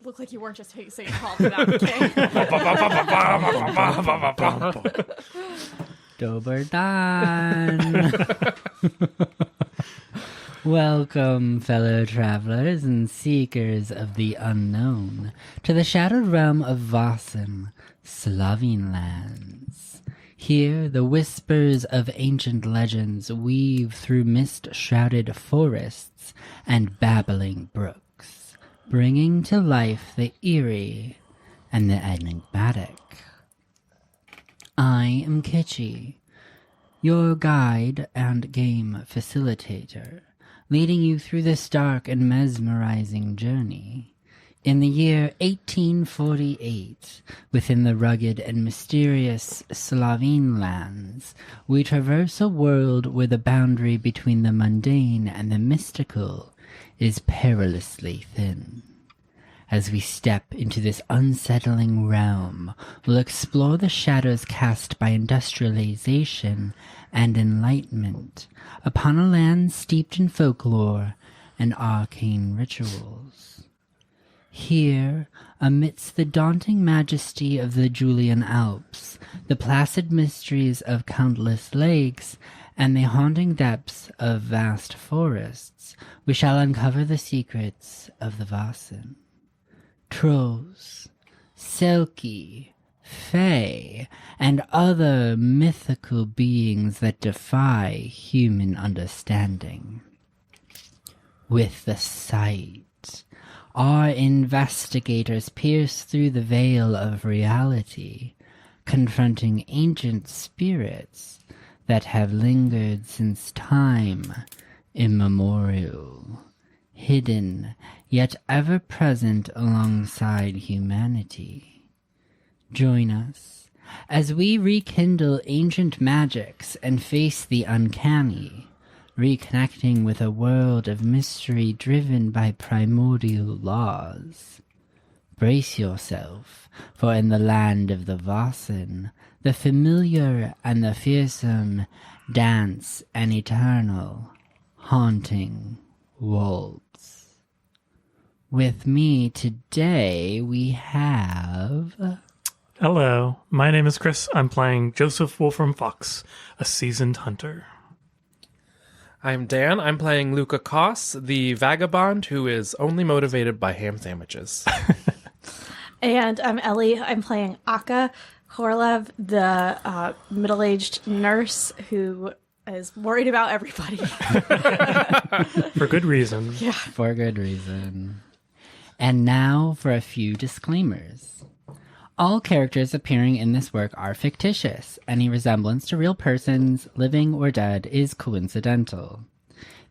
Looked like you weren't just saying call for that, okay? Dober dan. Welcome, fellow travelers and seekers of the unknown, to the shadowed realm of Vaesen, Slovene lands. Here, the whispers of ancient legends weave through mist-shrouded forests and babbling brooks, bringing to life the eerie and the enigmatic. I am Kitschy, your guide and game facilitator, leading you through this dark and mesmerizing journey. In the year 1848, within the rugged and mysterious Slovene lands, we traverse a world where the boundary between the mundane and the mystical is perilously thin. As we step into this unsettling realm, we'll explore the shadows cast by industrialization and enlightenment upon a land steeped in folklore and arcane rituals. Here, amidst the daunting majesty of the Julian Alps, the placid mysteries of countless lakes, and the haunting depths of vast forests, we shall uncover the secrets of the Vaesen. Trolls, Selkie, Fae, and other mythical beings that defy human understanding. With the sight, our investigators pierce through the veil of reality, confronting ancient spirits that have lingered since time immemorial, hidden yet ever present alongside humanity. Join us as we rekindle ancient magics and face the uncanny, reconnecting with a world of mystery driven by primordial laws. Brace yourself, for in the land of the Vaesen, the familiar and the fearsome dance an eternal, haunting waltz. With me today we have... Hello, my name is Chris. I'm playing Joseph Wolfram Fuchs, a seasoned hunter. I'm Dan. I'm playing Luka Koss, the vagabond who is only motivated by ham sandwiches. And I'm Ellie. I'm playing Akka Korolev, the middle-aged nurse who is worried about everybody. For good reason. Yeah. For good reason. And now for a few disclaimers. All characters appearing in this work are fictitious. Any resemblance to real persons, living or dead, is coincidental.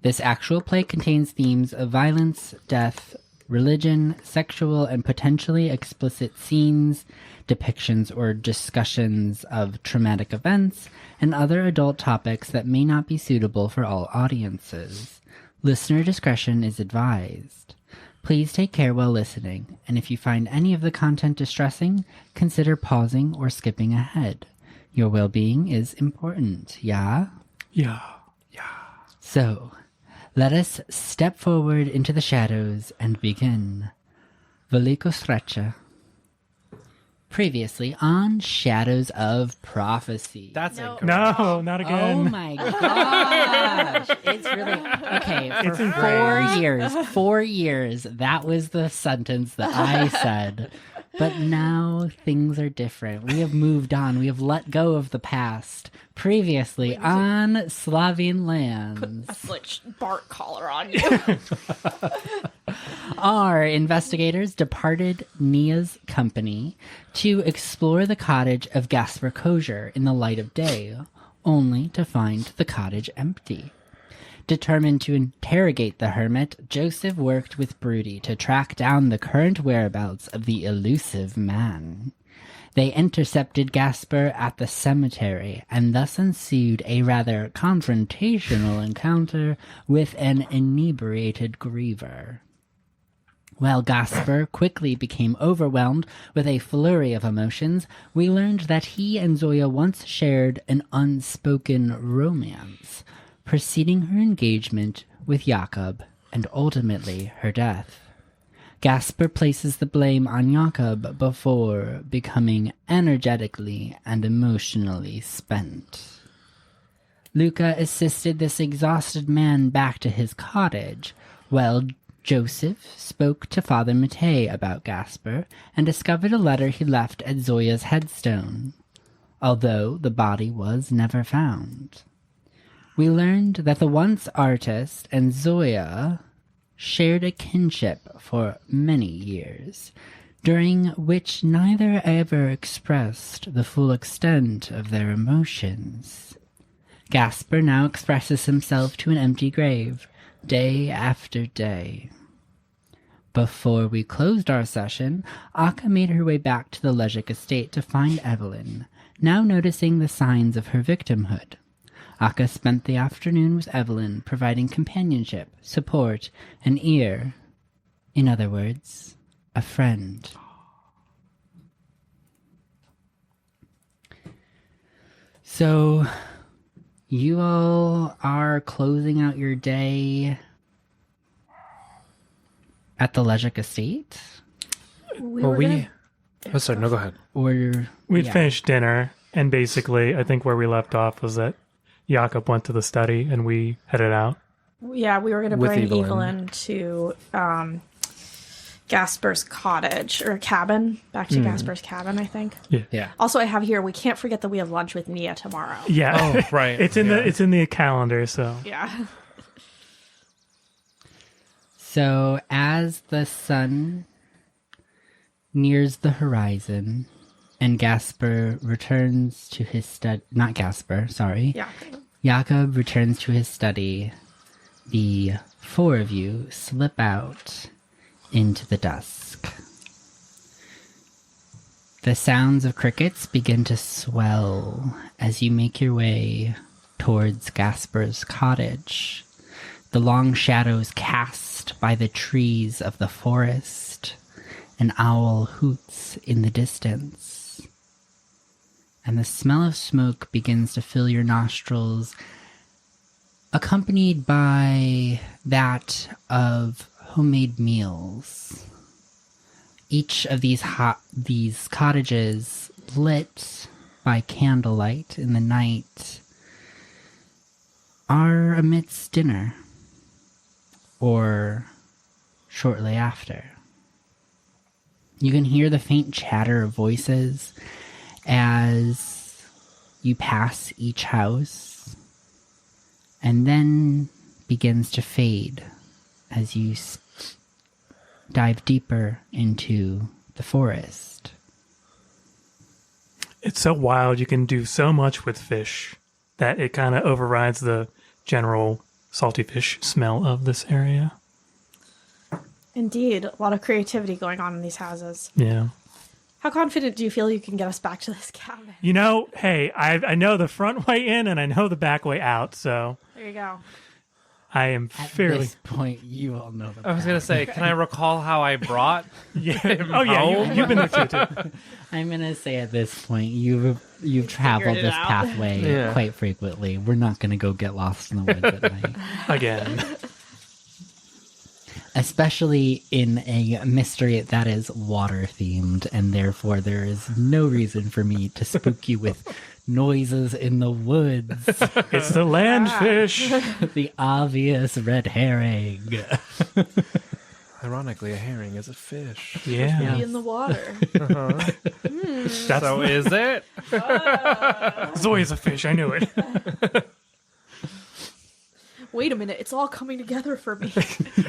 This actual play contains themes of violence, death, religion, sexual and potentially explicit scenes, depictions or discussions of traumatic events, and other adult topics that may not be suitable for all audiences. Listener discretion is advised. Please take care while listening, and if you find any of the content distressing, consider pausing or skipping ahead. Your well-being is important, yeah? Yeah. So, let us step forward into the shadows and begin. Veliko sreća. Previously on Shadows of Prophecy. That's No. incorrect. No, not again. Oh my gosh. It's really... Okay, It's for ingrained. 4 years, that was the sentence that I said. But now things are different. We have moved on. We have let go of the past. Previously on Slovene lands. A Bart collar on you. Our investigators departed Nia's company to explore the cottage of Gasper Kosher in the light of day, only to find the cottage empty. Determined to interrogate the hermit, Joseph worked with Broody to track down the current whereabouts of the elusive man. They intercepted Gasper at the cemetery, and thus ensued a rather confrontational encounter with an inebriated griever. While Gasper quickly became overwhelmed with a flurry of emotions, we learned that he and Zoja once shared an unspoken romance, preceding her engagement with Jakob and ultimately her death. Gasper places the blame on Jakob before becoming energetically and emotionally spent. Luka assisted this exhausted man back to his cottage, while Joseph spoke to Father Matei about Gasper and discovered a letter he left at Zoya's headstone, although the body was never found. We learned that the once artist and Zoya shared a kinship for many years, during which neither ever expressed the full extent of their emotions. Gasper now expresses himself to an empty grave, day after day. Before we closed our session, Akka made her way back to the Legic estate to find Evelyn, now noticing the signs of her victimhood. Akka spent the afternoon with Evelyn, providing companionship, support, an ear. In other words, a friend. So, you all are closing out your day at the Legic estate? Oh, sorry, no, go ahead. Or We'd finished dinner, and basically, I think where we left off was that Jakob went to the study, and we headed out. Yeah, we were going to With bring Evelyn. Evelyn to Gasper's cottage, or cabin. Back to Gasper's cabin, I think. Yeah. Also, I have here, we can't forget that we have lunch with Nia tomorrow. Yeah. Oh, right. It's in the calendar, so. Yeah. So, as the sun nears the horizon and Gasper returns to his study, not Gasper, sorry. Yeah. Jakob returns to his study. The four of you slip out into the dusk. The sounds of crickets begin to swell as you make your way towards Gasper's cottage. The long shadows cast by the trees of the forest. An owl hoots in the distance. And the smell of smoke begins to fill your nostrils, accompanied by that of homemade meals. Each of these cottages lit by candlelight in the night are amidst dinner, or shortly after. You can hear the faint chatter of voices as you pass each house, and then begins to fade as you dive deeper into the forest. It's so wild. You can do so much with fish that it kind of overrides the general salty fish smell of this area. Indeed. A lot of creativity going on in these houses. Yeah. How confident do you feel you can get us back to this cabin? You know, hey, I know the front way in and I know the back way out, so There you go. I am At fairly... this point, you all know the I was going to say, can I recall how I brought Yeah. him Oh, yeah, home? you've been there too. I'm gonna say at this point you've traveled it this out. pathway Yeah. quite frequently. We're not gonna go get lost in the woods at night, Again. especially in a mystery that is water themed, and therefore there is no reason for me to spook you with noises in the woods. It's the land fish. The obvious red herring. Ironically, a herring is a fish. Yeah. Be in the water. That's So is it? Zoya's a fish. I knew it. Wait a minute, it's all coming together for me.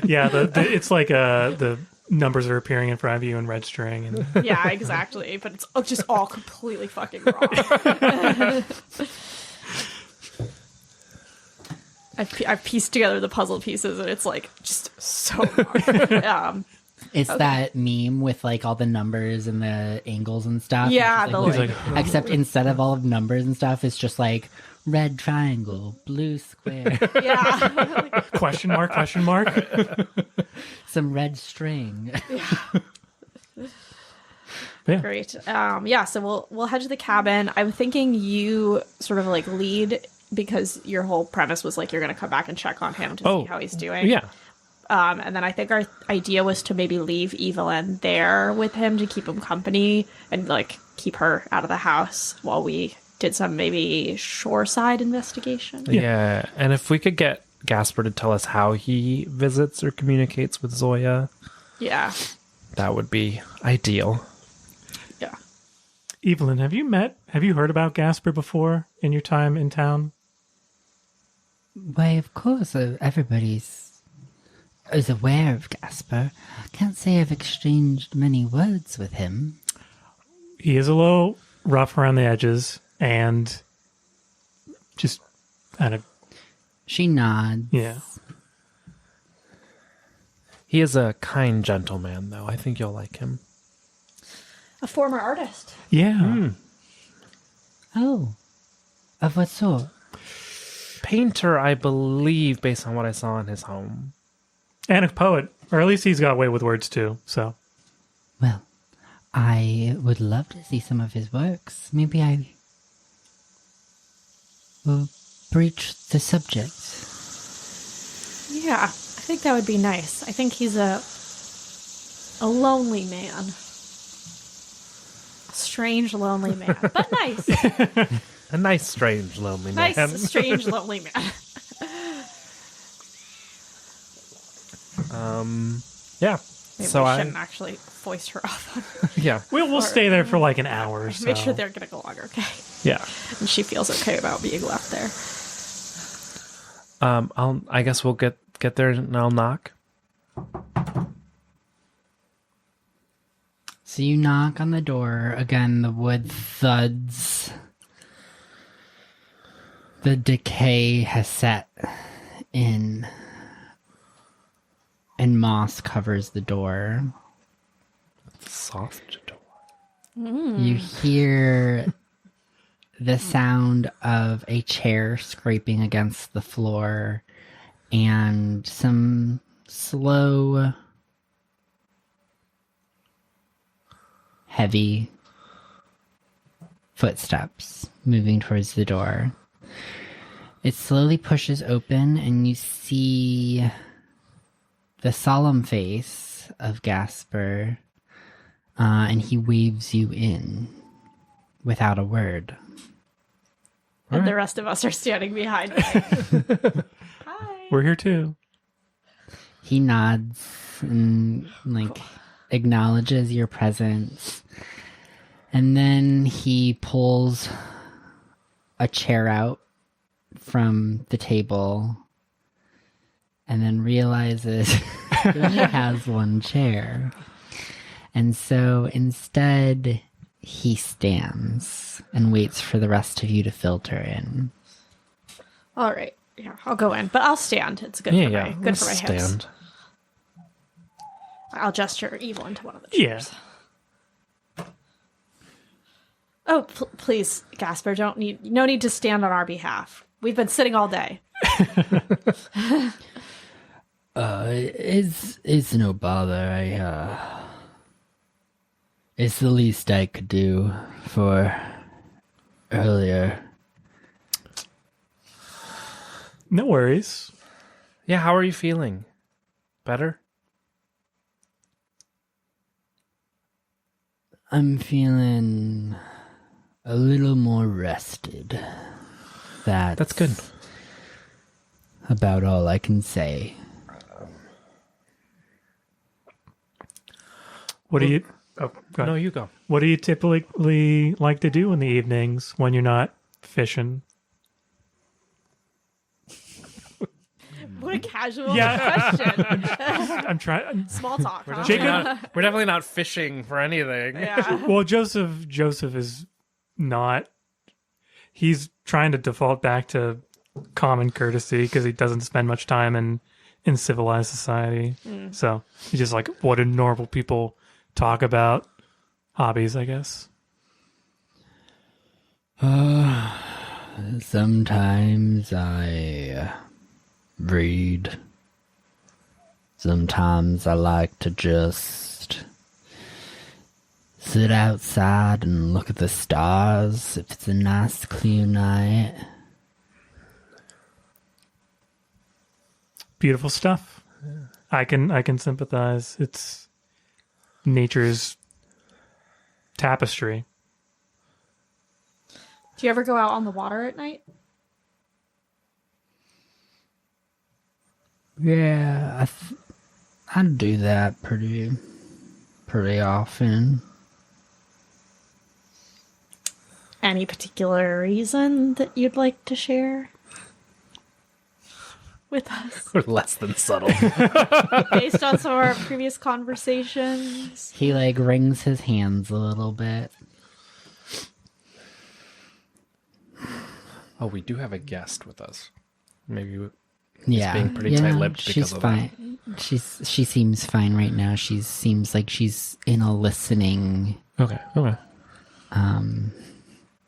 Yeah, it's like the numbers are appearing in front of you in red string. And Yeah, exactly. But it's just all completely fucking wrong. I've pieced together the puzzle pieces, and it's like just so wrong. It's that meme with like all the numbers and the angles and stuff. Yeah, It's the just He's like, like, except instead of all of numbers and stuff, it's just like red triangle, blue square, yeah. question mark, question mark. some red string. Yeah. Great. Yeah, so we'll head to the cabin. I'm thinking you sort of like lead, because your whole premise was like you're going to come back and check on him to see how he's doing. Yeah. And then I think our idea was to maybe leave Evelyn there with him to keep him company and like keep her out of the house while we did some maybe shoreside investigation. Yeah. And if we could get Gasper to tell us how he visits or communicates with Zoja, Yeah. that would be ideal. Yeah. Evelyn, have you heard about Gasper before in your time in town? Why, of course, is aware of Gasper. Can't say I've exchanged many words with him. He is a little rough around the edges and just kind of, She nods. yeah. He is a kind gentleman, though. I think you'll like him. A former artist. Yeah. Oh. Of what sort? Painter, I believe, based on what I saw in his home. And a poet. Or at least he's got way with words too, so. Well, I would love to see some of his works. Maybe I will breach the subject. Yeah, I think that would be nice. I think he's a lonely man. A strange, lonely man. But nice. A nice, strange, lonely man. Nice, strange, lonely man. Yeah. Maybe So we I, shouldn't actually foist her off. yeah, We'll stay there for like an hour or so. Make sure they're going to go along okay. Yeah. And she feels okay about being left there. I guess we'll get there and I'll knock. So you knock on the door. Again, the wood thuds. The decay has set in. And moss covers the door. Soft door. You hear the sound of a chair scraping against the floor and some slow, heavy footsteps moving towards the door. It slowly pushes open and you see the solemn face of Gasper, and he waves you in without a word. And the rest of us are standing behind him. Hi. We're here too. He nods and, like, acknowledges your presence. And then he pulls a chair out from the table and then realizes he only has one chair. And so instead, he stands and waits for the rest of you to filter in. All right. Yeah, I'll go in, but I'll stand. It's good for my good for my hips. I'll gesture Evelyn to one of the chairs. Yeah. Oh, please, Gasper, no need to stand on our behalf. We've been sitting all day. It's no bother. It's the least I could do for earlier. No worries. Yeah, how are you feeling? Better? I'm feeling a little more rested. That's good. About all I can say. What do you... Oh, go ahead. No, you go. What do you typically like to do in the evenings when you're not fishing? What a casual question. I'm trying... Small talk, huh? Jacob? We're definitely not fishing for anything. Yeah. Well, Joseph is not... He's trying to default back to common courtesy because he doesn't spend much time in civilized society. So he's just like, what do normal people talk about? Hobbies, I guess. Sometimes I read. Sometimes I like to just sit outside and look at the stars if it's a nice clear night. Beautiful stuff. I can sympathize. It's nature's tapestry. Do you ever go out on the water at night? Yeah, I do that pretty often. Any particular reason that you'd like to share with us? Or less than subtle. Based on some of our previous conversations? He like wrings his hands a little bit. Oh, we do have a guest with us. Maybe Yeah, being pretty tight-lipped because she's of fine. She seems fine right now. She seems like she's in a listening Okay.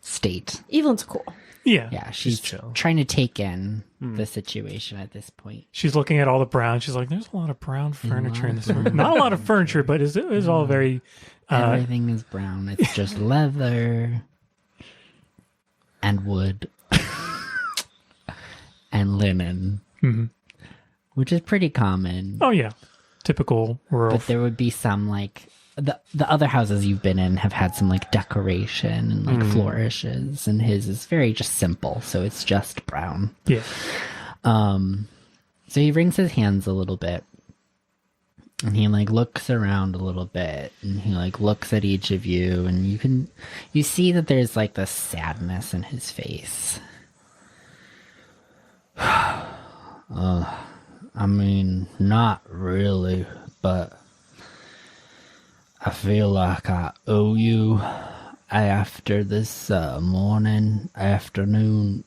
state. Evelyn's cool. Yeah. Yeah, she's chill. trying to take in the situation at this point. She's looking at all the brown. She's like, there's a lot of brown furniture in this room. Not a lot of furniture, but it's all very... Everything is brown. It's just leather and wood and linen, which is pretty common. Oh, yeah. Typical rural. But there would be some like the other houses you've been in have had some like decoration and like flourishes, and his is very just simple, so it's just brown. Yeah. So he wrings his hands a little bit, and he like looks around a little bit, and he like looks at each of you, and you see that there's like this sadness in his face. I mean, not really, but I feel like I owe you after this afternoon.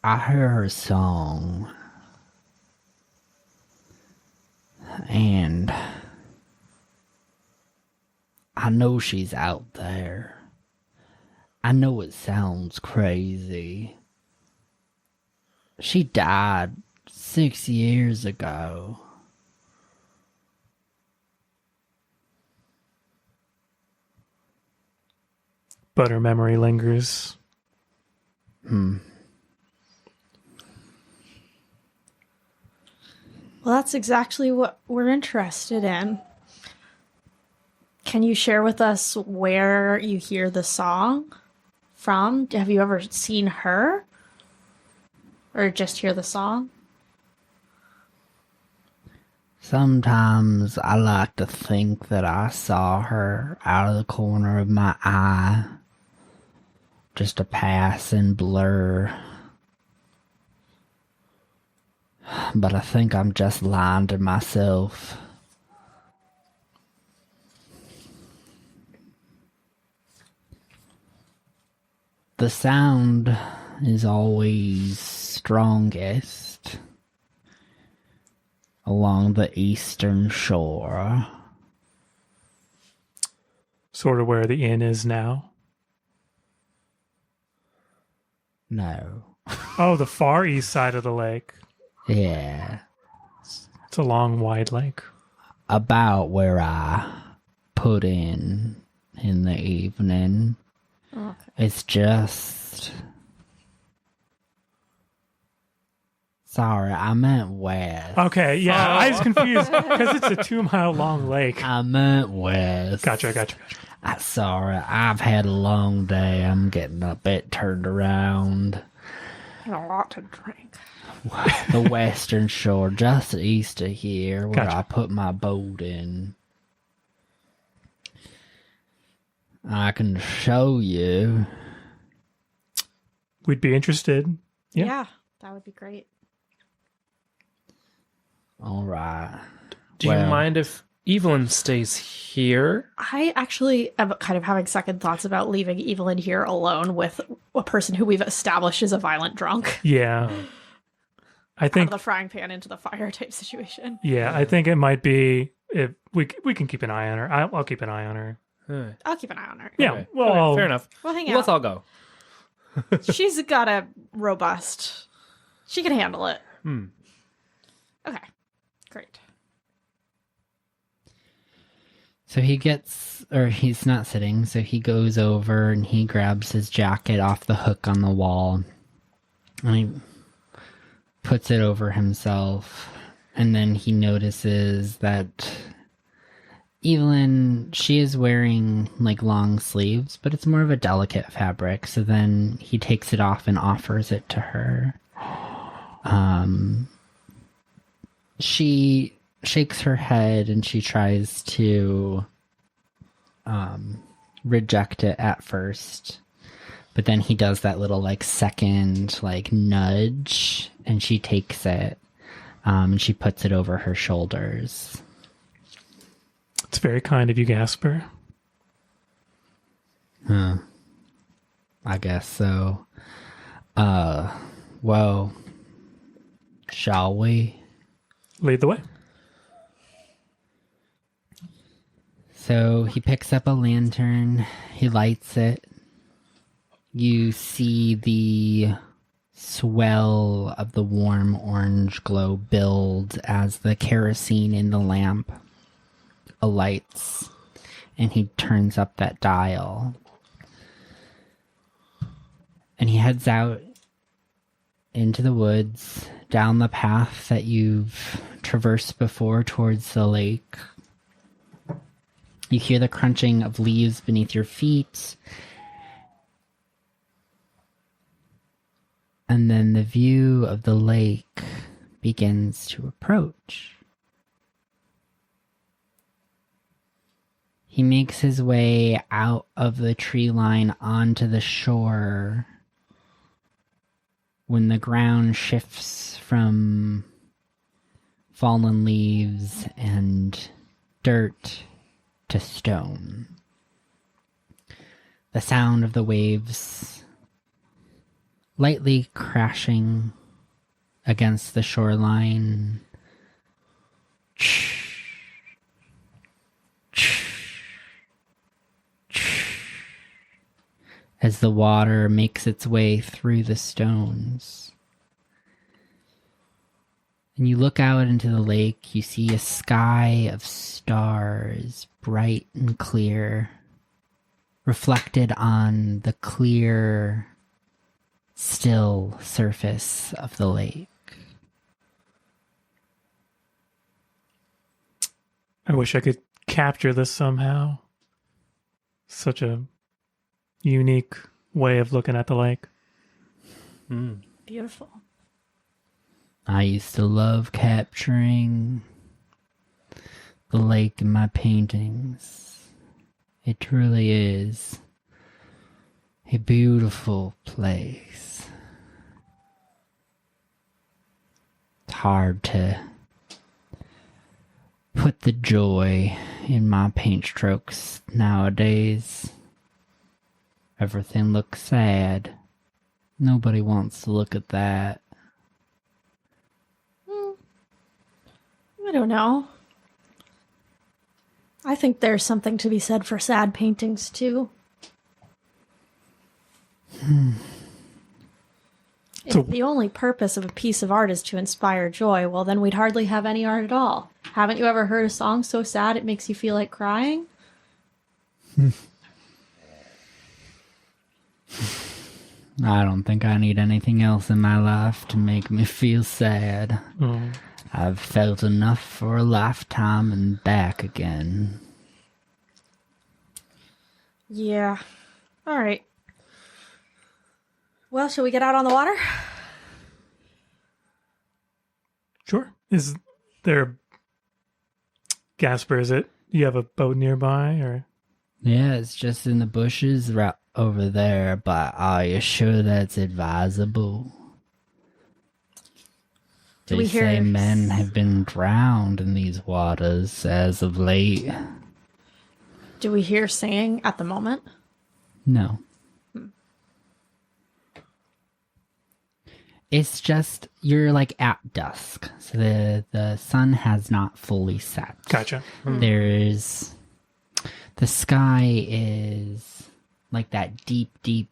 I hear her song, and I know she's out there. I know it sounds crazy. She died 6 years ago. But her memory lingers. Well, that's exactly what we're interested in. Can you share with us where you hear the song from? Have you ever seen her? Or just hear the song? Sometimes I like to think that I saw her out of the corner of my eye. Just a passing blur. But I think I'm just lying to myself. The sound is always strongest along the eastern shore. Sort of where the inn is now. No. Oh, the far east side of the lake. Yeah. It's a long, wide lake. About where I put in the evening. Okay. It's just... Sorry, I meant west. Okay, yeah, I was confused because it's a 2 mile long lake. I meant west. Gotcha. Sorry, I've had a long day. I'm getting a bit turned around. And a lot to drink. The western shore, just east of here, where Gotcha. I put my boat in. I can show you. We'd be interested. Yeah. Yeah, that would be great. All right. Do you mind if Evelyn stays here? I actually am kind of having second thoughts about leaving Evelyn here alone with a person who we've established is a violent drunk. Yeah. I Out think of the frying pan into the fire type situation. Yeah, I think it might be if we can keep an eye on her. I'll keep an eye on her. I'll keep an eye on her. Yeah, Okay. well, Okay, fair enough. We'll hang out. Let's all go. She's got a robust. She can handle it. Okay. Great. So he's not sitting, so he goes over and he grabs his jacket off the hook on the wall. And he puts it over himself. And then he notices that Evelyn, she is wearing like long sleeves, but it's more of a delicate fabric. So then he takes it off and offers it to her. She shakes her head and she tries to reject it at first. But then he does that little like second like nudge and she takes it. And she puts it over her shoulders. It's very kind of you, Gasper. I guess so. Well, shall we? Lead the way. So he picks up a lantern, he lights it. You see the swell of the warm orange glow build as the kerosene in the lamp alights, and he turns up that dial. And he heads out into the woods, down the path that you've traversed before towards the lake. You hear the crunching of leaves beneath your feet. And then the view of the lake begins to approach. He makes his way out of the tree line onto the shore when the ground shifts from fallen leaves and dirt to stone. The sound of the waves lightly crashing against the shoreline. As the water makes its way through the stones. And you look out into the lake, you see a sky of stars, bright and clear, reflected on the clear, still surface of the lake. I wish I could capture this somehow. Such a unique way of looking at the lake. Beautiful. I used to love capturing the lake in my paintings. It truly is a beautiful place. It's hard to put the joy in my paint strokes nowadays. Everything looks sad. Nobody wants to look at that. I don't know. I think there's something to be said for sad paintings, too. If the only purpose of a piece of art is to inspire joy, well, then we'd hardly have any art at all. Haven't you ever heard a song so sad it makes you feel like crying? I don't think I need anything else in my life to make me feel sad. I've felt enough for a lifetime and back again. Yeah. All right. Well, shall we get out on the water? Sure. Is there... Gasper, is it? You have a boat nearby, or... Yeah, it's just in the bushes right over there, but are you sure that's advisable? Do They we hear say men have been drowned in these waters as of late. Do we hear singing at the moment? No. It's just, you're like at dusk. So the sun has not fully set. Gotcha. There's, the sky is like that deep, deep,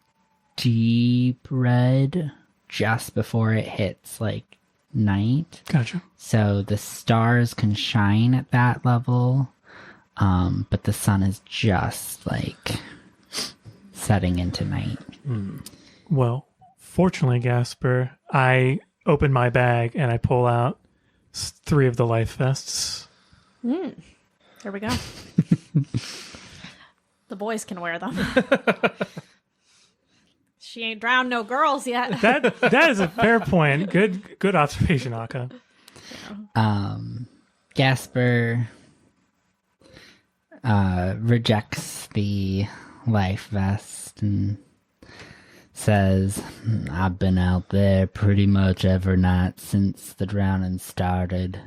deep red just before it hits like night. Gotcha. So the stars can shine at that level. but the sun is just like setting into night. Well, fortunately, Gasper, I open my bag and I pull out 3 of the life vests. There we go. The boys can wear them. She ain't drowned no girls yet. That is a fair point. Good observation, Akka. Gasper rejects the life vest and says, I've been out there pretty much every night since the drowning started.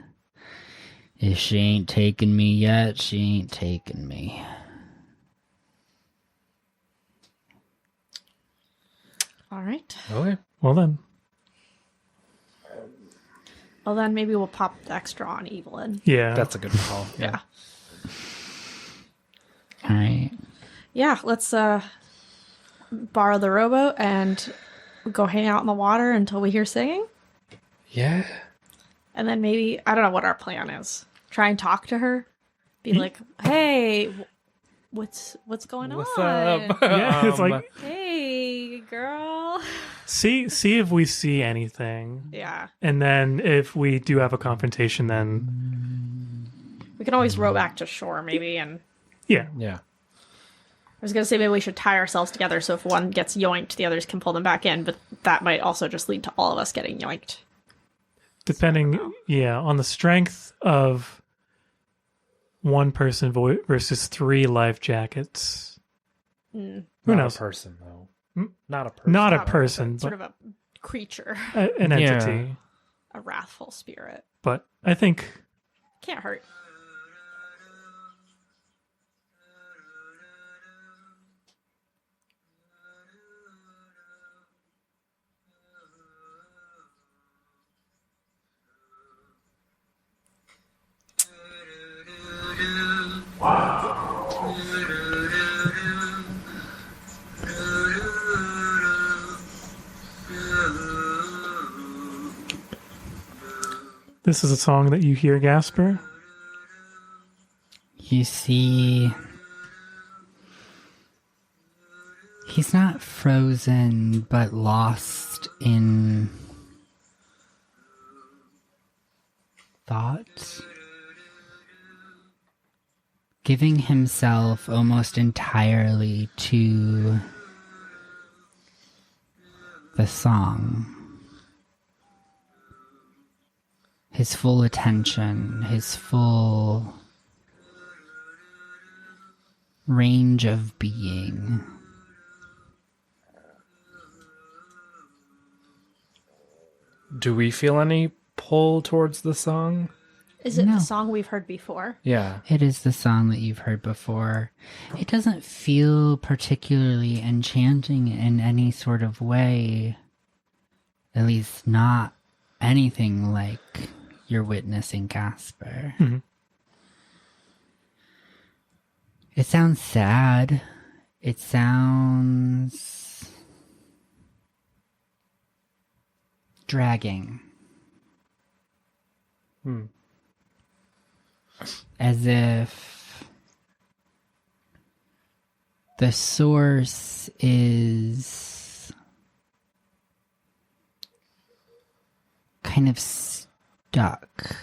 If she ain't taken me yet, she ain't taken me. All right. Okay. Well then. Well, then maybe we'll pop the extra on Evelyn. Yeah. That's a good call. Yeah. All right. Yeah, let's borrow the rowboat and go hang out in the water until we hear singing. Yeah. And then maybe, I don't know what our plan is. Try and talk to her. Be like, hey, what's going What's on? up? Yeah, it's like, Hey, girl. see if we see anything. Yeah. And then if we do have a confrontation, then We can always row back to shore, maybe. And yeah. Yeah. I was going to say maybe we should tie ourselves together so if one gets yoinked, the others can pull them back in. But that might also just lead to all of us getting yoinked. Depending, on the strength of one person versus 3 life jackets. Who Not knows? a person, though. Not a person. Not a Not person, sort but of a creature, an entity. a wrathful spirit. But I think Can't hurt. this is a song that you hear, Gasper. You see, he's not frozen, but lost in thought, giving himself almost entirely to the song. His full attention, his full range of being. Do we feel any pull towards the song? Is it No. the song we've heard before? Yeah. It is the song that you've heard before. It doesn't feel particularly enchanting in any sort of way. At least not anything like you're witnessing, Gasper. It sounds sad. It sounds dragging. As if the source is kind of stuck.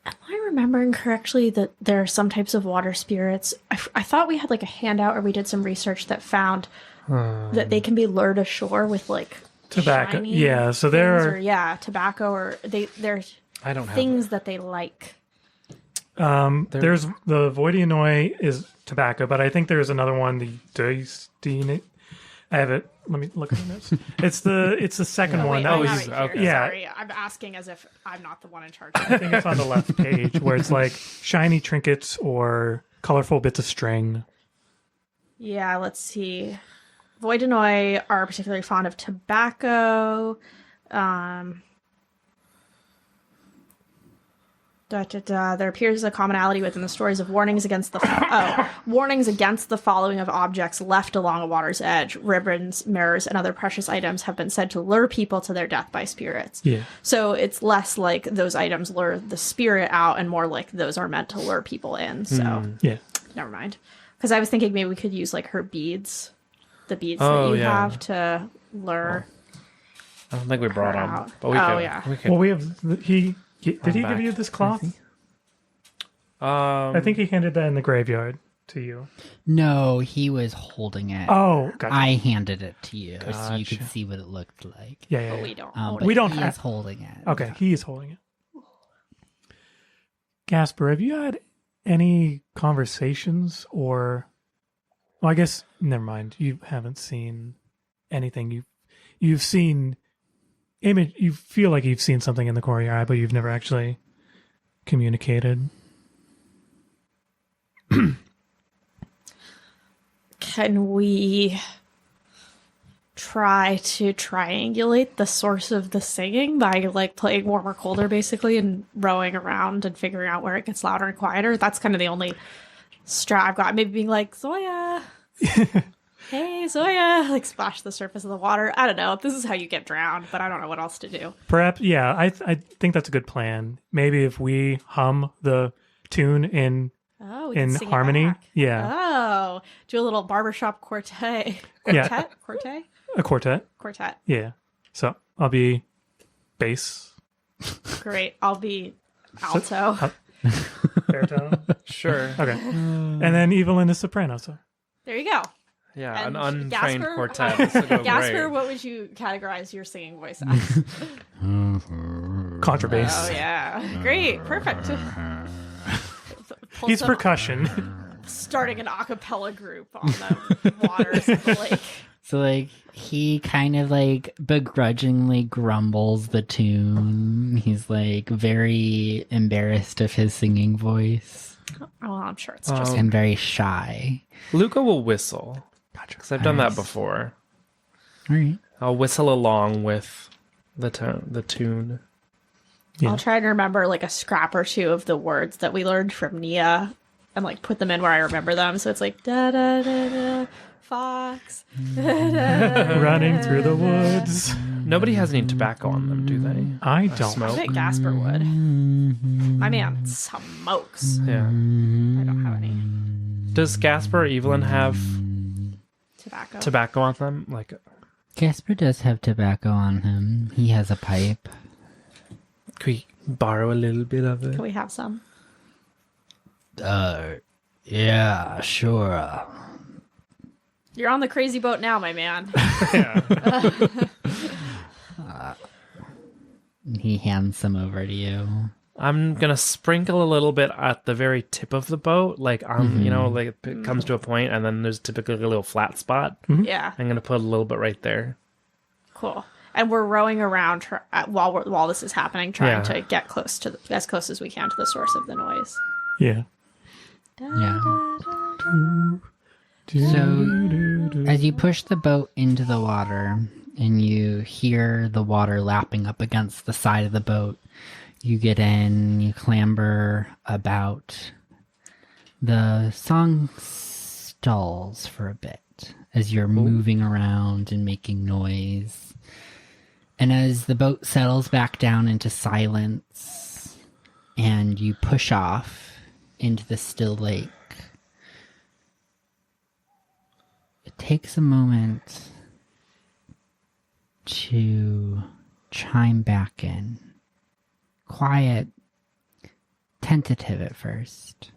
Am I remembering correctly that there are some types of water spirits? I thought we had like a handout or we did some research that found that they can be lured ashore with like Tobacco. shiny Yeah, so there things are... or tobacco or there's I don't have things that they like. There's the Voidianoi is tobacco, but I think there's another one, the Deistine. I have it. Let me look at the notes. It's the second one. Wait, That I was have it here. okay. Yeah. Sorry, I'm asking as if I'm not the one in charge. I think it's on the left page where it's like shiny trinkets or colorful bits of string. Yeah, let's see. Voidanoi are particularly fond of tobacco. They're There appears a commonality within the stories of warnings against the following of objects left along a water's edge. Ribbons, mirrors, and other precious items have been said to lure people to their death by spirits. Yeah. So it's less like those items lure the spirit out and more like those are meant to lure people in. So Yeah. never mind. Because I was thinking maybe we could use like her beads, the beads that you have to lure. I don't think we brought them, out. but we Oh, could. yeah. We could. Well, we have. Did he give you this cloth? I think he handed that in the graveyard to you. No, he was holding it. Oh, gotcha. I handed it to you so you Gotcha. could see what it looked like. Yeah. But we don't. But We don't he have- is holding it. Okay, he is holding it. Gasper, have you had any conversations or? Well, I guess never mind. You haven't seen anything. You've seen image. You feel like you've seen something in the corner of your eye, but you've never actually communicated. Can we try to triangulate the source of the singing by like playing warmer colder basically and rowing around and figuring out where it gets louder and quieter? That's kind of the only strat I've got. Maybe being like, Zoya, hey Zoya, like splash the surface of the water. I don't know. This is how you get drowned, but I don't know what else to do. Perhaps, yeah. I think that's a good plan. Maybe if we hum the tune in We can sing it harmony, back. yeah, Oh, do a little barbershop quartet. Yeah. Quartet? a quartet, Quartet. yeah. So I'll be bass, Great. I'll be alto. baritone. Sure. Okay, and then Evelyn is soprano. So There you go. Yeah, And an untrained Gasper- quartet. This will go Gasper, great. what would you categorize your singing voice as? contrabass. Oh, yeah. Great. Perfect. Pull He's some- percussion. starting an a cappella group on the waters of the lake. So, like, he kind of, like, begrudgingly grumbles the tune. He's, like, very embarrassed of his singing voice Oh, well, I'm sure it's just... and very shy. Luka will whistle. Gotcha. Because I've done that Nice. before. All right. I'll whistle along with the tune. Yeah. I'll try to remember like a scrap or two of the words that we learned from Nia and like put them in where I remember them. So it's like da da da da fox Running through the woods. Nobody has any tobacco on them, do they? I don't. Smoke. I bet Gasper would. My man smokes. Yeah. I don't have any Does Gasper or Evelyn have tobacco. tobacco on them? Like, Gasper does have tobacco on him. He has a pipe. could we borrow a little bit of it? Can we have some? Yeah, sure. You're on the crazy boat now, my man. He hands some over to you. I'm gonna sprinkle a little bit at the very tip of the boat, like you know, like it comes to a point, and then there's typically a little flat spot. Yeah, I'm gonna put a little bit right there. cool. And we're rowing around while this is happening, trying Yeah. to get as close as we can to the source of the noise. Yeah. Yeah. So, as you push the boat into the water and you hear the water lapping up against the side of the boat, you get in, you clamber about. The song stalls for a bit as you're moving around and making noise. And as the boat settles back down into silence and you push off into the still lake, it takes a moment to chime back in. Quiet, tentative at first.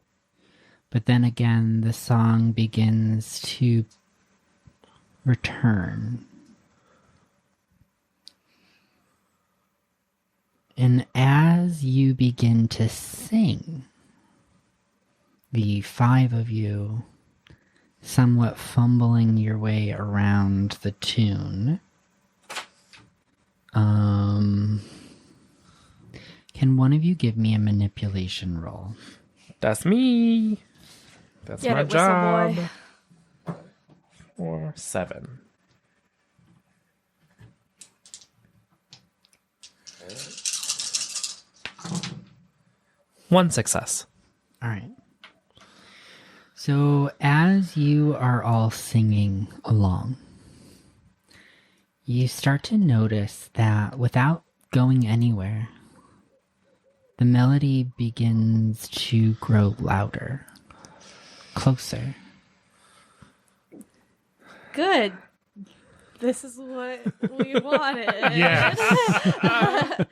But then again, the song begins to return. And as you begin to sing, the five of you, somewhat fumbling your way around the tune, can one of you give me a manipulation roll? That's me. That's Get my it, whistle job. boy. Or 7. 1 success. All right. So as you are all singing along, you start to notice that without going anywhere, the melody begins to grow louder, closer. Good. This is what we wanted. Yes.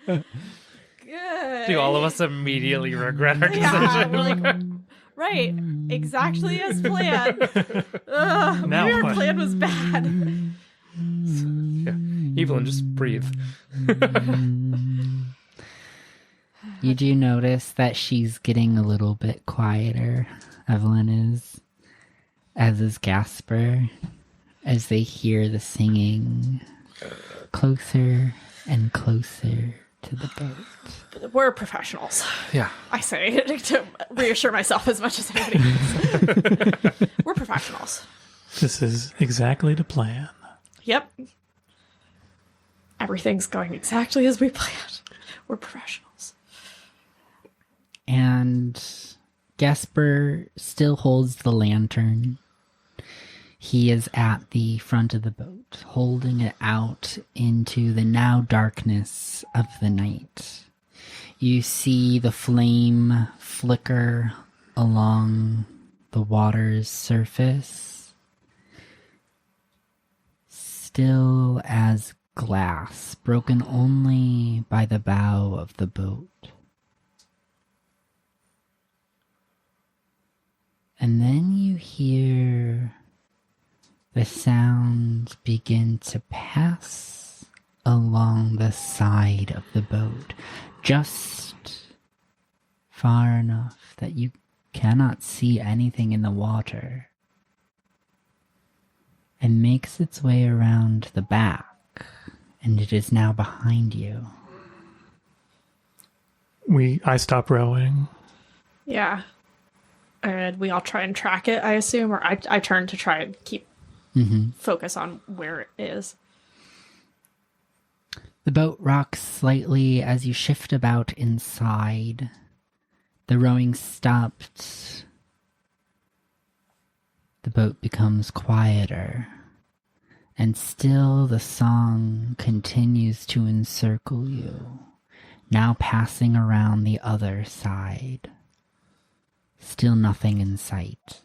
Good. Do all of us immediately regret our Yeah, decision? we're like, right, exactly as planned. Maybe Now our what? plan was bad. Yeah. Evelyn, just breathe. You do notice that she's getting a little bit quieter, Evelyn is, as is Gasper, as they hear the singing closer and closer to the boat. We're professionals. Yeah. I say to reassure myself as much as anybody else. We're professionals. This is exactly the plan. Yep. Everything's going exactly as we planned. We're professionals. And Gasper still holds the lantern. He is at the front of the boat, holding it out into the now darkness of the night. You see the flame flicker along the water's surface, still as glass, broken only by the bow of the boat. And then you hear the sound begin to pass along the side of the boat, just far enough that you cannot see anything in the water, and makes its way around the back, and it is now behind you. I stop rowing. Yeah. And we all try and track it, I assume, or I turn to try and keep focus on where it is. The boat rocks slightly as you shift about inside. The rowing stopped. The boat becomes quieter. And still the song continues to encircle you, now passing around the other side. Still nothing in sight.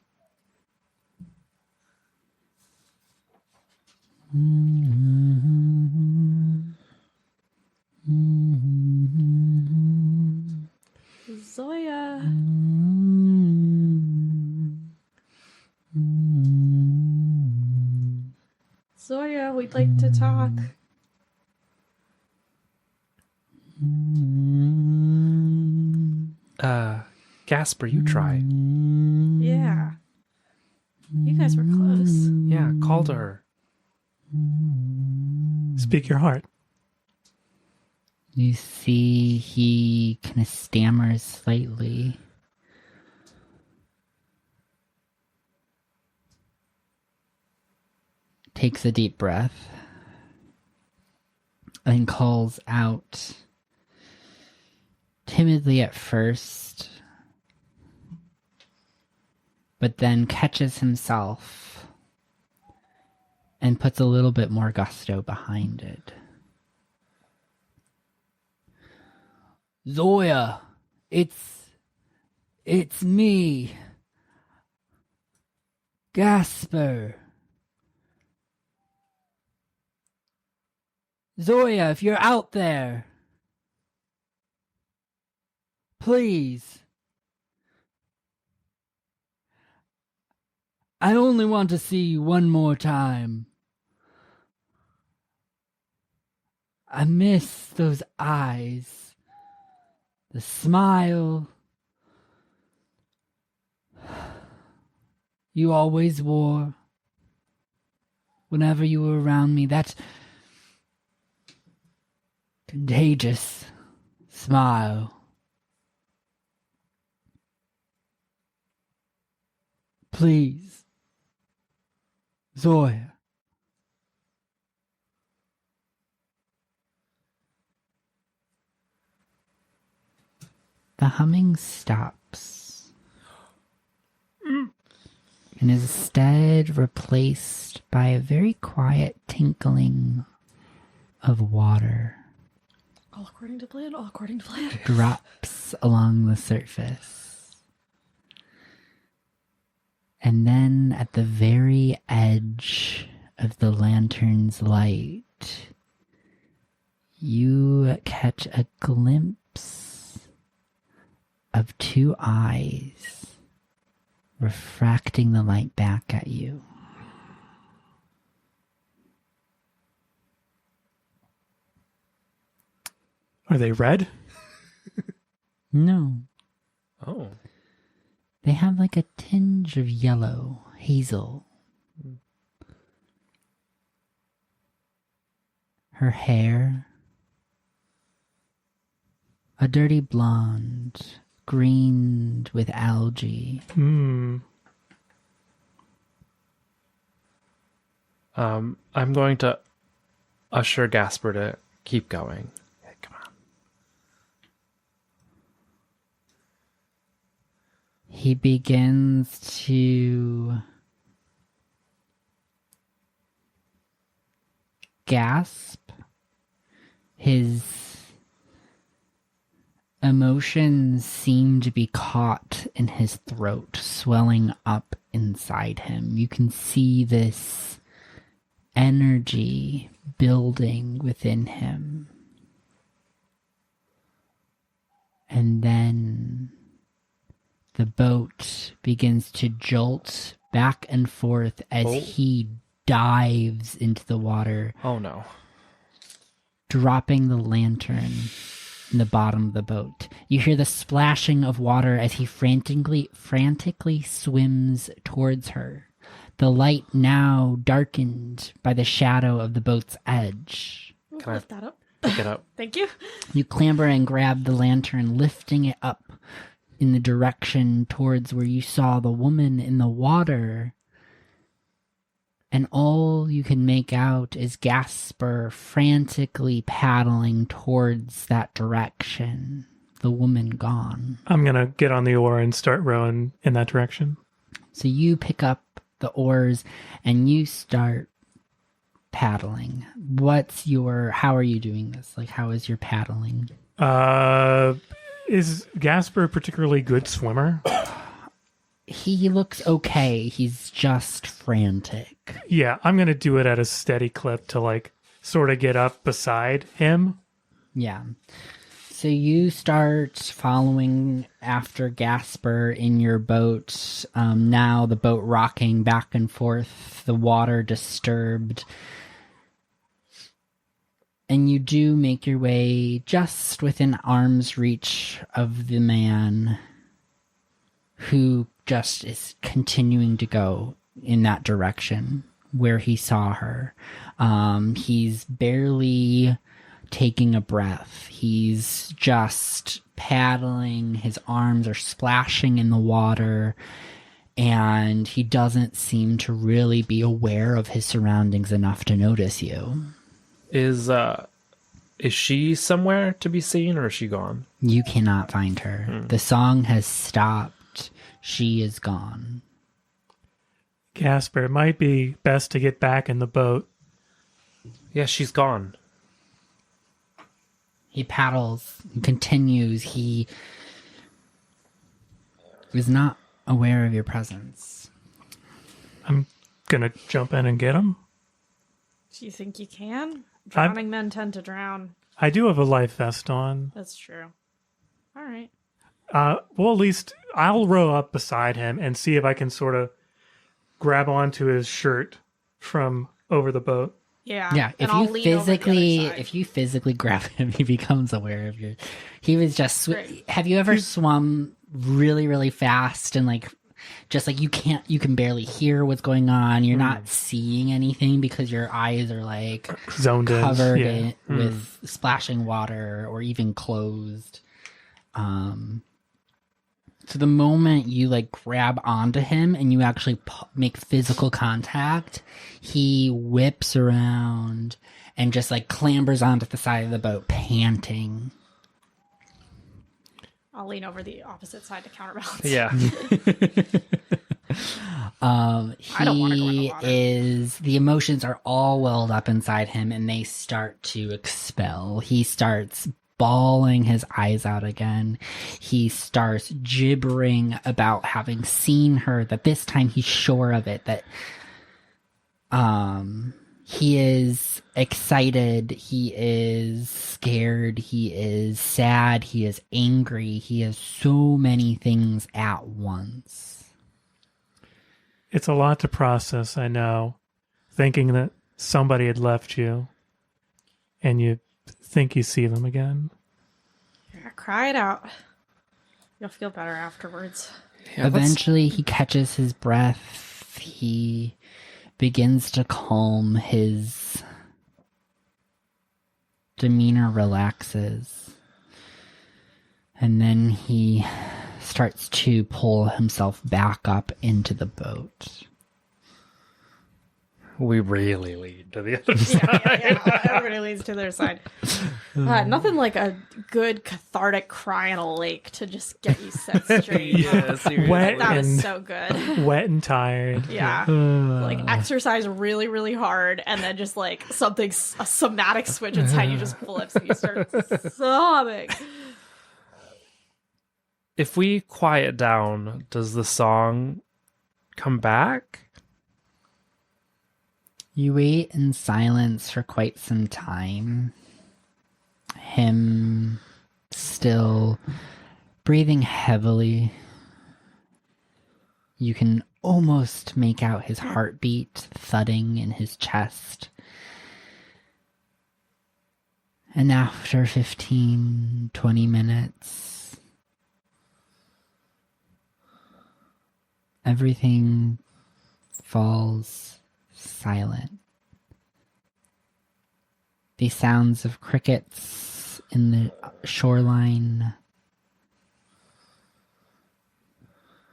Zoya. Zoya, we'd like to talk. Gasper, you try. Yeah. You guys were close. Yeah, call to her. Speak your heart. You see he kind of stammers slightly. Takes a deep breath. And calls out timidly at first, but then catches himself and puts a little bit more gusto behind it. Zoya, it's me, Gasper. Zoya, if you're out there, please. I only want to see you one more time. I miss those eyes, the smile you always wore whenever you were around me. That contagious smile. Please, Zoya. The humming stops and is instead replaced by a very quiet tinkling of water. All according to plan, all according to plan. Drops along the surface. And then at the very edge of the lantern's light, you catch a glimpse of two eyes refracting the light back at you. Are they red? No. Oh. They have like a tinge of yellow, hazel. Her hair, a dirty blonde, greened with algae. I'm going to usher Gasper to keep going. Yeah, come on. He begins to gasp. His emotions seem to be caught in his throat, swelling up inside him. You can see this energy building within him. And then the boat begins to jolt back and forth as he dives into the water, Oh, no. dropping the lantern in the bottom of the boat. You hear the splashing of water as he frantically swims towards her. The light now darkened by the shadow of the boat's edge. Can I Lift that up. pick it up? Thank you. You clamber and grab the lantern, lifting it up in the direction towards where you saw the woman in the water. And all you can make out is Gasper frantically paddling towards that direction. The woman gone. I'm going to get on the oar and start rowing in that direction. So you pick up the oars and you start paddling. How are you doing this? Like, how is your paddling? Is Gasper a particularly good swimmer? He looks okay. He's just frantic. Yeah, I'm going to do it at a steady clip to like sort of get up beside him. Yeah. So you start following after Gasper in your boat. Now the boat rocking back and forth, the water disturbed. And you do make your way just within arm's reach of the man who just is continuing to go in that direction where he saw her. He's barely taking a breath. He's just paddling. His arms are splashing in the water. And he doesn't seem to really be aware of his surroundings enough to notice you. Is she somewhere to be seen, or is she gone? You cannot find her. The song has stopped. She is gone. Gasper, it might be best to get back in the boat. Yeah, she's gone. He paddles and continues. He is not aware of your presence. I'm going to jump in and get him. Do you think you can? Drowning men tend to drown. I do have a life vest on. That's true. All right. Well, at least I'll row up beside him and see if I can sort of grab onto his shirt from over the boat. Yeah. Yeah, and I'll lean over the other side. if you physically grab him, he becomes aware of your. He was just. Great. Have you ever swum really, really fast and like, just like you can barely hear what's going on. You're not seeing anything because your eyes are like Zoned in. covered Yeah. with splashing water or even closed. So the moment you like grab onto him and you actually make physical contact, he whips around and just like clambers onto the side of the boat, panting. I'll lean over the opposite side to counterbalance. Yeah. I don't wanna go in the water. The emotions are all welled up inside him and they start to expel. He starts bawling his eyes out again. He starts gibbering about having seen her, that this time he's sure of it, that he is excited, he is scared, he is sad, he is angry, he is so many things at once. It's a lot to process, I know. Thinking that somebody had left you and you think you see them again. Yeah, cry it out. You'll feel better afterwards. Yeah, Eventually, he catches his breath. He begins to calm. His demeanor relaxes. And then he starts to pull himself back up into the boat. we really lead to the other side. Yeah. Everybody leads to their side. Nothing like a good cathartic cry in a lake to just get you set straight. Yeah, seriously. Wet That was and so good. wet and tired. Yeah. Like exercise really, really hard, and then just like a somatic switch inside you just flips and you start sobbing. If we quiet down, does the song come back? You wait in silence for quite some time. Him still breathing heavily. You can almost make out his heartbeat thudding in his chest. And after 15, 20 minutes, everything falls silent. The sounds of crickets in the shoreline,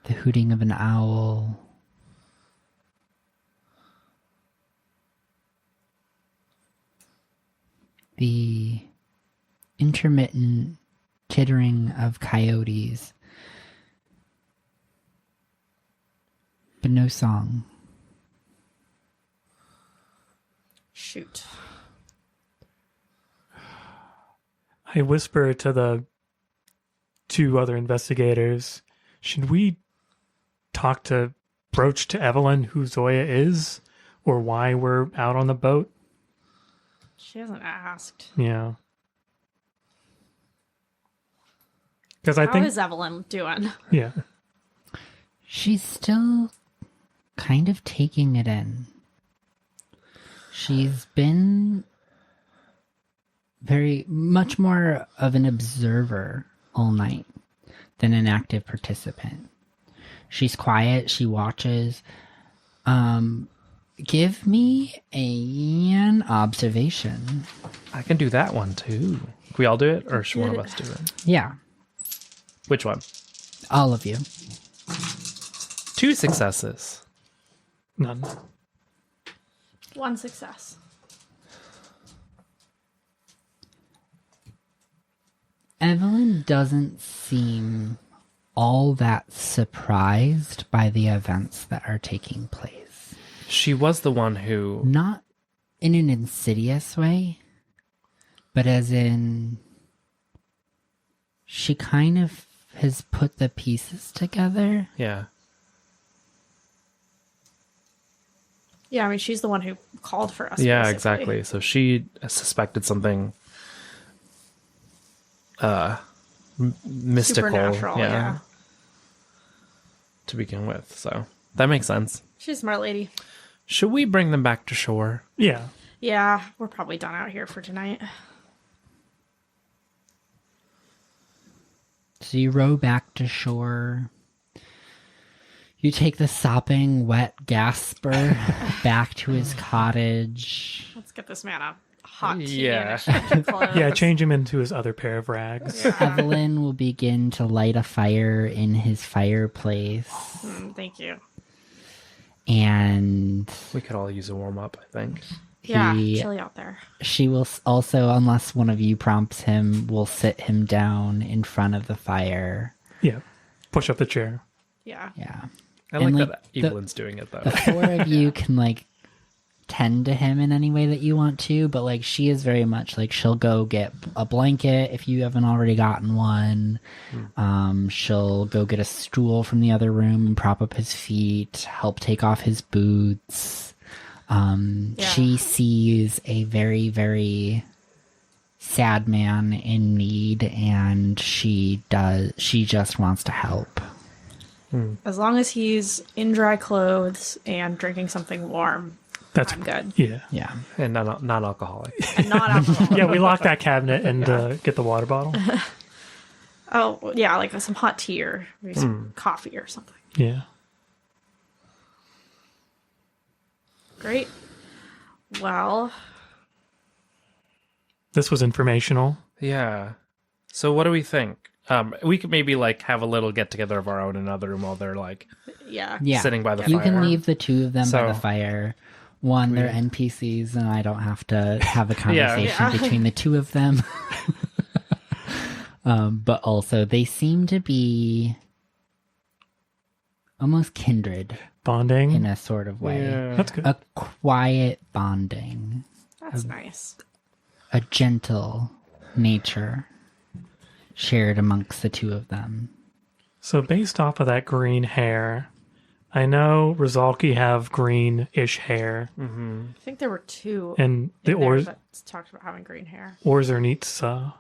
the hooting of an owl, the intermittent tittering of coyotes, but no song. Shoot. I whisper to the two other investigators, should we broach to Evelyn who Zoya is or why we're out on the boat? She hasn't asked. Yeah. Because I How think, is Evelyn doing? yeah. She's still kind of taking it in. She's been very much more of an observer all night than an active participant. She's quiet, she watches. Give me an observation. I can do that one too. Can we all do it, or should one of us do it? Yeah, Which one? all of you. 2 successes. None. 1 success. Evelyn doesn't seem all that surprised by the events that are taking place. She was the one who... Not in an insidious way, but as in she kind of has put the pieces together. Yeah. Yeah, I mean, she's the one who called for us. Yeah, basically. exactly. So she suspected something mystical. Supernatural, yeah. To begin with. So that makes sense. She's a smart lady. Should we bring them back to shore? Yeah. Yeah, we're probably done out here for tonight. So you row back to shore. You take the sopping, wet Gasper back to his cottage. Let's get this man a hot tea Yeah. and a change of clothes. Yeah, change him into his other pair of rags. Evelyn will begin to light a fire in his fireplace. Thank you. And We could all use a warm up, I think. Yeah, chilly out there. She will also, unless one of you prompts him, will sit him down in front of the fire. Yeah. Push up the chair. Yeah. Yeah. I And, like that Evelyn's doing it, though. The four of you can, like, tend to him in any way that you want to, but, like, she is very much, like, she'll go get a blanket if you haven't already gotten one. She'll go get a stool from the other room and prop up his feet, help take off his boots. She sees a very, very sad man in need, and she just wants to help. As long as he's in dry clothes and drinking something warm, I'm good. Yeah. Yeah. And non-alcoholic. And not alcohol. Yeah, we lock that cabinet and get the water bottle. Oh, yeah, like some hot tea or maybe some coffee or something. Yeah. Great. Well, This was informational. Yeah. So what do we think? We could maybe like have a little get together of our own in another room while they're like yeah. sitting by the You fire. can leave the two of them by So- the fire. One, they're NPCs, and I don't have to have a conversation Yeah. between the two of them. But also, they seem to be almost kindred Bonding. in a sort of way. Yeah. That's good. A quiet bonding, That's nice. a gentle nature shared amongst the two of them. So based off of that green hair, I know Rusalka have greenish hair, I think there were two and the in there Ors that talked about having green hair. Orzernitsa.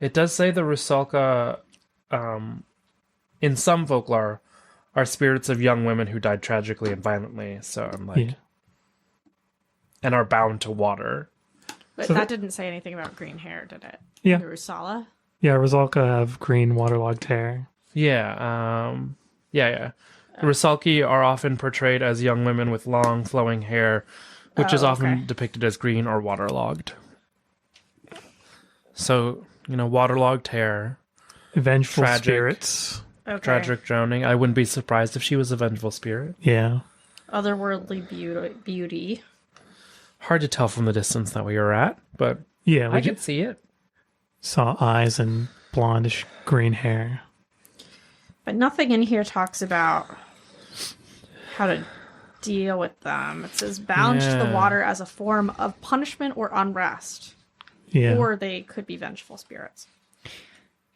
It does say the Rusalka, in some folklore, are spirits of young women who died tragically and violently. So I'm like, Yeah. and are bound to water. But So that didn't say anything about green hair, did it? Yeah. The Rusala? Yeah, Rusalka have green waterlogged hair. Yeah, yeah. Rusalki are often portrayed as young women with long, flowing hair, which is often okay. depicted as green or waterlogged. So, waterlogged hair, Vengeful Tragic. spirits. Okay. tragic drowning. I wouldn't be surprised if she was a vengeful spirit. Yeah. Otherworldly beauty. Hard to tell from the distance that we were at, but Yeah, we I could see it. saw eyes and blondish green hair. But nothing in here talks about how to deal with them. It says bound to the Yeah. water as a form of punishment or unrest. Yeah. Or they could be vengeful spirits.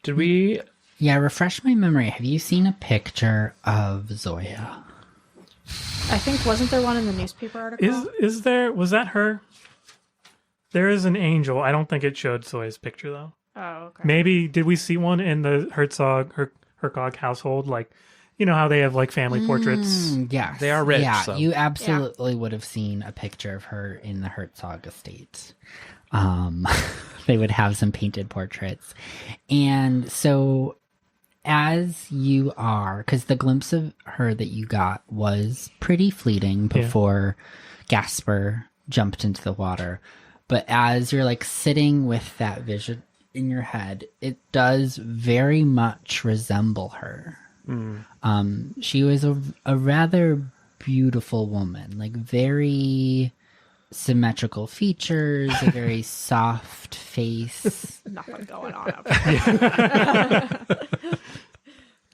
Did we? Yeah, refresh my memory. Have you seen a picture of Zoya? I think, wasn't there one in the newspaper article? Was that her? There is an angel. I don't think it showed Zoya's picture though. Oh, okay. Maybe did we see one in the Hercog household? Like, you know how they have like family portraits. Yes. They are rich, Yeah, so- you absolutely would have seen a picture of her in the Herzog estate. They would have some painted portraits. And so as you are, because the glimpse of her that you got was pretty fleeting before Gasper jumped into the water. But as you're like sitting with that vision in your head, it does very much resemble her. She was a rather beautiful woman, like very symmetrical features, a very soft face. Nothing going on up there.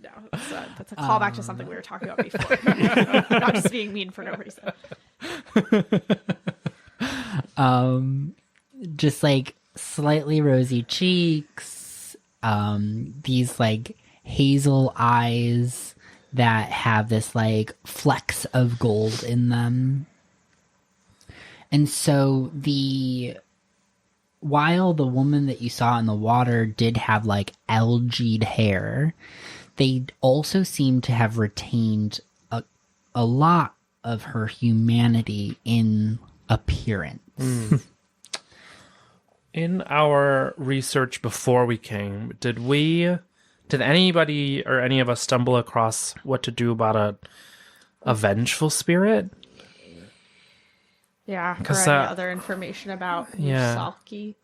No, that's a callback to something we were talking about before. Not just being mean for no reason. Just like slightly rosy cheeks, these like hazel eyes that have this like flecks of gold in them. And so while the woman that you saw in the water did have like algaed hair, they also seem to have retained a lot of her humanity in appearance. In our research before we came, did anybody or any of us stumble across what to do about a vengeful spirit? Yeah, or 'Cause, any other information about yeah. Rusalki.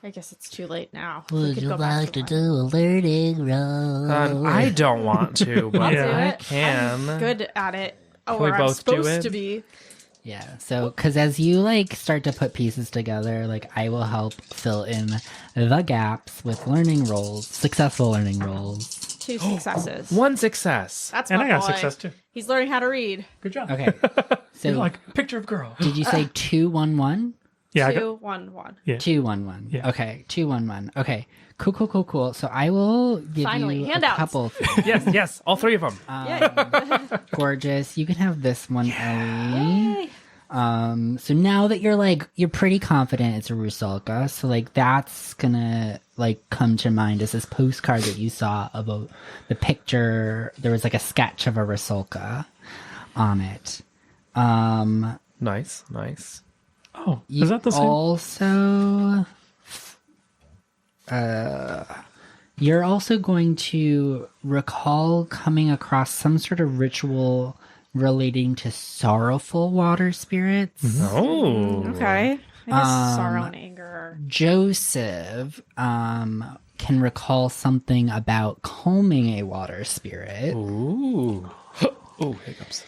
I guess it's too late now. We Would could you go back like to one. do a learning roll? I don't want to, but I'll do I it. can. I'm good at it. Oh, we or I'm both do supposed it? to be. Yeah, so because as you like start to put pieces together, like I will help fill in the gaps with learning rolls, successful learning rolls. 2 successes. 1 success. That's And my I got boy. success too. He's learning how to read. Good job. Okay, so You're like picture of girl. did you say 2-1-1? Yeah, I 2, got, 1, 1. yeah. 2-1-1. Yeah. Okay, 2-1-1. Okay, cool. So I will give Finally, you handouts. a couple. Yes, all 3 of them. Yay. Gorgeous. You can have this one, Ellie. Yay. So now that you're pretty confident it's a Rusalka, so like that's gonna like come to mind as this postcard that you saw of the picture. There was like a sketch of a Rusalka on it. Nice. Oh, You is that the same? also, you're also going to recall coming across some sort of ritual relating to sorrowful water spirits. Oh. Okay. I guess sorrow and anger are... Joseph can recall something about calming a water spirit. Ooh. Oh, hiccups.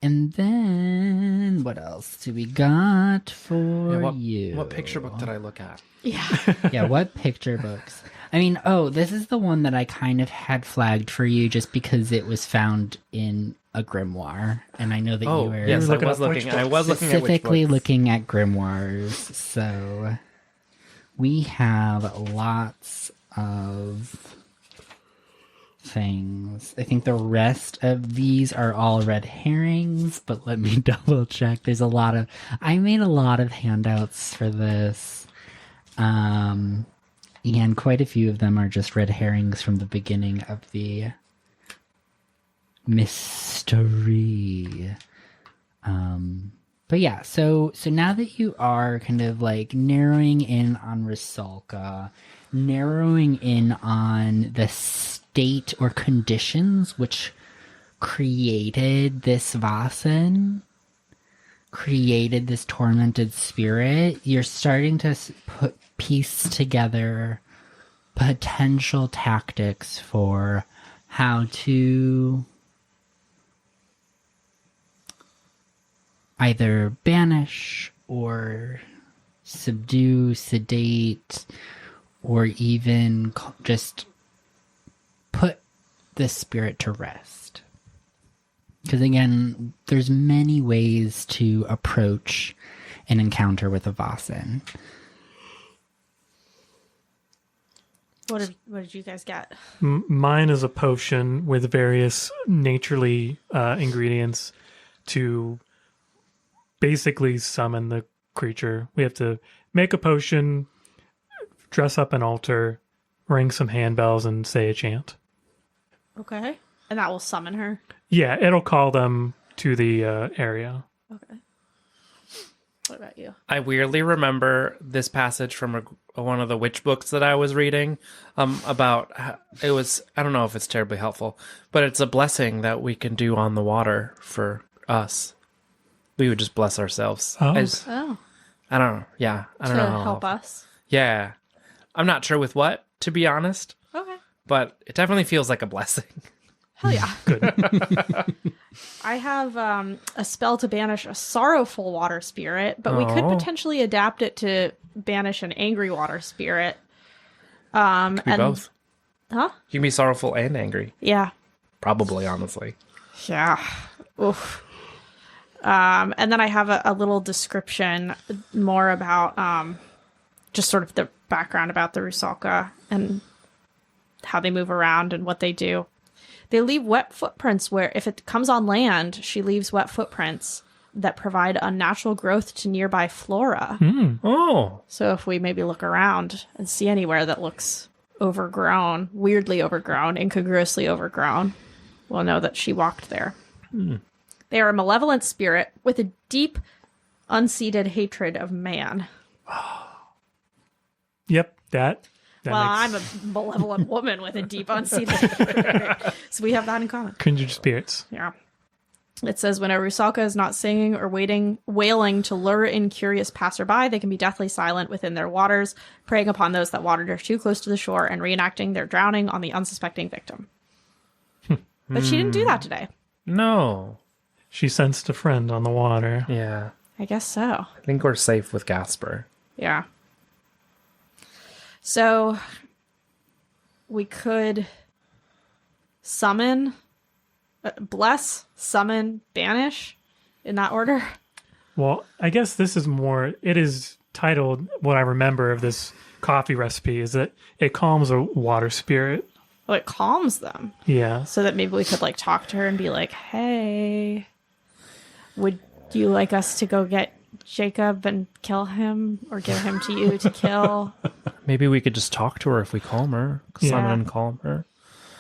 And then what else do we got for you? What picture book did I look at? Yeah. Yeah, what picture books? I mean, this is the one that I kind of had flagged for you just because it was found in a grimoire, and I know that you were Yes, I looking was up which looking. I books. was looking at which specifically books. looking at grimoires. So we have lots of things. I think the rest of these are all red herrings, but let me double check. I made a lot of handouts for this. And quite a few of them are just red herrings from the beginning of the mystery. But yeah, so now that you are kind of like narrowing in on Rusalka, narrowing in on the state or conditions which created this Vaesen, created this tormented spirit, you're starting to piece together potential tactics for how to either banish or subdue, sedate, or even just put the spirit to rest. Because again, there's many ways to approach an encounter with a Vaesen. What did you guys get? Mine is a potion with various naturally ingredients to basically summon the creature. We have to make a potion, dress up an altar, ring some handbells, and say a chant. Okay. And that will summon her? Yeah, it'll call them to the area. Okay. What about you? I weirdly remember this passage from one of the witch books that I was reading about it was, I don't know if it's terribly helpful, but it's a blessing that we can do on the water for us. We would just bless ourselves. Oh. I don't know. Yeah. I don't to know. how help helpful. us? Yeah. I'm not sure with what, to be honest, Okay. but it definitely feels like a blessing. Hell yeah. Good. I have a spell to banish a sorrowful water spirit, but we could Oh. potentially adapt it to banish an angry water spirit. Be both. Huh? You can be sorrowful and angry. Yeah. Probably, honestly. Yeah. Oof. And then I have a little description more about just sort of the background about the Rusalka and how they move around and what they do. They leave wet footprints where, if it comes on land, she leaves wet footprints that provide unnatural growth to nearby flora. Oh. So if we maybe look around and see anywhere that looks overgrown, weirdly overgrown, incongruously overgrown, we'll know that she walked there. They are a malevolent spirit with a deep, unseated hatred of man. Yep, that Well, I'm a malevolent woman with a deep, unseated hatred. So we have that in common. kindred spirits. Yeah. It says, when a Rusalka is not singing or wailing to lure in curious passerby, they can be deathly silent within their waters, preying upon those that wandered too close to the shore and reenacting their drowning on the unsuspecting victim. But she didn't do that today. No. She sensed a friend on the water. Yeah. I guess so. I think we're safe with Gasper. Yeah. So we could summon, bless, summon, banish in that order. Well, I guess this is more, it is titled, what I remember of this coffee recipe is that it calms a water spirit. Well, it calms them. Yeah. So that maybe we could like talk to her and be like, hey, would you like us to go get Jacob and kill him or give him to you to kill? Maybe we could just talk to her if we calm her. Summon and calm her.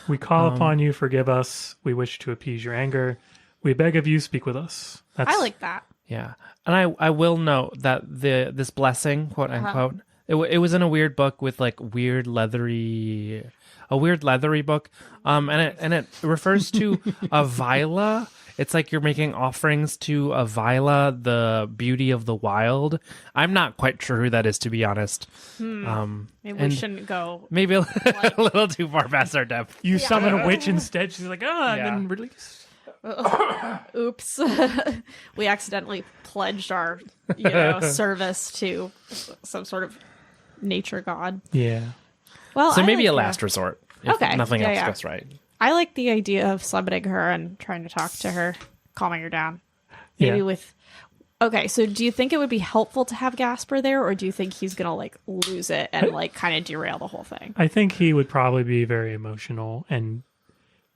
We call upon you, forgive us. We wish to appease your anger. We beg of you, speak with us. That's, I like that. Yeah. And I will note that this blessing, quote unquote, it was in a weird book with like a weird leathery book. And it refers to a vila. It's like you're making offerings to a vila, the beauty of the wild. I'm not quite sure who that is, to be honest. Maybe we shouldn't go. Maybe a little too far past our depth. You summon a witch instead. She's like, I've been released. Oops. We accidentally pledged our service to some sort of nature god. Yeah. Well, So I maybe like a last resort. If Okay. nothing else Yeah. goes right. I like the idea of summoning her and trying to talk to her, calming her down. Maybe Yeah. with. Okay, so do you think it would be helpful to have Gasper there, or do you think he's gonna like lose it and like kind of derail the whole thing? I think he would probably be very emotional, and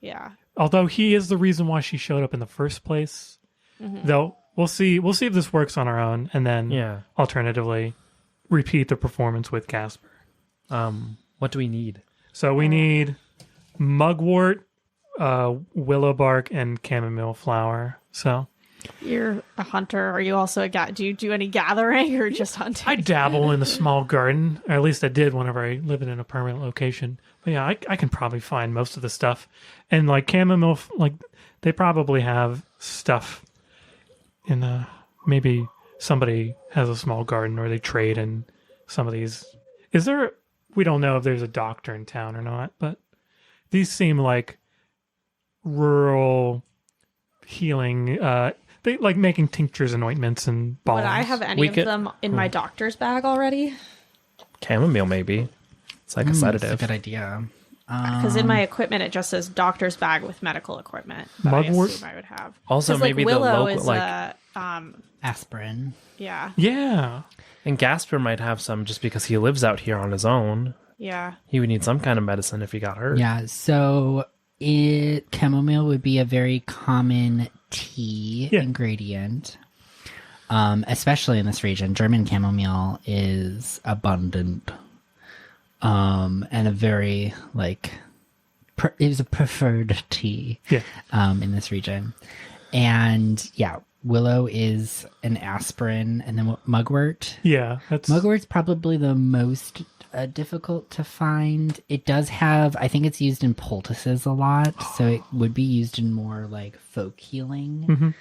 Yeah. although he is the reason why she showed up in the first place, though we'll see if this works on our own, and then alternatively repeat the performance with Gasper. What do we need? So we need mugwort, willow bark, and chamomile flower. So You're a hunter. Are you also do you do any gathering or just hunting? I dabble in a small garden, or at least I did whenever I lived in a permanent location. But yeah, I can probably find most of the stuff. And like chamomile, like they probably have stuff in maybe somebody has a small garden or they trade in some of these. We don't know if there's a doctor in town or not, but these seem like rural healing. They like making tinctures and ointments and balms. Would I have any of them in my doctor's bag already? Chamomile, maybe. It's like a sedative. That's a good idea. Because in my equipment, it just says doctor's bag with medical equipment. But I Mugwort? assume I would have. Also, 'Cause, maybe like, the Willow local, is like, Aspirin. yeah, Yeah. and Gasper might have some just because he lives out here on his own. yeah. He would need some kind of medicine if he got hurt. Yeah, so chamomile would be a very common tea ingredient, especially in this region. German chamomile is abundant, and a very it is a preferred tea in this region. And yeah, willow is an aspirin, and then mugwort. Yeah. Mugwort's probably the most difficult to find. It does have, I think it's used in poultices a lot, so it would be used in more like folk healing.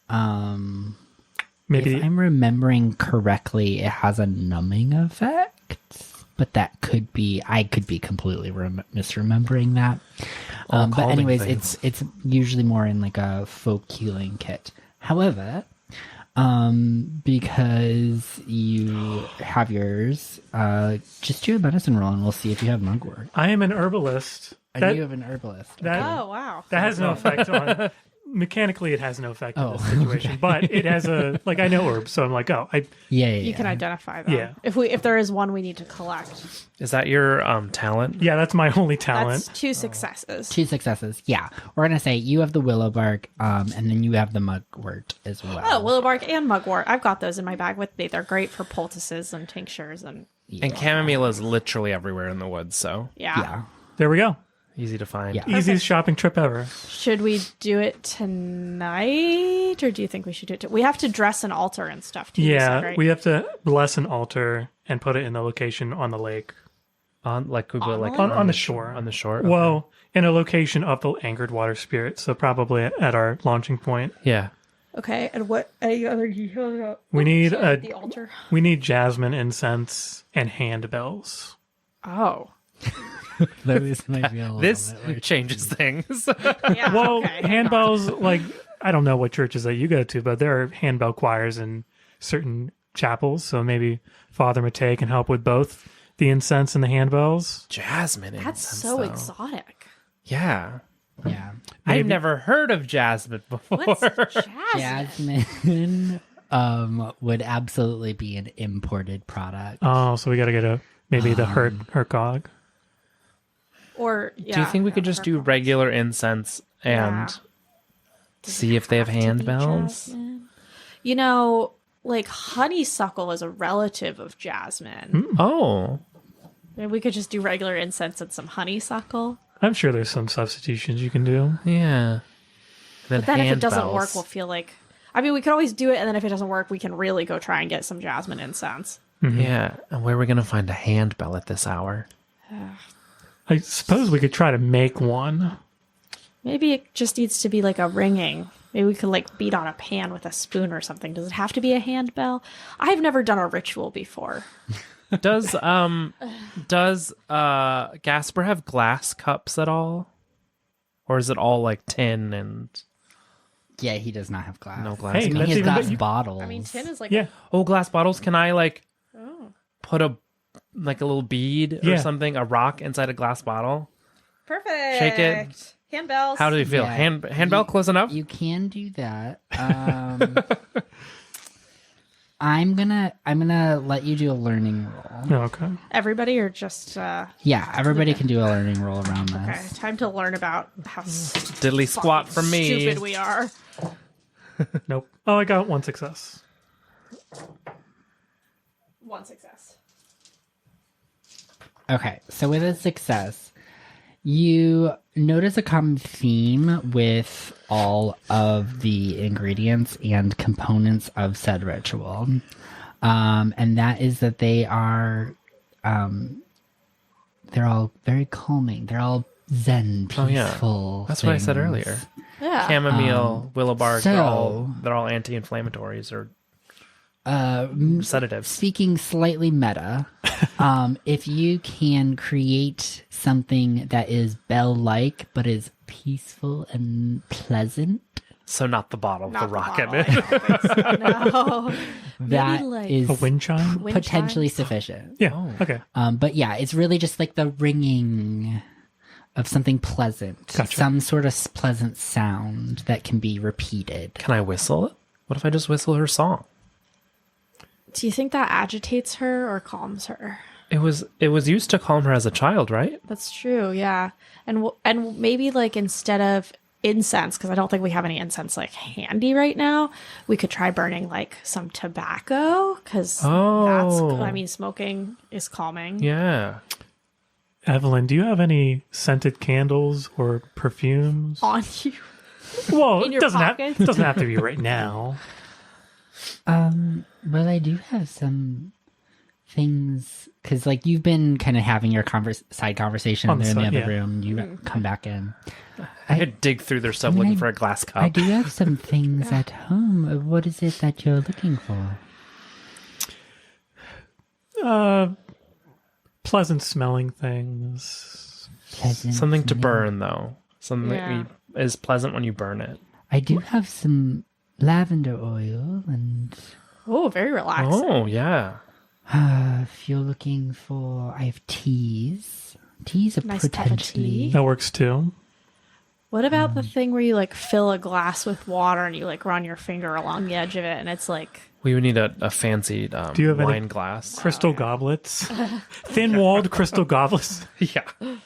Maybe If I'm remembering correctly, it has a numbing effect, but that could be, I could be completely misremembering that. But anyways, it's usually more in like a folk healing kit. However, because you have yours, just do a medicine roll and we'll see if you have mugwort. I am an herbalist. And you have an herbalist. Oh wow. That has no effect on. Mechanically, it has no effect on this situation, but it has I know herbs, so I'm like, You can identify them. Yeah. If there is one we need to collect. Is that your talent? yeah, that's my only talent. That's 2 successes. 2 successes. Yeah. We're going to say you have the willow bark, and then you have the mugwort as well. Oh, willowbark and mugwort. I've got those in my bag with me. They're great for poultices and tinctures and And chamomile is literally everywhere in the woods, so Yeah. There we go. easy to find. Yeah. Easiest shopping trip ever. Should we do it tonight, or do you think we should do it? We have to dress an altar and stuff too. you Yeah, said, right? we have to bless an altar and put it in the location on the lake. On like we go like On the shore. On the shore. Okay. Well, in a location of the angered water spirit, so probably at our launching point. Yeah. Okay, and what any other details? We need the altar. we need jasmine incense and handbells. Oh, Those might be a little This bit weird. changes things. Yeah, Well, okay, hang on. handbells, like, I don't know what churches that you go to, but there are handbell choirs in certain chapels. So maybe Father Matei can help with both the incense and the handbells. Jasmine That's incense, so though. exotic. Yeah. Yeah. I've never heard of jasmine before. What's jasmine? Jasmine would absolutely be an imported product. Oh, so we got to get maybe the Hercog. Or yeah, Do you think we could just do regular incense and see if they have handbells? jasmine? You know, like honeysuckle is a relative of jasmine. Oh. Maybe we could just do regular incense and some honeysuckle. I'm sure there's some substitutions you can do. Yeah. But then if it doesn't work, handbells. we'll feel like... I mean, we could always do it, and then if it doesn't work, we can really go try and get some jasmine incense. Yeah. And where are we going to find a handbell at this hour? I suppose we could try to make one. Maybe it just needs to be like a ringing. Maybe we could like beat on a pan with a spoon or something. Does it have to be a handbell? I've never done a ritual before. Does Gasper have glass cups at all? Or is it all like tin and Yeah, he does not have glass. no glass Hey, I mean, cups? that's he has even glass better. bottles. I mean, tin is like... Yeah. Oh, glass bottles. Can I like Oh, put a little bead or Yeah. something, a rock inside a glass bottle? perfect. Shake it. Handbells. How do you feel? Yeah. Handbell close enough? You can do that. I'm gonna let you do a learning roll. Okay. Everybody or just... Yeah, everybody can do a learning roll around this. Okay, time to learn about how Diddly squat from me. stupid we are. Nope. Oh, I got one success. One success. Okay, so with a success, you notice a common theme with all of the ingredients and components of said ritual. And that is that they are, they're all very calming. They're all zen, Oh, yeah. peaceful. That's what I said things. earlier. Yeah. Chamomile, willow bark, so- they're all anti-inflammatories or sedatives. Speaking slightly meta, if you can create something that is bell-like but is peaceful and pleasant, So not the bottle, Not the the rock bottle, in it. I don't think so, no. that like is A wind chime? Wind potentially chimes? sufficient. Yeah. Oh. Okay. But yeah, it's really just like the ringing of something pleasant, Gotcha. some sort of pleasant sound that can be repeated. Can I whistle it? What if I just whistle her song? Do you think that agitates her or calms her? It was used to calm her as a child, right? That's true, yeah. And maybe like instead of incense, because I don't think we have any incense like handy right now, we could try burning like some tobacco, because Oh. I mean, smoking is calming. Yeah. Evelyn, do you have any scented candles or perfumes? On you. Well, in your it doesn't pockets? it doesn't have to be right now. Well, I do have some things because, like, you've been kind of having your side conversation On the there in the side, other yeah. room. You come back in. I could dig through their stuff I mean, looking I- for a glass cup. I do have some things at home. What is it that you're looking for? Pleasant smelling things. Pleasant Something to smell. burn, though. Something Yeah. that is pleasant when you burn it. I do have some lavender oil, and Oh, very relaxing. Oh, yeah. if you're looking for, I have teas. Teas are Nice cup of potentially. tea. That works too. What about the thing where you like fill a glass with water and you like run your finger along the edge of it and it's like We would need a fancy Do you have any wine glass. Crystal goblets. Thin-walled crystal goblets. Yeah.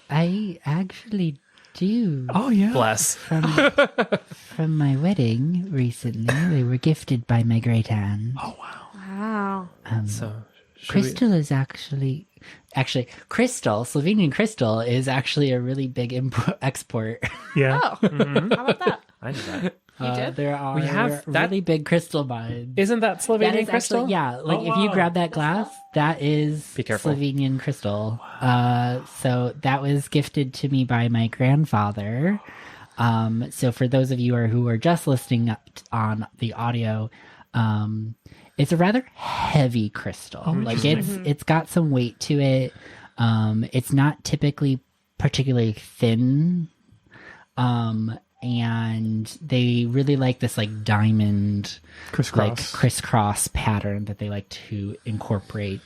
I actually do. Oh, yeah. Bless. From my wedding recently, they were gifted by my great aunt. Oh, wow. wow. So, should we- Crystal is actually crystal. Slovenian crystal is actually a really big export. Yeah. Oh, how about that? I knew that. You did? There are We have that- really big crystal mines. Isn't that Slovenian That is crystal? actually, yeah. Like Oh, if you wow. grab that glass, that is Be careful. Slovenian crystal. So that was gifted to me by my grandfather. So for those of you who are just listening up on the audio, it's a rather heavy crystal. Like it's got some weight to it. It's not typically particularly thin. And they really like this like diamond crisscross pattern that they like to incorporate.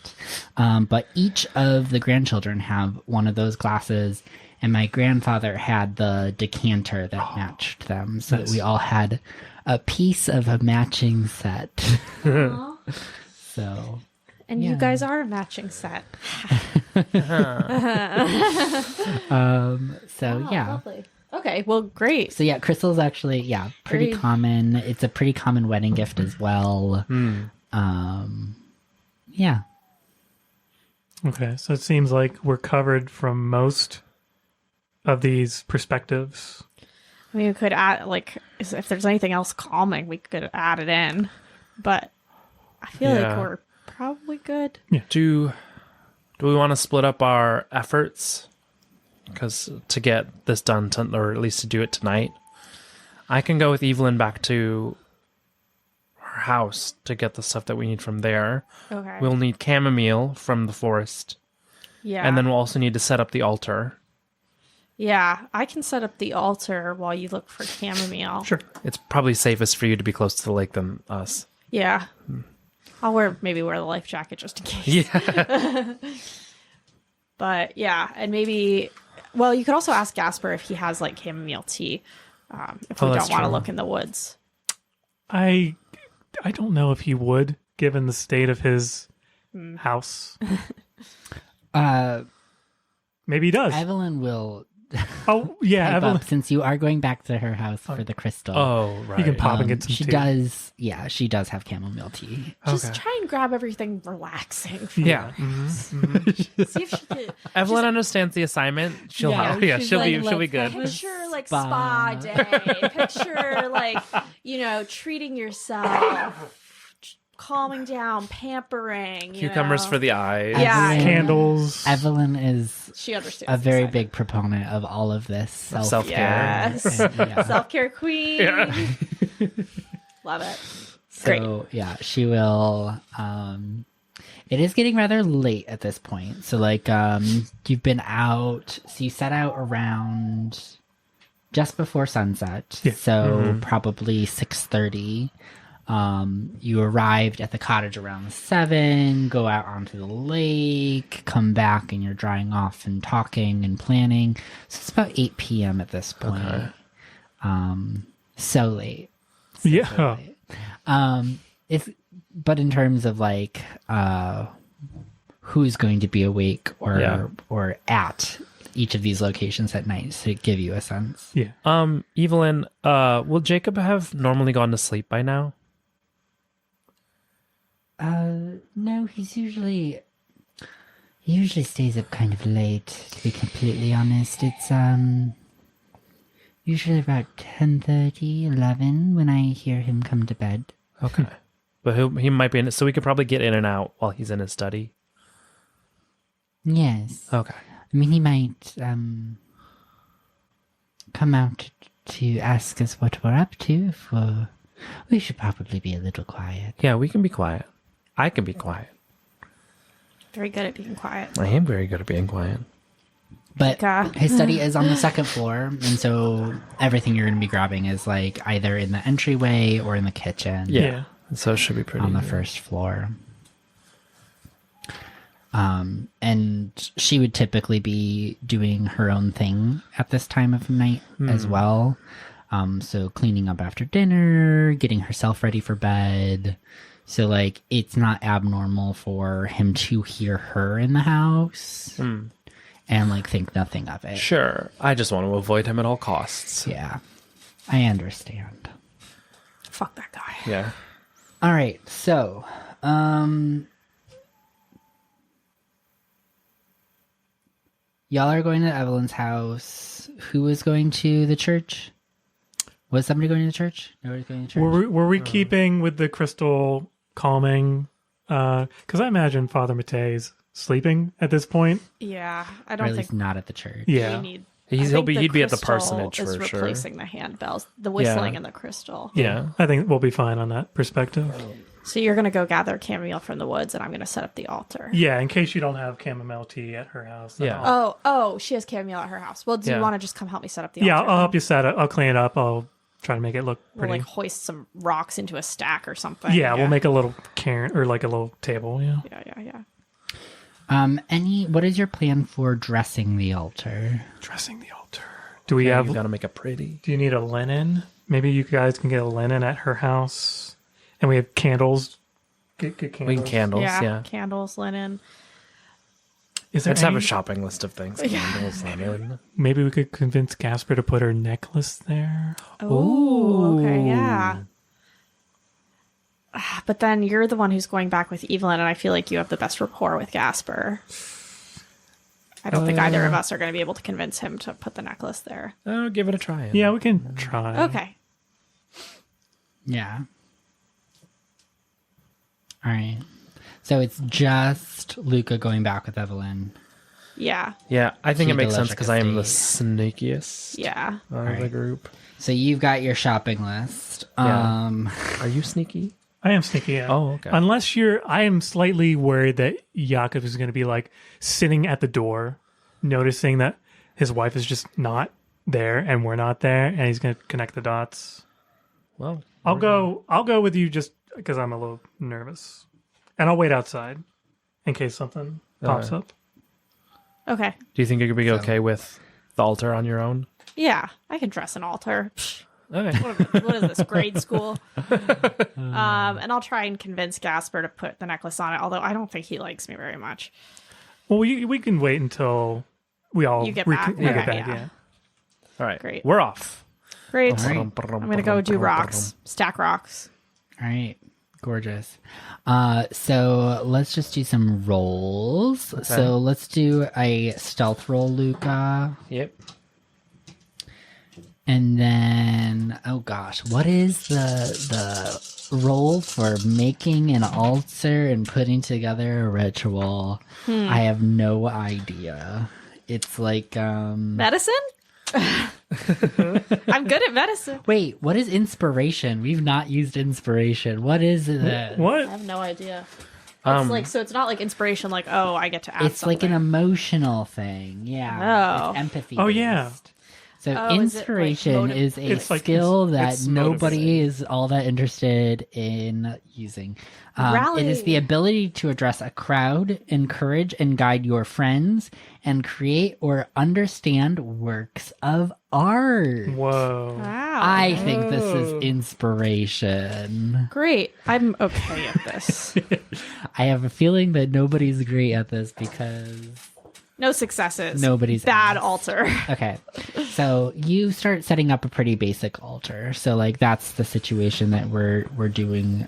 But each of the grandchildren have one of those glasses, and my grandfather had the decanter that matched them, so that we all had a piece of a matching set. So, And you guys are a matching set. Lovely. Okay, well, great. So yeah, crystal's actually pretty common. It's a pretty common wedding gift as well. Yeah. Okay, so it seems like we're covered from most of these perspectives. I mean, we could add, like, if there's anything else calming, we could add it in. But I feel like we're probably good. Yeah. Do we want to split up our efforts? Because to get this done, or at least to do it tonight, I can go with Evelyn back to her house to get the stuff that we need from there. Okay. We'll need chamomile from the forest. Yeah. And then we'll also need to set up the altar. Yeah, I can set up the altar while you look for chamomile. Sure. It's probably safest for you to be close to the lake than us. Yeah. I'll maybe wear the life jacket just in case. Yeah. But yeah, and maybe, well, you could also ask Gasper if he has like chamomile tea, if we don't want to look in the woods. I don't know if he would, given the state of his house. Maybe he does. Evelyn will. Oh yeah, pipe Evelyn. up, since you are going back to her house for the crystal. Oh, right. You can pop and get some she tea. does. Yeah, she does have chamomile tea. Just try and grab everything relaxing. Yeah. See if she could. Evelyn understands the assignment. She'll she's she'll like, be good. Picture like spa day. Picture like, treating yourself, calming down, pampering. Cucumbers for the eyes. Yeah. Candles. Evelyn is She understands. a the very assignment. big proponent of all of this Self-care. Yes. Yeah. Self-care queen. Yeah. Love it. So yeah, she will. It is getting rather late at this point. So like, you've been out. So you set out around just before sunset. Yeah. So probably 6:30. You arrived at the cottage around 7, go out onto the lake, come back, and you're drying off and talking and planning. So it's about 8 p.m. at this point. Okay. So late. Yeah. But in terms of like who's going to be awake or at each of these locations at night, to give you a sense. Yeah. Evelyn, will Jacob have normally gone to sleep by now? No, he usually stays up kind of late, to be completely honest. It's usually about 10:30, 11 when I hear him come to bed. Okay. But he might be in it, so we could probably get in and out while he's in his study. Yes. Okay. I mean, he might come out to ask us what we're up to. We should probably be a little quiet. Yeah, we can be quiet. I can be quiet. Very good at being quiet. I am very good at being quiet. But Okay. his study is on the second floor, and so everything you're going to be grabbing is like either in the entryway or in the kitchen. Yeah. So it should be pretty On the first floor. And she would typically be doing her own thing at this time of night as well. So cleaning up after dinner, getting herself ready for bed. So like, it's not abnormal for him to hear her in the house and like think nothing of it. Sure. I just want to avoid him at all costs. Yeah, I understand. Fuck that guy. Yeah. All right, so y'all are going to Evelyn's house. Who is going to the church? Was somebody going to the church? Nobody's going to church. Were we keeping with the crystal calming? Because I imagine Father Matei's sleeping at this point. Yeah, I or don't at least think not at the church. Yeah. we need. He'd be at the crystal parsonage for is sure. replacing the handbells, the whistling, and the crystal. Yeah. I think we'll be fine on that perspective. So you're going to go gather chamomile from the woods, and I'm going to set up the altar. Yeah, in case you don't have chamomile tea at her house. then Yeah. I'll- She has chamomile at her house. Well, do you Yeah. want to just come help me set up the Yeah, altar? I'll help you set it. I'll clean it up. I'll try to make it look We'll pretty. like hoist some rocks into a stack or something. yeah, we'll make a little cairn or like a little table. Yeah. Yeah. What is your plan for dressing the altar? Dressing the altar. Do we Yeah, have? you got to make it pretty. Do you need a linen? Maybe you guys can get a linen at her house, and we have candles. Get candles. We can candles, yeah. Candles, linen. Is there Let's have any- a shopping list of things. Candles, lemon. Maybe we could convince Gasper to put her necklace there. Oh, okay, yeah. But then you're the one who's going back with Evelyn, and I feel like you have the best rapport with Gasper. I don't think either of us are going to be able to convince him to put the necklace there. Oh, give it a try. Yeah, we can try. Okay. Yeah. All right. So it's just Luka going back with Evelyn. Yeah. Yeah, I think Keep it makes the sense because I am the estate. sneakiest Yeah. of the group. So you've got your shopping list. Yeah. Are you sneaky? I am sneaky. Yeah. Oh, okay. Unless I am slightly worried that Jakob is going to be like sitting at the door, noticing that his wife is just not there and we're not there, and he's going to connect the dots. Well, I'll go with you just because I'm a little nervous, and I'll wait outside in case something pops up. Okay. do you think you could be okay with the altar on your own? Yeah. I can dress an altar. Psh, Okay. what is this, grade school? And I'll try and convince Gasper to put the necklace on it, although I don't think he likes me very much. Well, we can wait until we all You get back? we get Okay, back. yeah. Yeah. All right. Great. We're off. Great. All right. I'm going to go do rocks. Stack rocks. All right. Gorgeous. So let's just do some rolls. So let's do a stealth roll, Luka. Yep. And then, oh gosh, what is the roll for making an altar and putting together a ritual? I have no idea. It's like, Medicine? I'm good at medicine. wait, what is inspiration? We've not used inspiration. What is it? What? I have no idea. It's like, so it's not like inspiration, like, oh, I get to add It's like an something. emotional thing. Yeah. Oh. It's empathy. Oh, yeah. based. So Oh, is it, like, inspiration is a It's like skill it's that nobody motivating. is all that interested in using. It is the Rally. ability to address a crowd, encourage and guide your friends, and create or understand works of art. Whoa. Wow. I think this is inspiration. Great. I'm okay at this. I have a feeling that nobody's great at this because No successes. Nobody's Bad asked. altar. Okay. So you start setting up a pretty basic altar. So like that's the situation that we're doing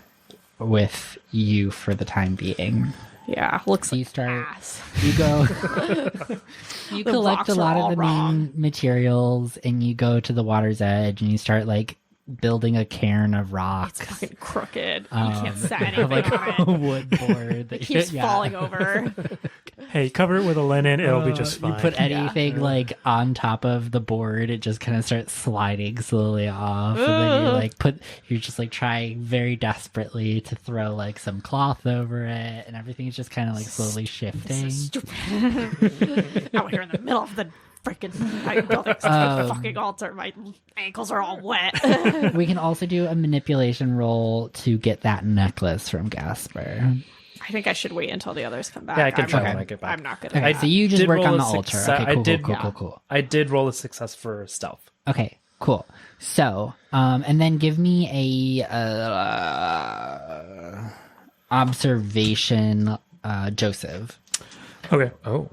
with you for the time being. Yeah. Looks So you like start ass. you go you The collect rocks a are lot all of the wrong. main materials and you go to the water's edge and you start like building a cairn of rocks. It's fucking crooked. You can't set anything like on a it. wood board that It keeps yeah. falling over. Hey, cover it with a linen. It'll be just fine. You put anything like on top of the board, it just kind of starts sliding slowly off, and then you're just like trying very desperately to throw like some cloth over it, and everything's just kind of like slowly shifting. Out here in the middle of the freaking building the fucking altar. My ankles are all wet. We can also do a manipulation roll to get that necklace from Gasper. I think I should wait until the others come back. Yeah, I can I'm try not- when I get back. I'm not good Okay, at so you just did work roll on a the altar. success- Okay, I cool, did- cool. I did roll a success for stealth. Okay, cool. So, and then give me a observation, Joseph. Okay. Oh.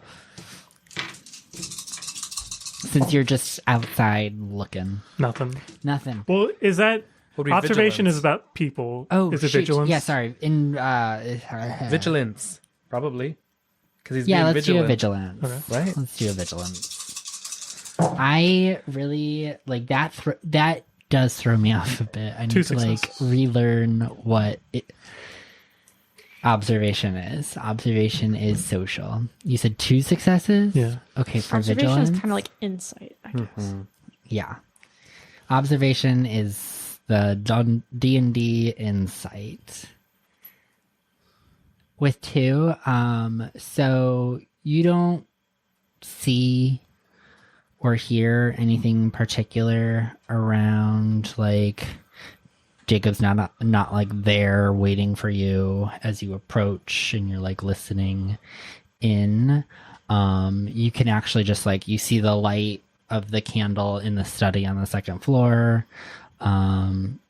Since you're just outside looking. Nothing. Nothing. Well, is that Would be observation vigilance. is about people? Oh, is it shoot. vigilance? Yeah, sorry. In Vigilance, probably. Because he's Yeah, being let's do a vigilant. vigilance. Right? Let's do a vigilance. I really like that. That does throw me off a bit. I need Two to like successes. relearn what observation is. Observation is social. You said 2 successes. Yeah. Okay, for Observation vigilance. is kind of like insight, I guess. Yeah. Observation is the D&D insight. With 2, so you don't see or hear anything particular around, like Jacob's not like there waiting for you as you approach and you're like listening in. You can actually just like, you see the light of the candle in the study on the 2nd floor.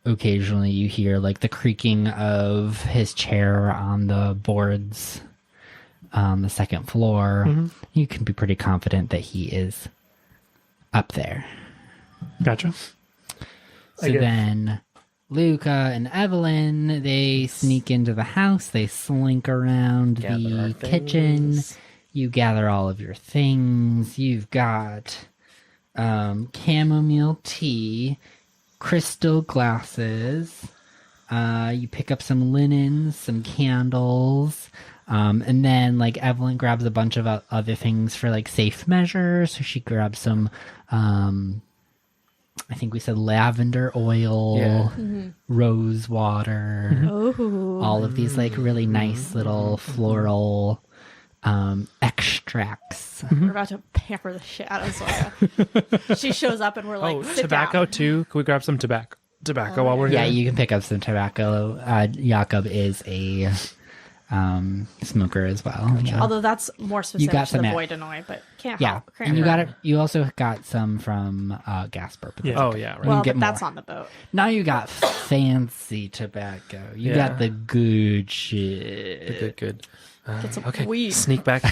Occasionally you hear like the creaking of his chair on the boards on the 2nd floor. You can be pretty confident that he is up there. Gotcha. So then Luka and Evelyn, they sneak into the house. They slink around the kitchen. You gather all of your things. You've got chamomile tea, crystal glasses. You pick up some linens, some candles. And then like Evelyn grabs a bunch of other things for like safe measures. So she grabs some, I think we said lavender oil, rose water, all of these like really nice little floral extracts. We're about to pamper the shit out of Zoya. She shows up and we're like, sit tobacco down. too. Can we grab some tobacco while we're Yeah, here? you can pick up some tobacco. Jakob is a smoker as well. Yeah. Although that's more specific got to the some boy Denoy, but can't Yeah, help. and you got it. You also got some from Gasper. Yeah. Oh yeah, right. Well, get but that's more. on the boat. Now you got fancy tobacco. You got the good shit. Good. Get some Okay, weed. sneak out,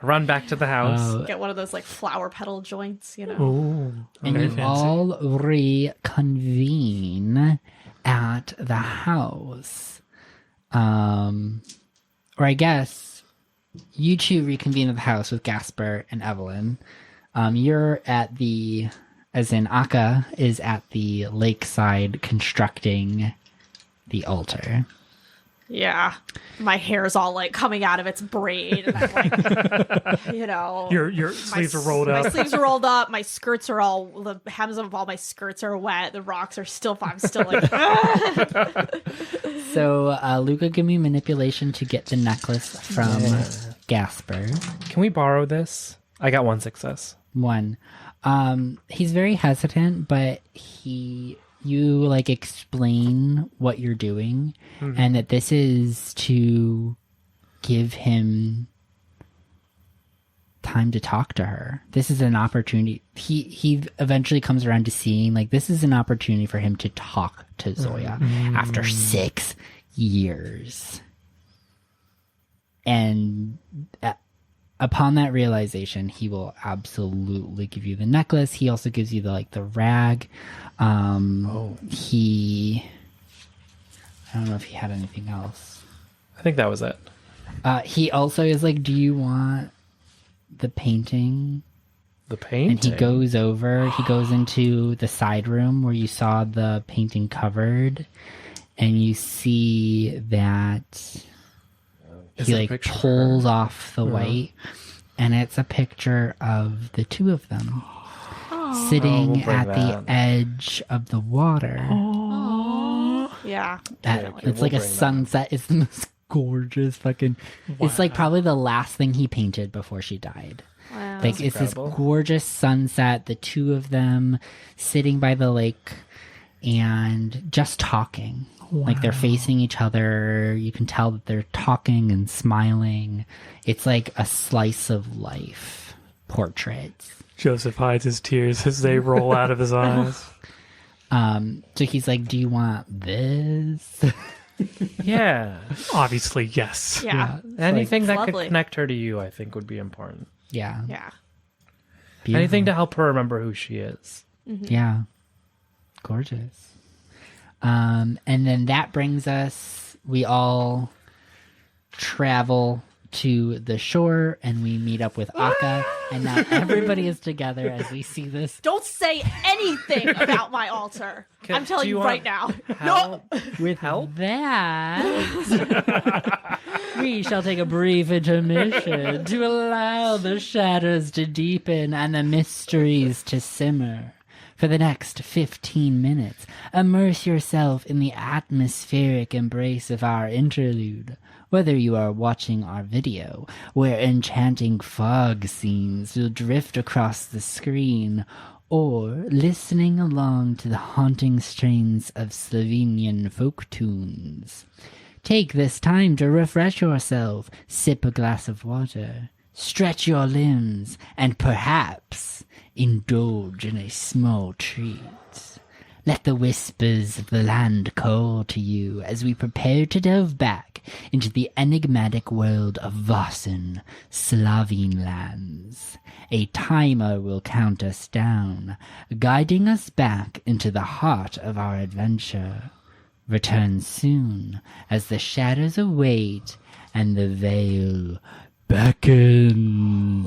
run back to the house. Get one of those like flower petal joints, you know. Ooh, And very you fancy. all reconvene at the house. Or I guess you two reconvene at the house with Gasper and Evelyn. You're at the, as in Akka is at the lakeside constructing the altar. Yeah. My hair's all like coming out of its braid. And I'm like, you know. Your sleeves are rolled My up. sleeves are rolled up. My skirts are all, the hems of all my skirts are wet. The rocks are still, I'm still like, So, Luka, give me manipulation to get the necklace from Gasper. Can we borrow this? I got 1 success. 1. He's very hesitant, but you like explain what you're doing and that this is to give him time to talk to her. This is an opportunity. He eventually comes around to seeing like this is an opportunity for him to talk to Zoya after 6 years. And upon that realization, he will absolutely give you the necklace. He also gives you the rag. I don't know if he had anything else. I think that was it. He also is like, do you want the painting? The painting. And he goes into the side room where you saw the painting covered, and you see that Is he it a like picture of pulls her? off the white, and it's a picture of the two of them sitting we'll bring at the that. edge of the water. yeah. It's like a sunset. It's the most gorgeous fucking. It's like probably the last thing he painted before she died. Wow. Like it's incredible. this gorgeous sunset, the two of them sitting by the lake and just talking. Like they're facing each other. You can tell that they're talking and smiling. It's like a slice of life portrait. Joseph hides his tears as they roll out of his eyes. So he's like, do you want this? Yeah. Obviously, yes. Yeah. Anything that lovely. could connect her to you, I think, would be important. Yeah. Yeah. Beautiful. Anything to help her remember who she is. Yeah. Gorgeous. And then that brings us, we all travel to the shore and we meet up with Akka, and now everybody is together as we see this. Don't say anything about my altar. I'm telling do you you right now. Help? With Help? that, we shall take a brief intermission to allow the shadows to deepen and the mysteries to simmer. For the next 15 minutes, immerse yourself in the atmospheric embrace of our interlude. Whether you are watching our video, where enchanting fog scenes will drift across the screen, or listening along to the haunting strains of Slovenian folk tunes. Take this time to refresh yourself, sip a glass of water, stretch your limbs, and perhaps indulge in a small treat. Let the whispers of the land call to you as we prepare to delve back into the enigmatic world of Vaesen, Slovene lands. A timer will count us down, guiding us back into the heart of our adventure. Return soon as the shadows await and the veil beckons.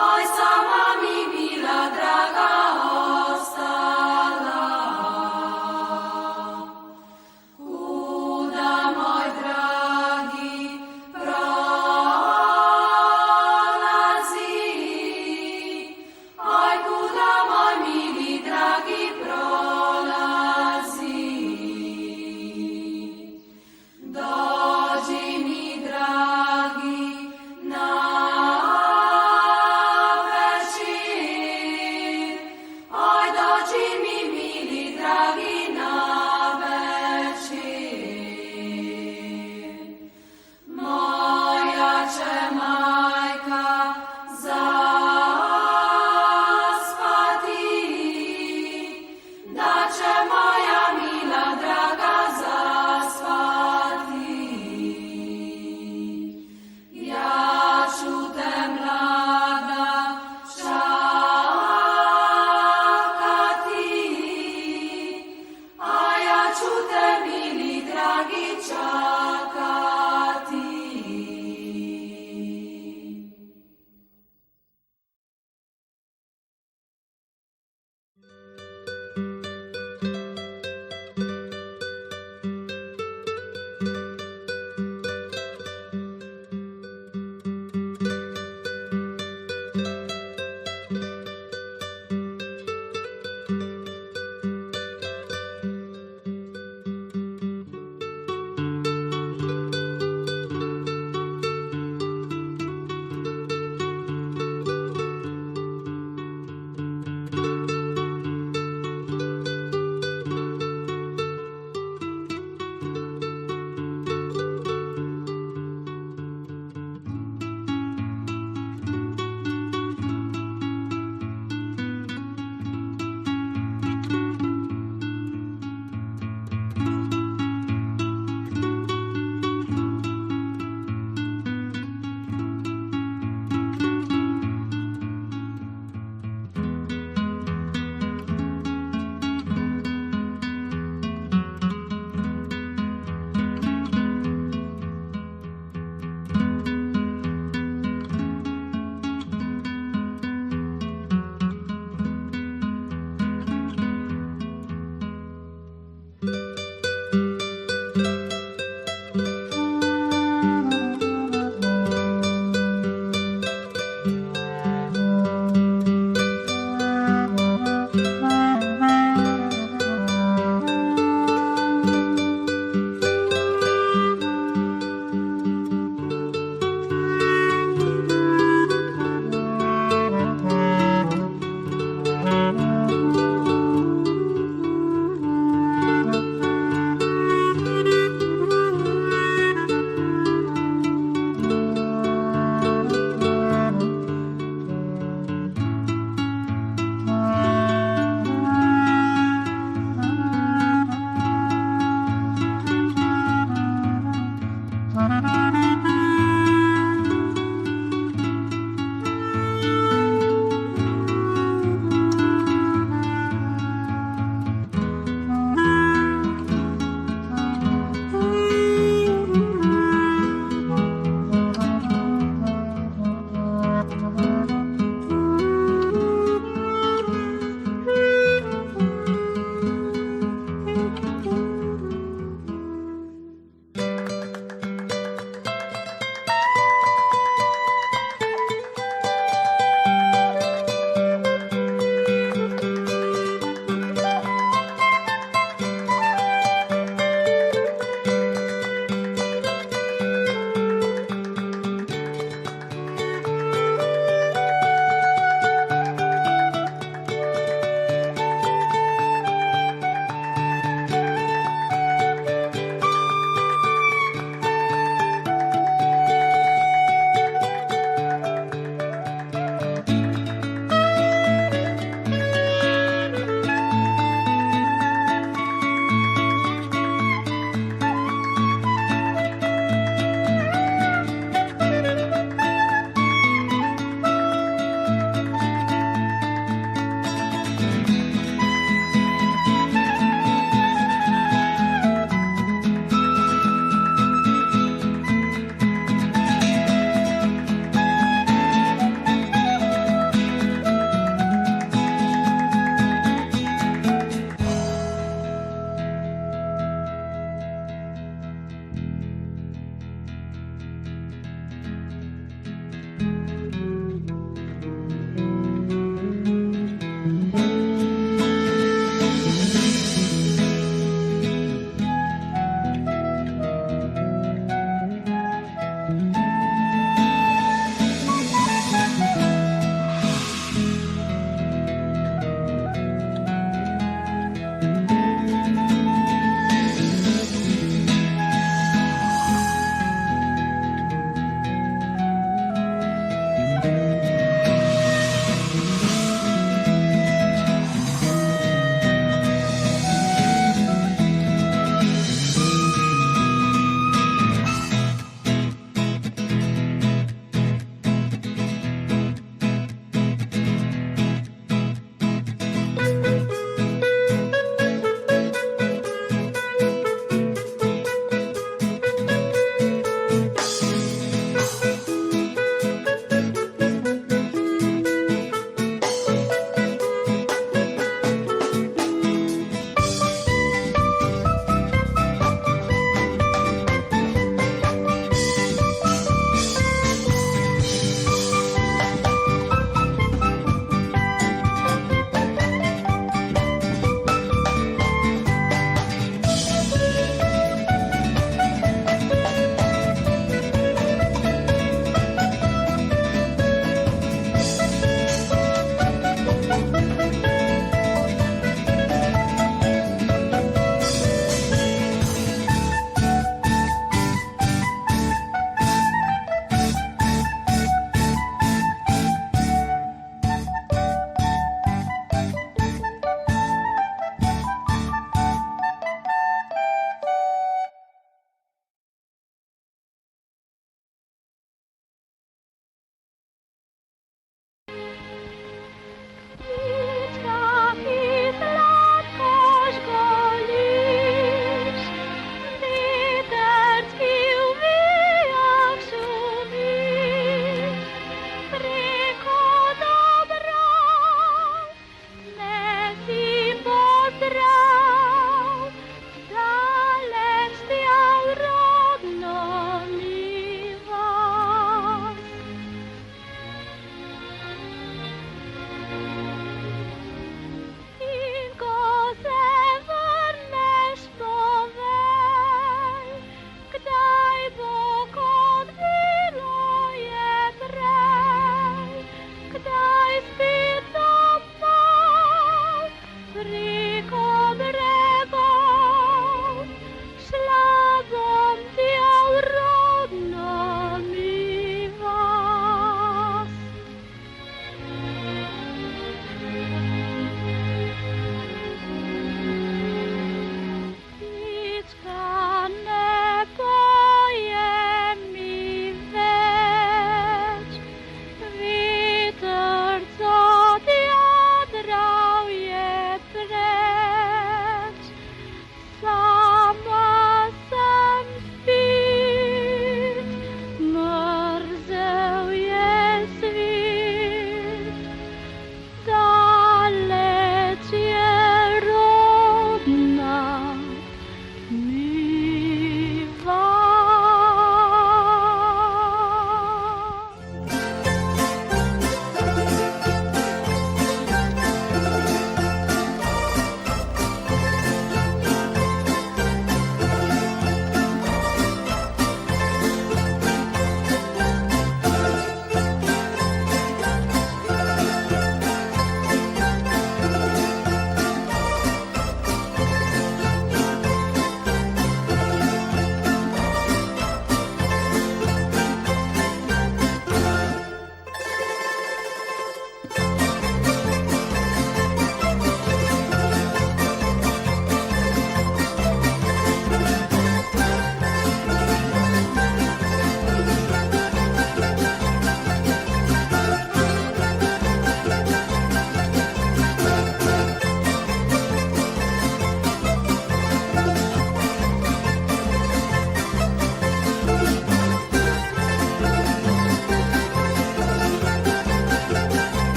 Oj, sama mi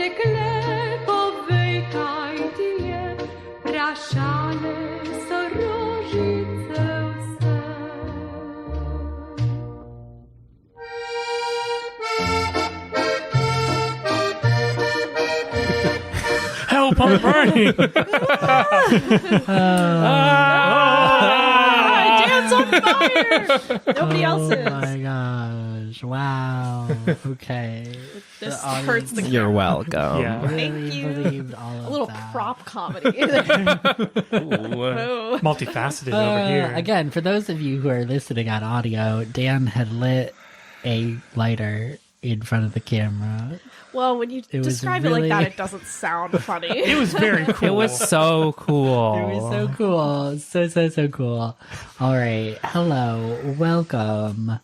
pekle powytajcie je, praszale sorożyce wse. Help, I'm burning! Dan's on fire! Nobody else Oh my is. gosh. Wow. Okay. This The audience- hurts the You're welcome. Yeah. Really Thank you. believed all of A little that. prop comedy. Oh. Multifaceted over here. Again, for those of you who are listening on audio, Dan had lit a lighter in front of the camera. Well, when you was describe it really- like that, it doesn't sound funny. It was very cool. It was so cool. It was so cool. So cool. All right. Hello. Welcome.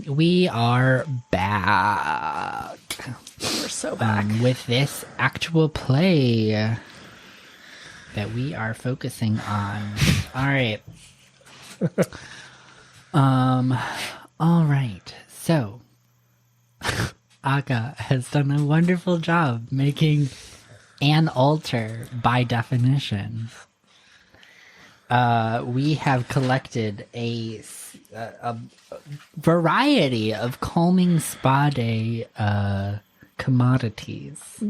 We are back We're so back. with this actual play that we are focusing on. All right. All right. So, Akka has done a wonderful job making an altar by definition. We have collected a variety of calming spa day commodities.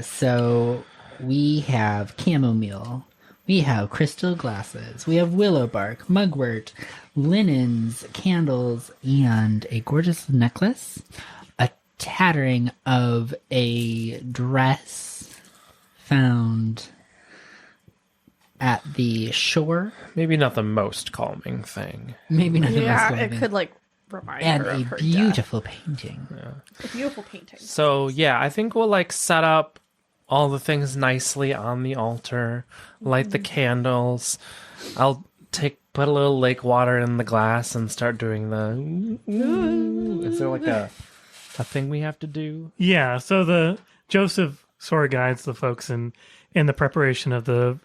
So we have chamomile, we have crystal glasses, we have willow bark, mugwort, linens, candles, and a gorgeous necklace, a tattering of a dress found at the shore. Maybe not the most calming thing. Maybe not the most Yeah, loving. it could like remind And her a of her beautiful painting. death. A beautiful painting. So yeah, I think we'll like set up all the things nicely on the altar, light the candles. I'll put a little lake water in the glass and start doing the. Is there like a thing we have to do? Yeah, so the Joseph sort of guides the folks in the preparation of the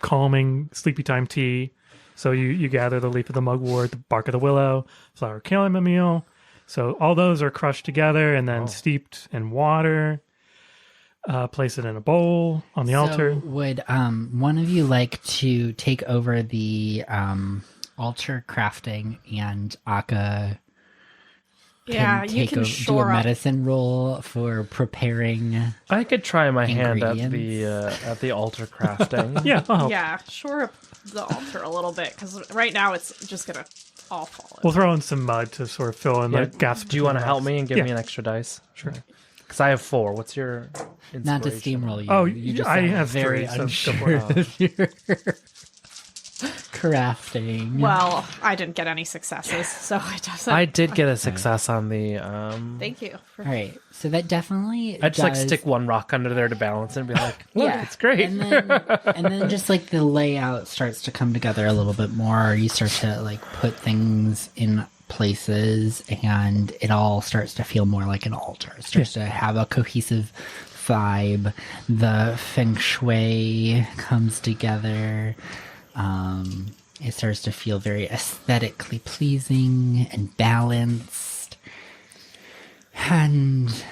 calming sleepy time tea. So you gather the leaf of the mugwort, the bark of the willow, flower of chamomile. So all those are crushed together and then steeped in water. Place it in a bowl on the altar. Would one of you like to take over the altar crafting, and Akka Yeah, can you take can over, do a shore up. medicine roll for preparing? I could try my hand at Ingredients. the altar crafting. Yeah, I'll help. Yeah, shore up the altar a little bit because right now it's just gonna all fall. We'll throw in some mud to sort of fill in Yeah, the gaps. do you want to between help us. me and give Yeah. me an extra dice? Sure. Because I have 4. What's your inspiration? Not to steamroll you. Oh, you just I sound have very 3, so go unsure for it. of your crafting. Well, I didn't get any successes, so it doesn't. I did get a success on the. Thank you. For, All right, so that definitely. I just like does- stick one rock under there to balance it and be like, look, Yeah. it's great. and then just like the layout starts to come together a little bit more. You start to like put things in places, and it all starts to feel more like an altar. It starts to have a cohesive vibe. The feng shui comes together. It starts to feel very aesthetically pleasing and balanced, and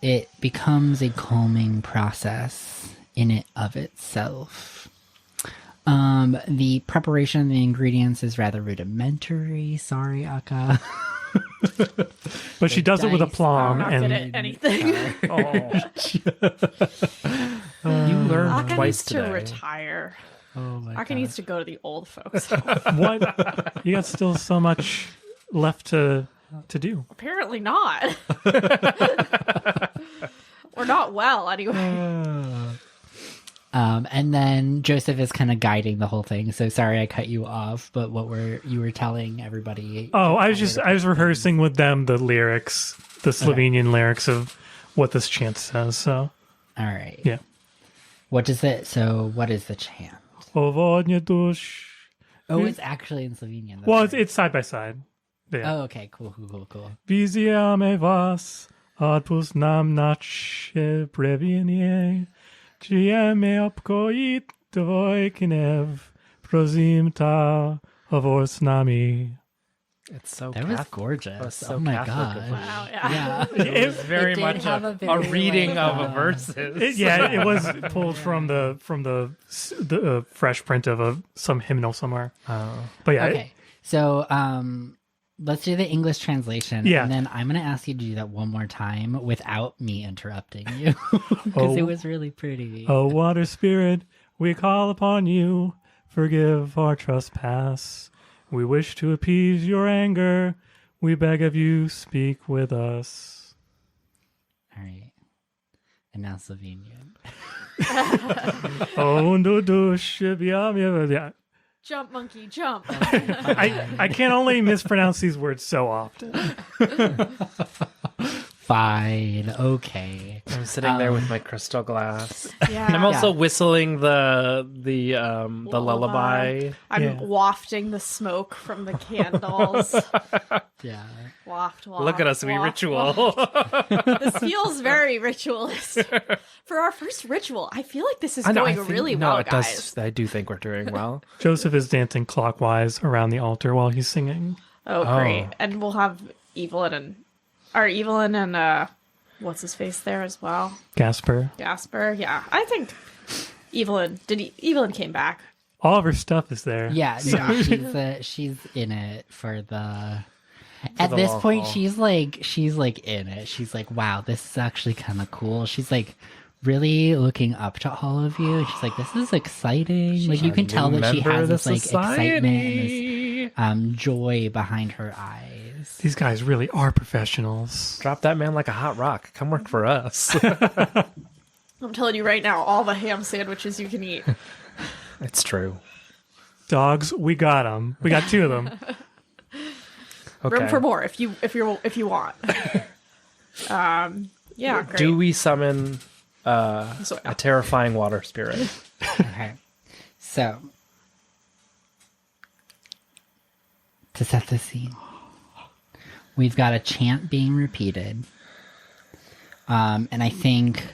it becomes a calming process in it of itself. The preparation of the ingredients is rather rudimentary. Sorry, Akka. But she does it with a dice plum, not and good at anything. You learned Akka twice needs to today. retire. Oh my Akka needs to go to the old folks. what? You got still so much left to do. Apparently not. Or not well, anyway. And then Joseph is kind of guiding the whole thing. So sorry I cut you off, but you were telling everybody? Oh, I was rehearsing with them the lyrics, the Slovenian lyrics of what this chant says. So All right. yeah. What is it? So what is the chant? O vodný duch. Oh, it's actually in Slovenian. That's Well, right. it's side by side. Yeah. Oh, okay. Cool. Vyzývame vás, odpusť nám naše previnenie, chceme upokojiť tvoj hnev, prosíme, hovor s nami. It's so That was Catholic. gorgeous. That was so oh my Catholic god. of her. Wow, yeah. Yeah. It was very It did much have a a very, reading like, of a verses. it was pulled from the fresh print of some hymnal somewhere. Oh. But yeah, Okay. So let's do the English translation. Yeah. And then I'm going to ask you to do that one more time without me interrupting you. Because it Oh. was really pretty. O water spirit, we call upon you. Forgive our trespass. We wish to appease your anger. We beg of you, speak with us. All right. And now Slovenian. Oh, no, do, yeah. Jump, monkey, jump. I can only mispronounce these words so often. Fine. Okay. I'm sitting there with my crystal glass. Yeah. I'm also whistling the lullaby. I'm Yeah. wafting the smoke from the candles. Yeah. Waft, waft. Look at us, we waft, ritual. waft. This feels very ritualistic. For our first ritual, I feel like this is going really well, it guys. does. I do think we're doing well. Joseph is dancing clockwise around the altar while he's singing. Oh, great. And we'll have Evelyn and what's his face there as well? Gasper. Gasper. Yeah. I think Evelyn came back. All of her stuff is there. Yeah. No, she's in it for the. At the this long point, haul. she's like in it. She's like, wow, this is actually kind of cool. She's like really looking up to all of you. And she's like, this is exciting. Like you can tell that she has this like excitement and this joy behind her eyes. These guys really are professionals. Drop that man like a hot rock. Come work for us. I'm telling you right now, all the ham sandwiches you can eat. It's true. Dogs, we got them. We got 2 of them. Okay. Room for more if you want. Yeah, great. Do we summon So- a terrifying water spirit? Okay. So, to set the scene, we've got a chant being repeated. And I think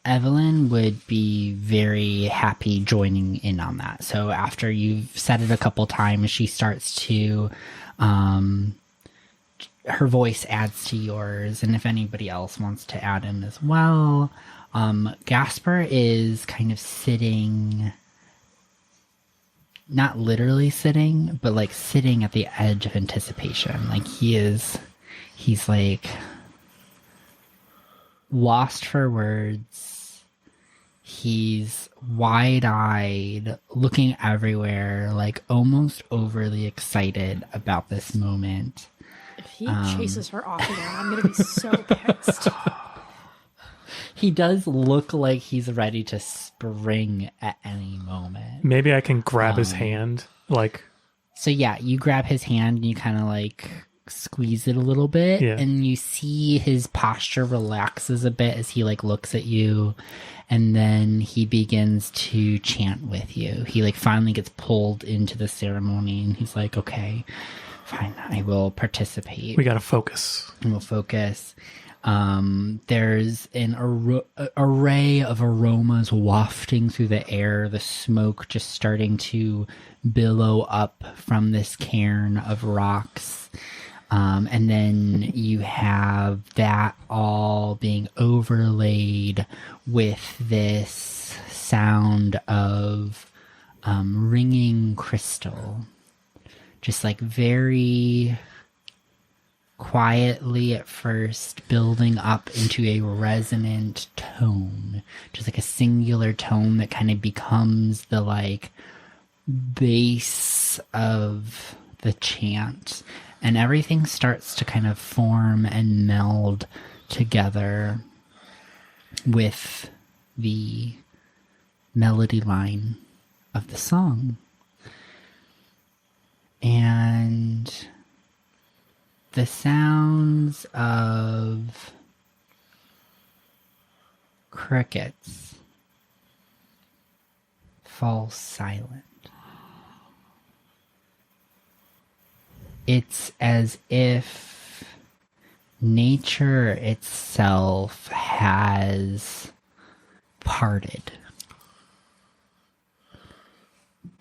Evelyn would be very happy joining in on that. So after you've said it a couple times, she starts to, her voice adds to yours. And if anybody else wants to add in as well, Gasper is kind of sitting, not literally sitting, but like sitting at the edge of anticipation. Like he's like lost for words. He's wide-eyed, looking everywhere, like almost overly excited about this moment. If he chases her off again, I'm gonna be so pissed. He does look like he's ready to spring at any moment. Maybe I can grab his hand. Like, So yeah, you grab his hand and you kind of like squeeze it a little bit, Yeah. and you see his posture relaxes a bit as he like looks at you, and then he begins to chant with you. He like finally gets pulled into the ceremony, and he's like, okay, fine, I will participate. we got to focus. And we'll focus. There's an array of aromas wafting through the air, the smoke just starting to billow up from this cairn of rocks. And then you have that all being overlaid with this sound of ringing crystal. Just like very quietly at first, building up into a resonant tone, just like a singular tone that kind of becomes the like base of the chant, and everything starts to kind of form and meld together with the melody line of the song. And the sounds of crickets fall silent. It's as if nature itself has parted.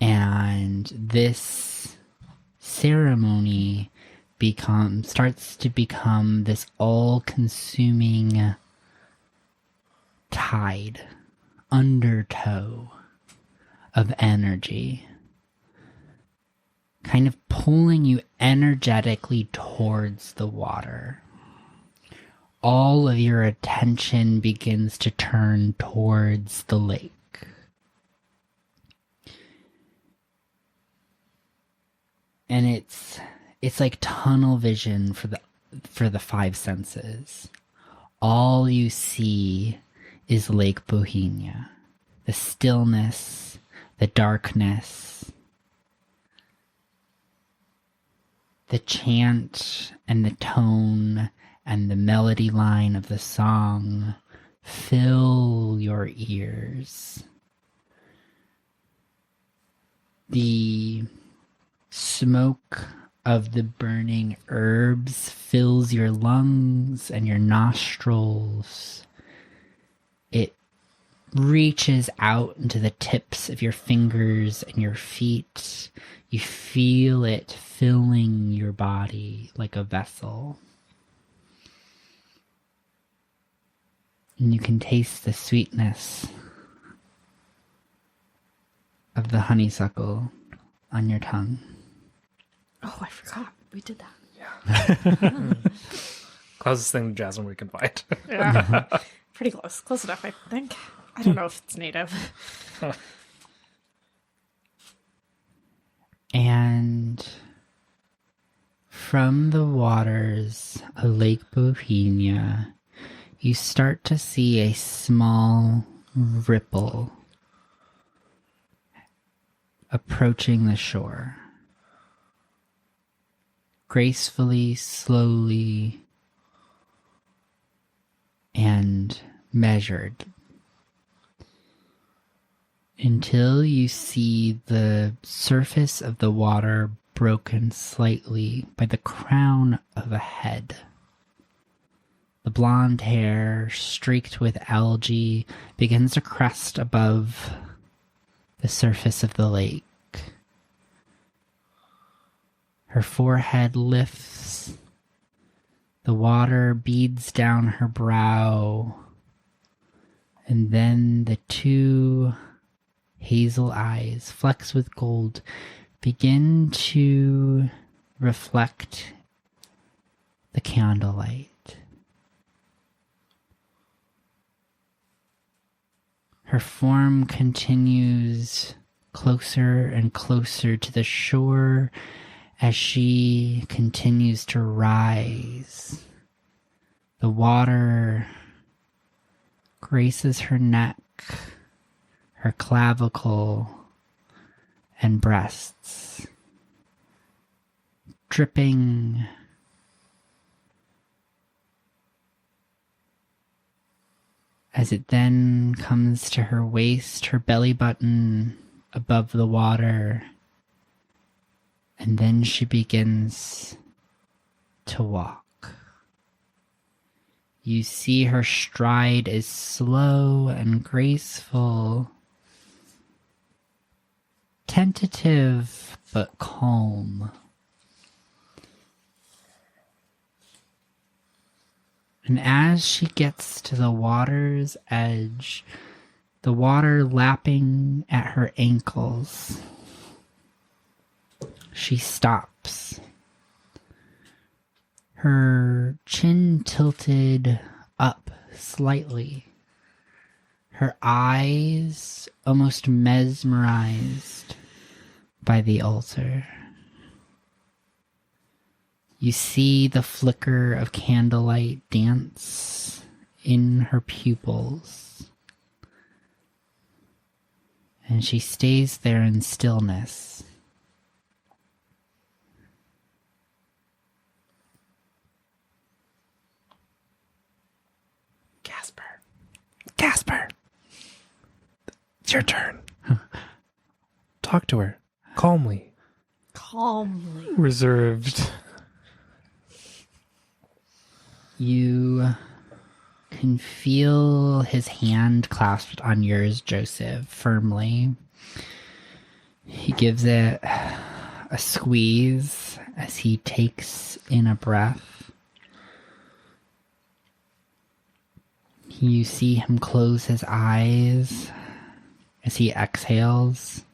And this ceremony starts to become this all-consuming tide, undertow of energy, kind of pulling you energetically towards the water. All of your attention begins to turn towards the lake. And it's like tunnel vision for the five senses. All you see is Lake Bohemia. The stillness, the darkness, the chant and the tone and the melody line of the song fill your ears. The smoke of the burning herbs fills your lungs and your nostrils. It reaches out into the tips of your fingers and your feet. You feel it filling your body like a vessel. And you can taste the sweetness of the honeysuckle on your tongue. Oh, I forgot. We did that. Closest thing to jasmine we can find. Yeah. Pretty close. Close enough, I think. I don't know if it's native. And from the waters of Lake Bohemia, you start to see a small ripple approaching the shore. Gracefully, slowly, and measured, until you see the surface of the water broken slightly by the crown of a head. The blonde hair, streaked with algae, begins to crest above the surface of the lake. Her forehead lifts. The water beads down her brow. And then the two hazel eyes, flecks with gold, begin to reflect the candlelight. Her form continues closer and closer to the shore as she continues to rise. The water graces her neck, her clavicle, and breasts, dripping as it then comes to her waist, her belly button above the water, and then she begins to walk. You see her stride is slow and graceful, tentative but calm. And as she gets to the water's edge, the water lapping at her ankles, she stops. Her chin tilted up slightly. Her eyes almost mesmerized by the altar. You see the flicker of candlelight dance in her pupils. And she stays there in stillness. Gasper. It's your turn. Talk to her. Calmly. Calmly. Reserved. You can feel his hand clasped on yours, Joseph, firmly. He gives it a squeeze as he takes in a breath. You see him close his eyes as he exhales.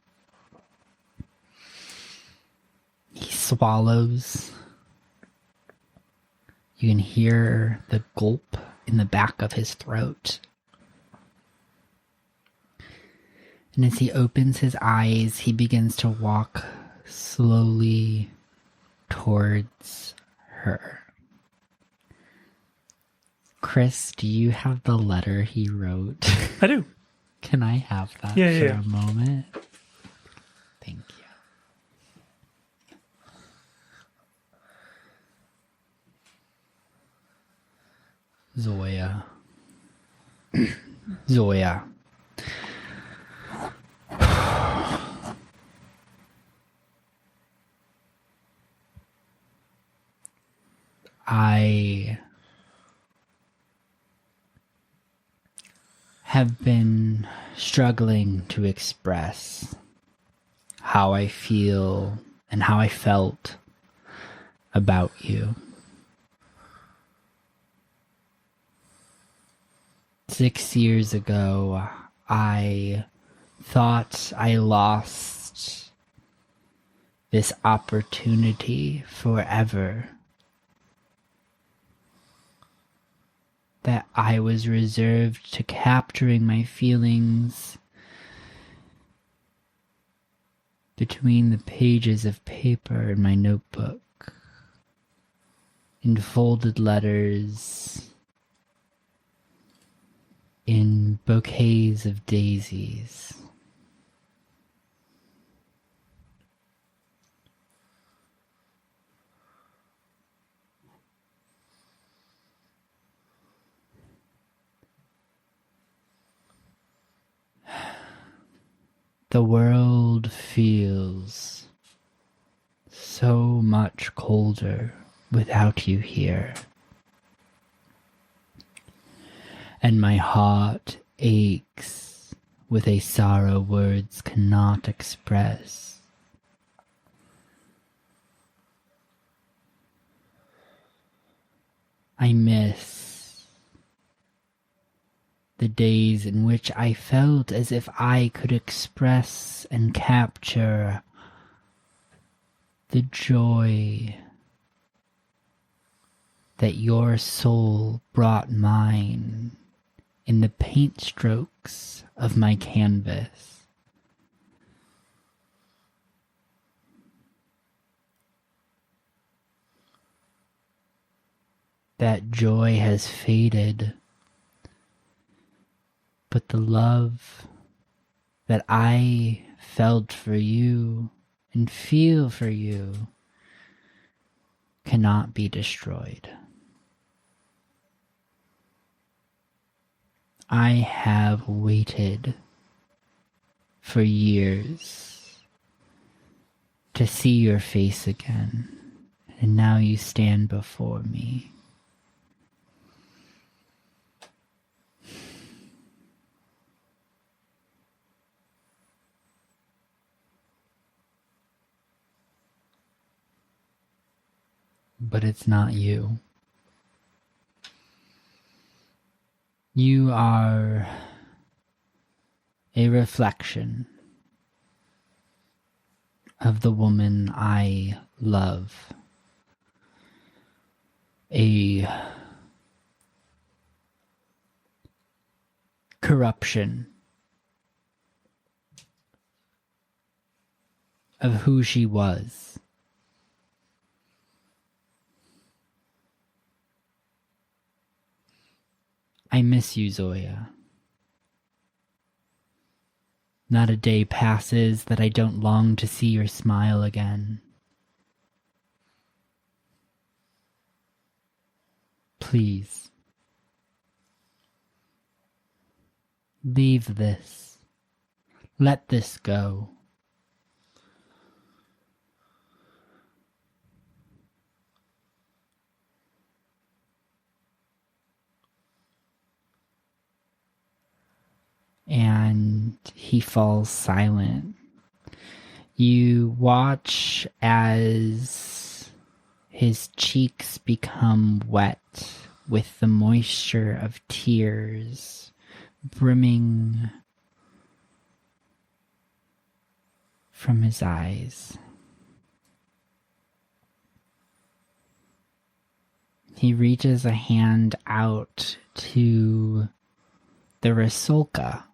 He swallows. You can hear the gulp in the back of his throat. And as he opens his eyes, he begins to walk slowly towards her. Chris, do you have the letter he wrote? I do. Can I have that Yeah, for yeah. a moment? Thank you. Zoja. Zoja. I have been struggling to express how I feel and how I felt about you. 6 years ago, I thought I lost this opportunity forever. That I was reserved to capturing my feelings between the pages of paper in my notebook, in folded letters, in bouquets of daisies. The world feels so much colder without you here. And my heart aches with a sorrow words cannot express. I miss the days in which I felt as if I could express and capture the joy that your soul brought mine in the paint strokes of my canvas. That joy has faded. But the love that I felt for you and feel for you cannot be destroyed. I have waited for years to see your face again, and now you stand before me. But it's not you. You are a reflection of the woman I love. A corruption of who she was. I miss you, Zoja. Not a day passes that I don't long to see your smile again. Please, leave this. Let this go. And he falls silent. You watch as His cheeks become wet with the moisture of tears brimming from his eyes. He reaches a hand out to the Rusalka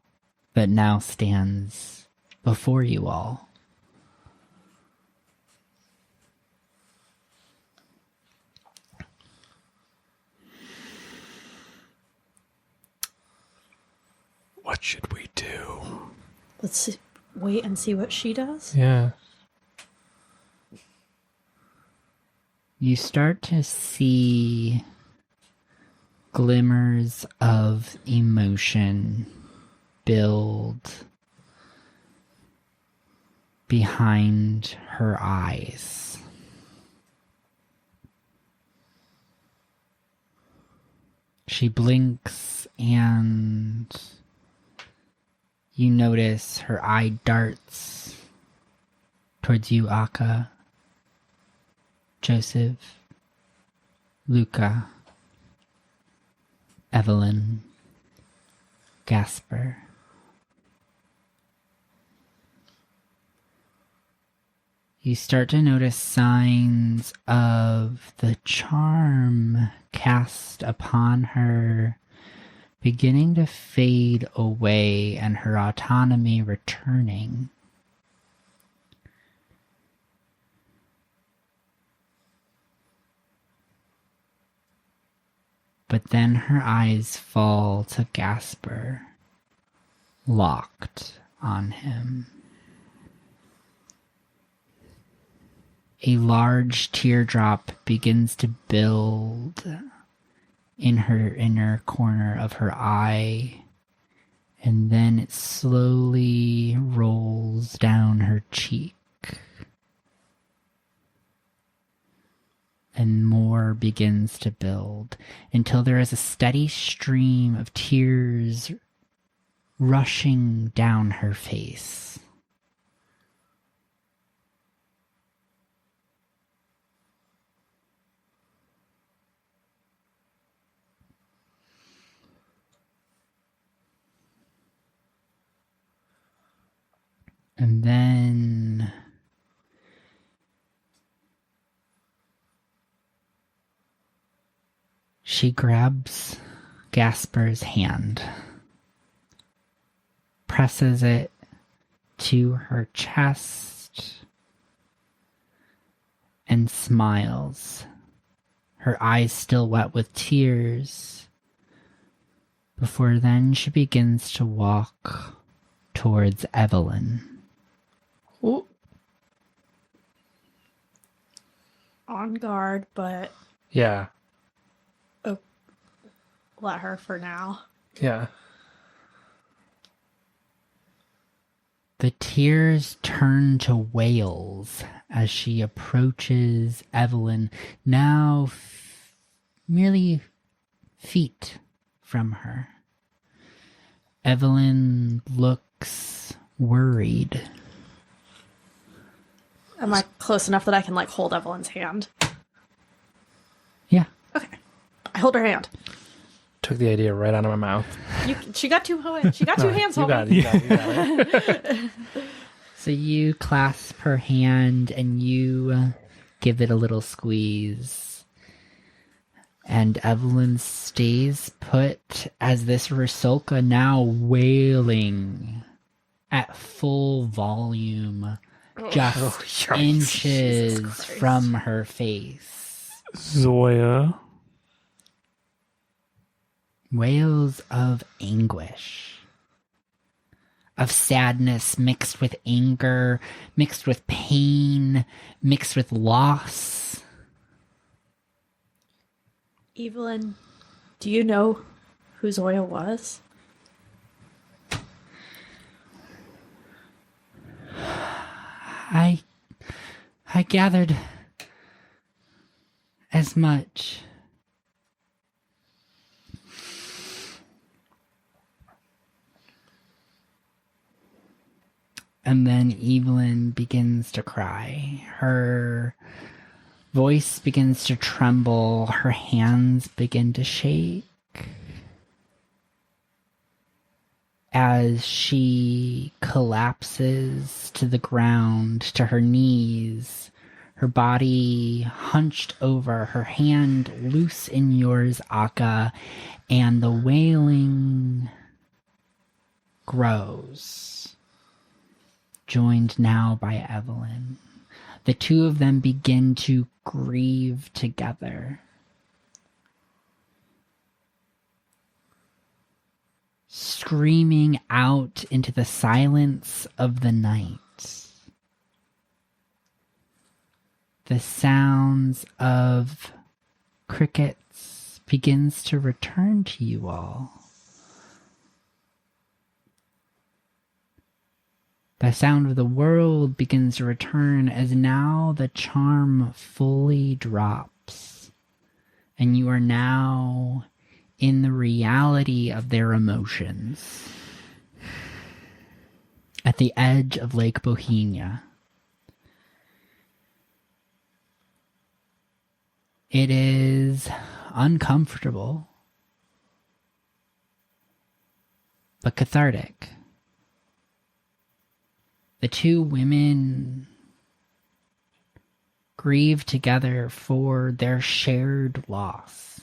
that now stands before you all. What should we do? Let's wait and see what she does. Yeah. You start to see glimmers of emotion build behind her eyes. She blinks and you notice her eye darts towards you, Akka, Joseph, Luka, Evelyn, Gasper. You start to notice signs of the charm cast upon her beginning to fade away and her autonomy returning. But then her eyes fall to Gasper, locked on him. A large teardrop begins to build in her inner corner of her eye, and then it slowly rolls down her cheek. And more begins to build until there is a steady stream of tears rushing down her face. And then she grabs Gasper's hand, presses it to her chest, and smiles, her eyes still wet with tears, before then she begins to walk towards Evelyn. Ooh. On guard, but Yeah. let her for now. Yeah. The tears turn to wails as she approaches Evelyn, now merely feet from her. Evelyn looks worried. Am I close enough that I can like hold Evelyn's hand? Yeah. Okay. I hold her hand. Took the idea right out of my mouth. She got two hands. You Homie. got it. You got it. So you clasp her hand and you give it a little squeeze. And Evelyn stays put as this Rusalka, now wailing at full volume, just inches from her face. Zoya. Wails of anguish, of sadness mixed with anger, mixed with pain, mixed with loss. Evelyn, do you know who Zoya was? I gathered as much. And then Evelyn begins to cry. Her voice begins to tremble. Her hands begin to shake. As she collapses to the ground, to her knees, her body hunched over, her hand loose in yours, Akka, and the wailing grows, joined now by Evelyn. The two of them begin to grieve together. Screaming out into the silence of the night. The sounds of crickets begins to return to you all. The sound of the world begins to return as now the charm fully drops, and you are now in the reality of their emotions. At the edge of Lake Bohemia. It is uncomfortable, but cathartic. The two women grieve together for their shared loss.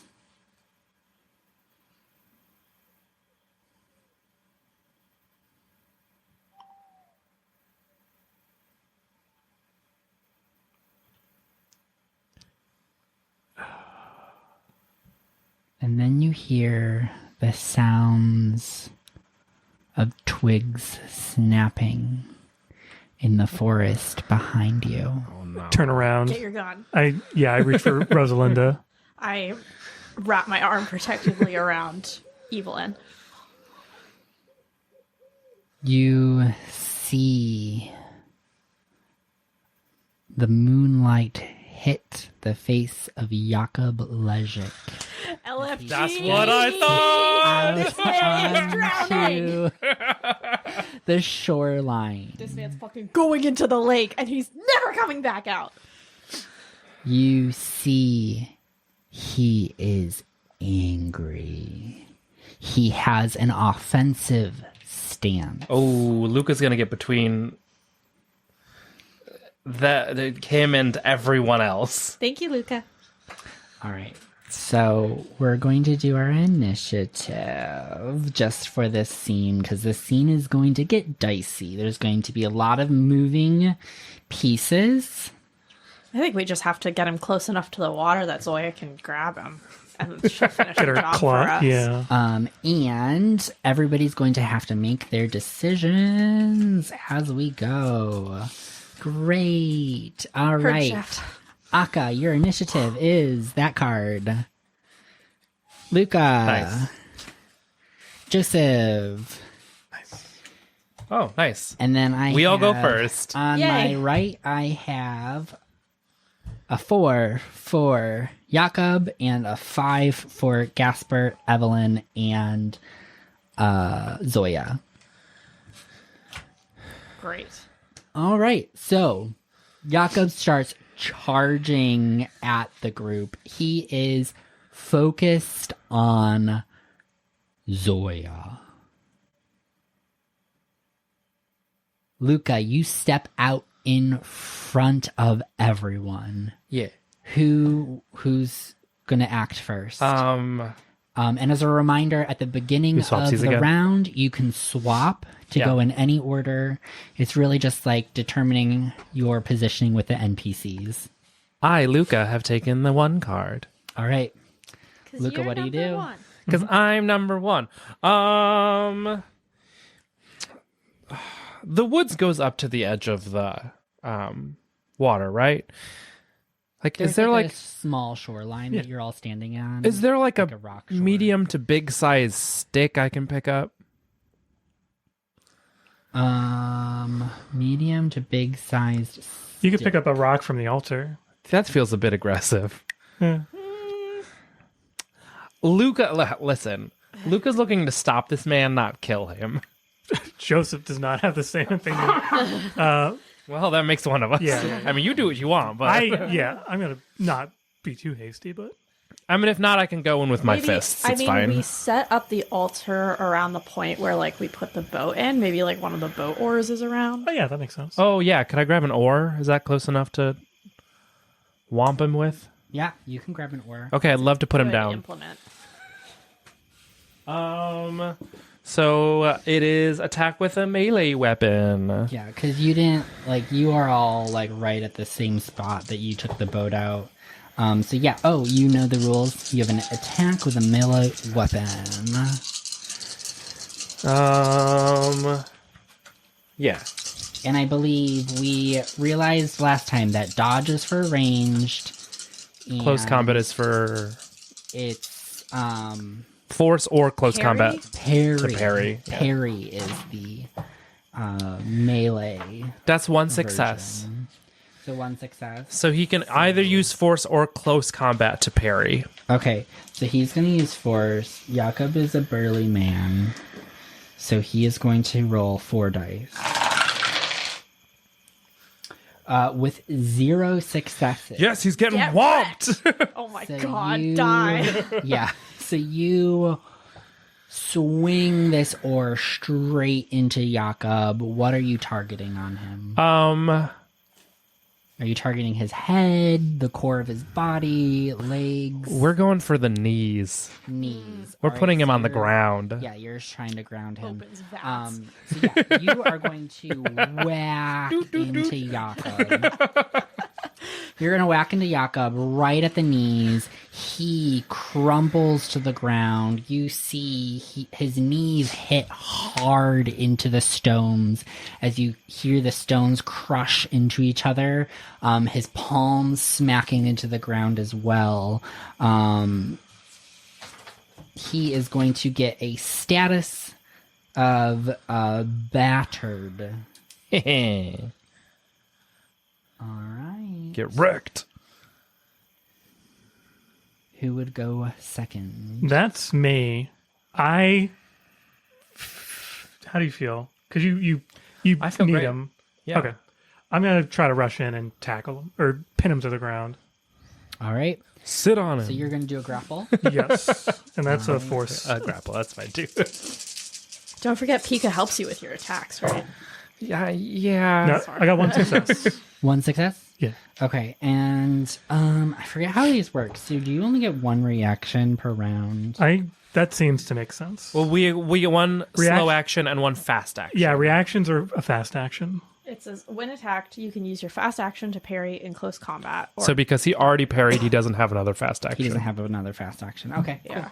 And then you hear the sounds of twigs snapping in the forest behind you. Oh no. Turn around. Get your gun. I reach for Rosalinda. I wrap my arm protectively around Evelyn. You see the moonlight hit the face of Jakob Lejic. LFG. That's what I thought. Onto the shoreline. This man's fucking going into the lake and he's never coming back out. You see he is angry. He has an offensive stance. Oh, Luka's gonna get between him and everyone else. Thank you, Luka. All right. So we're going to do our initiative just for this scene because this scene is going to get dicey. There's going to be a lot of moving pieces. I think we just have to get him close enough to the water that Zoya can grab him. And she'll finish Get the her job for claw. us. Yeah. And everybody's going to have to make their decisions as we go. Great. All Heard right. Chef. Akka, your initiative is that card. Luka. Nice. Joseph. Oh, nice. And then We all go have- first. On Yay. my right, I have a 4 for Jakob and a 5 for Gasper, Evelyn, and Zoya. Great. All right, so Jakob starts charging at the group. He is focused on Zoya. Luka, you step out in front of everyone. Yeah. Who's gonna act first? And as a reminder, at the beginning of swapsies the again? round, you can swap to Yeah. go in any order. It's really just like determining your positioning with the NPCs. I, Luka, have taken the 1 card. All right. 'Cause Luka, you're what do you number do? one. Because I'm number 1. The woods goes up to the edge of the water, right? Like, There's is there like like a small shoreline that you're all standing on? is there like like a a rock shore. medium to big size stick I can pick up? Medium to big sized. You could pick up a rock from the altar. That feels a bit aggressive. Yeah. Listen. Luka's looking to stop this man, not kill him. Joseph does not have the same opinion. Well, that makes one of us. Yeah. I mean, you do what you want, but I'm gonna not be too hasty, but I mean, if not, I can go in with my Maybe- fists. I It's mean, fine. we set up the altar around the point where, like, we put the boat in. Maybe, like, one of the boat oars is around. oh yeah, that makes sense. Oh yeah, could I grab an oar? Is that close enough to whomp him with? Yeah, you can grab an oar. Okay, I'd love to put him Good down. Implement. So it is attack with a melee weapon. Yeah, because you didn't, like, you are all, like, right at the same spot that you took the boat out. So yeah, you know the rules. You have an attack with a melee weapon. Yeah. And I believe we realized last time that dodge is for ranged. Close and combat is for It's, force or close Parry? combat. parry. To parry, yeah. Parry is the, melee That's one success. version. So one success. So he can either use force or close combat to parry. Okay, so he's going to use force. Jakob is a burly man, so he is going to roll 4 dice. With 0 successes. Yes, he's getting Get whomped. Oh my So god, you- die. Yeah, so you swing this oar straight into Jakob. What are you targeting on him? Are you targeting his head, the core of his body, legs, We're going for the knees. knees? We're All right, putting him so on the you're- ground. Yeah, you're trying to ground him. Opens vats. So yeah, you are going to whack into Jakob. You're going to whack into Jakob right at the knees. He crumbles to the ground. You see his knees hit hard into the stones as you hear the stones crush into each other. His palms smacking into the ground as well. He is going to get a status of battered. Get All right. wrecked. Who would go second? That's me. How do you feel? Because you I feel need great. him. Yeah. Okay. I'm gonna try to rush in and tackle him or pin him to the ground. All right. Sit on him. So you're going to do a grapple. Yes, and that's a force. grapple. That's fine too. Don't forget Pika helps you with your attacks, right? yeah. No, I got 1 success. 1 success? Yeah. Okay, and I forget how these work. So do you only get 1 reaction per round? That seems to make sense. Well, we get one React- slow action and one fast action. Yeah, reactions are a fast action. It says, when attacked, you can use your fast action to parry in close combat. Or, So because he already parried, he doesn't have another fast action. He doesn't have another fast action. Okay, yeah.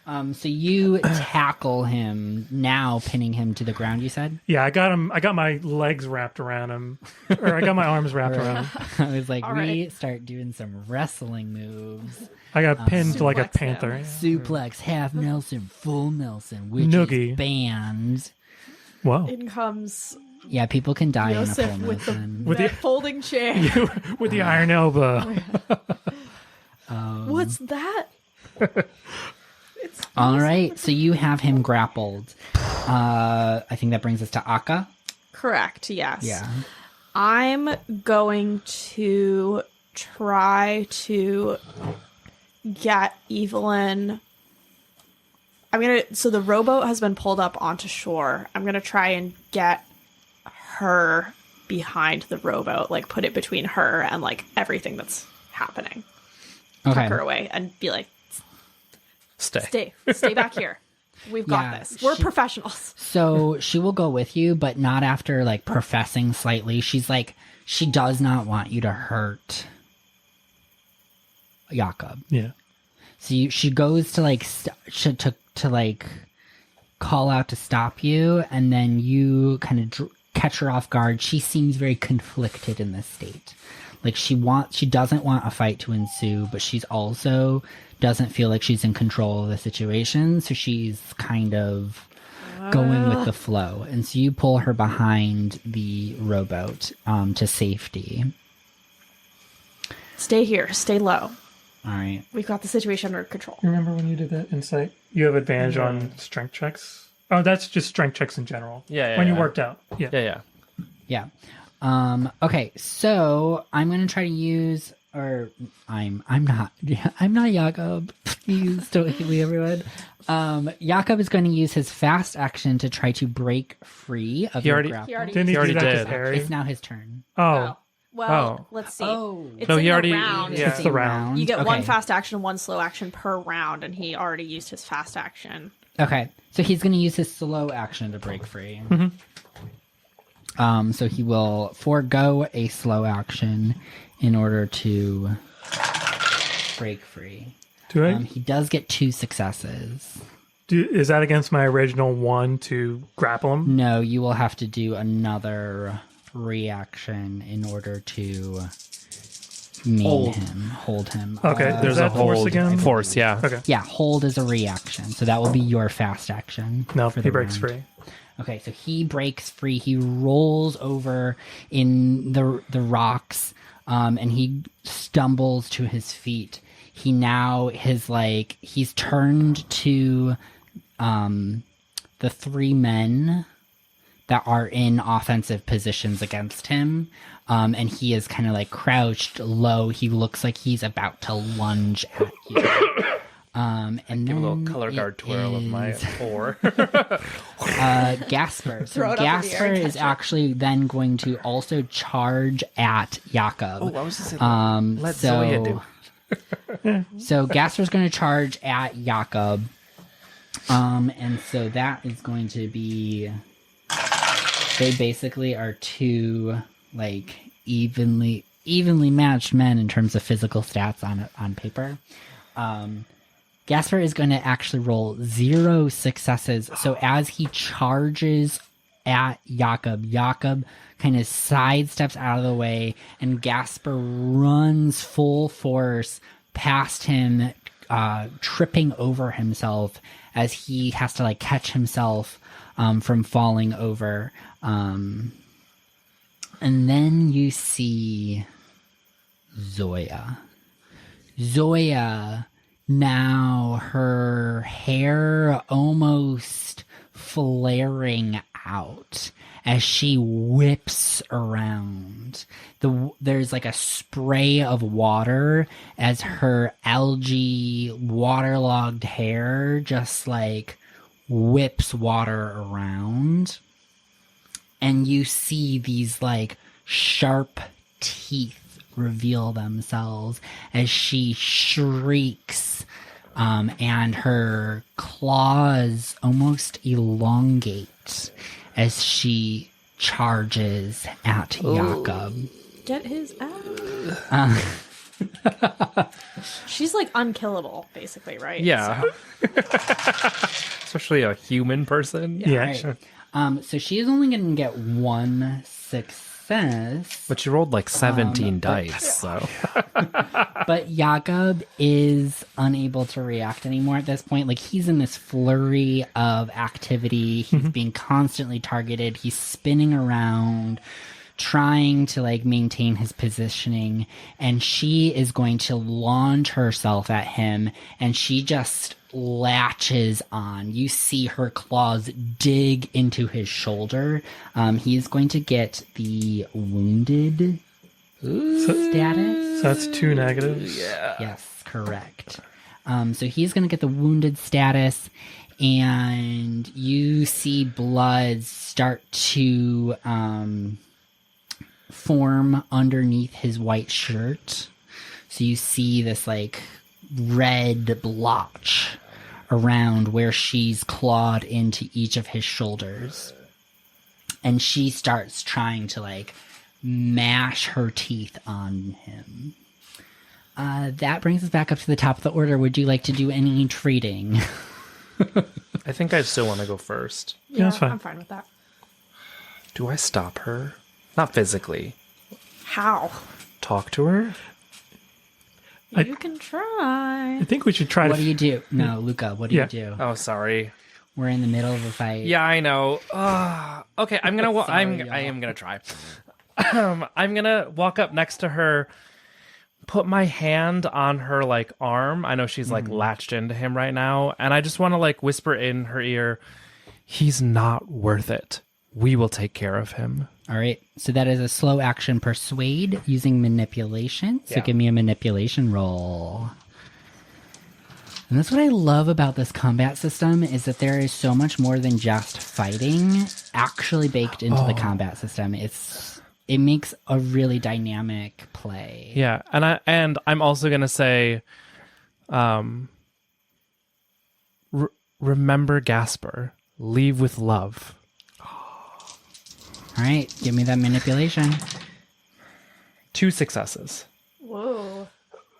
cool. So you tackle him, now pinning him to the ground, you said? Yeah, I got him. I got my legs wrapped around him, or I got my arms wrapped around him. I was like, All we right. start doing some wrestling moves. I got pinned like a Suplex panther. him. Suplex, half Nelson, full Nelson, which Noogie. is banned. Whoa! In comes Yeah, people can die in a Yosef full with the Nelson. With that the- folding chair. With the iron elbow. What's that? All right, so you have him grappled. I think that brings us to Akka. Correct, yes. Yeah. I'm going to try to get Evelyn. So the rowboat has been pulled up onto shore. I'm gonna try and get her behind the rowboat, like put it between her and like everything that's happening. Okay. Tuck her away and be like, Stay. stay back here. We've got Yeah, this. We're professionals. So she will go with you, but not after like professing slightly. She's like, she does not want you to hurt Jakob. Yeah. So she goes to like to like call out to stop you, and then you kind of catch her off guard. She seems very conflicted in this state. Like she doesn't want a fight to ensue, but she's also doesn't feel like she's in control of the situation. So she's kind of going with the flow, and so you pull her behind the rowboat to safety. Stay here. Stay low. All right. We've got the situation under control. Remember when you did that insight? You have advantage on strength checks. Oh, that's just strength checks in general. Yeah, When you yeah. worked out. Yeah. Yeah. Yeah. Okay, so I'm gonna try to use, or I'm not Jakob. Please don't hate me, everyone. Jakob is going to use his fast action to try to break free of your grapple. Didn't he already do that to did. Harry? It's now his turn. Oh, Well, Oh. let's see. Oh. It's No, in he the already- round. yeah. it's the round. You get one Okay. fast action, one slow action per round, and he already used his fast action. Okay, so he's going to use his slow action to break free. So he will forego a slow action in order to break free. Do I? He does get 2 successes. Is that against my original 1 to grapple him? No, you will have to do another reaction in order to hold him. Okay, There's Is a that force hold again? force, yeah. Okay. Yeah, hold is a reaction, so that will be your fast action. No, for he the breaks round. free. Okay, so he breaks free. He rolls over in the rocks, and he stumbles to his feet. He now he's turned to the 3 men that are in offensive positions against him. And he is kind of like crouched low. He looks like he's about to lunge at you. And Give a little then color guard it twirl of my is, 4. Gasper. Throw So it up in the air Gasper and is catch it. actually then going to also charge at Jakob. I was just saying, let so, Zoya do. So Gasper's going to charge at Jakob. And so that is going to be, they basically are 2 like evenly matched men in terms of physical stats on paper. Gasper is going to actually roll 0 successes. So as he charges at Jakob kind of sidesteps out of the way, and Gasper runs full force past him, tripping over himself as he has to like catch himself from falling over. And then you see Zoya. Now her hair almost flaring out as she whips around. There's like a spray of water as her algae waterlogged hair just like whips water around. And you see these like sharp teeth reveal themselves as she shrieks, and her claws almost elongate as she charges at Jakob. Get his ass. She's like unkillable, basically, right? Yeah. Especially a human person. Yeah. Right. So she is only going to get 1 success. But she rolled like 17 dice, so. But Jakob is unable to react anymore at this point. Like, he's in this flurry of activity. He's being constantly targeted. He's spinning around, trying to, like, maintain his positioning. And she is going to launch herself at him, and she just latches on. You see her claws dig into his shoulder. He is going to get the wounded status. So that's 2 negatives. Yes, correct. So he's going to get the wounded status, and you see blood start to form underneath his white shirt. So you see this like red blotch around where she's clawed into each of his shoulders. And she starts trying to like mash her teeth on him. That brings us back up to the top of the order. Would you like to do any treating? I think I still want to go first. Yeah, that's fine. I'm fine with that. Do I stop her? Not physically. How? Talk to her? You can try. I think we should try What to. do you do? No, Luka, what do Yeah. you do? Oh, sorry. We're in the middle of a fight. Yeah, I know. Okay, I'm gonna. Sorry, I y'all. am gonna try. I'm gonna walk up next to her, put my hand on her like arm. I know she's like latched into him right now, and I just want to like whisper in her ear, "He's not worth it. We will take care of him." All right. So that is a slow action persuade using manipulation. So Yeah. give me a manipulation roll. And that's what I love about this combat system is that there is so much more than just fighting actually baked into the combat system. It makes a really dynamic play. Yeah, and I'm also gonna say, remember Gasper, leave with love. All right. Give me that manipulation. 2 successes. Whoa.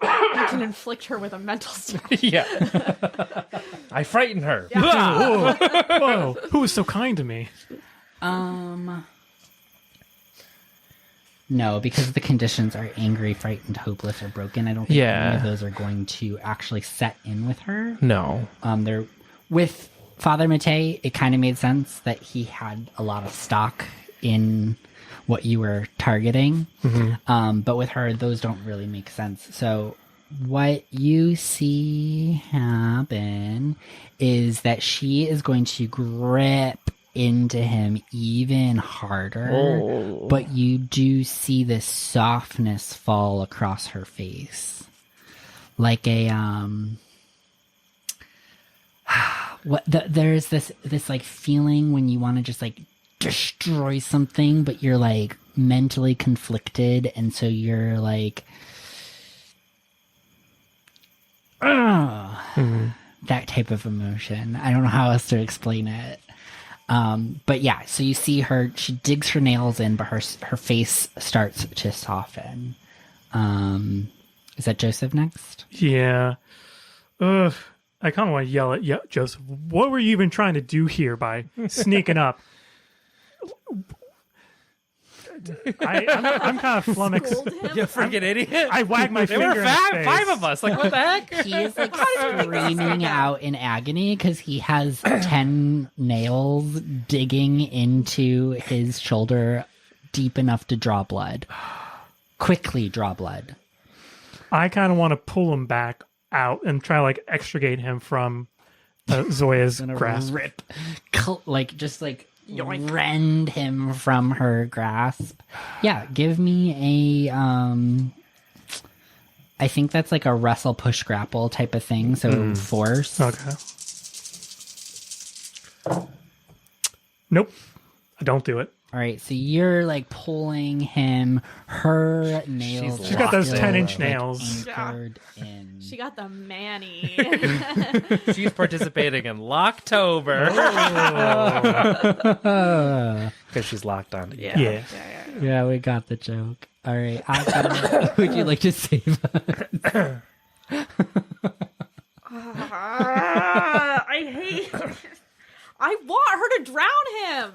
You can inflict her with a mental state. Yeah, I frighten her. Whoa! Who was so kind to me? No, because the conditions are angry, frightened, hopeless, or broken. I don't think any of those are going to actually set in with her. No. They're with Father Matei. It kind of made sense that he had a lot of stock in what you were targeting, but with her, those don't really make sense. So what you see happen is that she is going to grip into him even harder, but you do see this softness fall across her face, like a there's this like feeling when you want to just like destroy something, but you're like mentally conflicted, and so you're like that type of emotion. I don't know how else to explain it. But yeah, so you see her, she digs her nails in, but her face starts to soften. Is that Joseph next? Yeah. Ugh. I kind of want to yell at Joseph. What were you even trying to do here by sneaking up? I'm kind of flummoxed. You freaking idiot! I wag my There finger were in his face. 5 of us. Like, what the heck? He is like screaming out in agony because he has 10 nails digging into his shoulder deep enough to draw blood. Quickly draw blood. I kind of want to pull him back out and try to like extricate him from Zoya's grasp. Rip, just rend him from her grasp. Yeah, give me a I think that's like a wrestle push grapple type of thing, so force. Okay. Nope. I don't do it. All right, so you're like pulling him. Her nails. She's got those still, 10-inch nails. anchored in. She got the manny. She's participating in Locktober because she's locked on. Yeah. Yeah, we got the joke. All right, Akka, would you like to save us? I hate. I want her to drown him.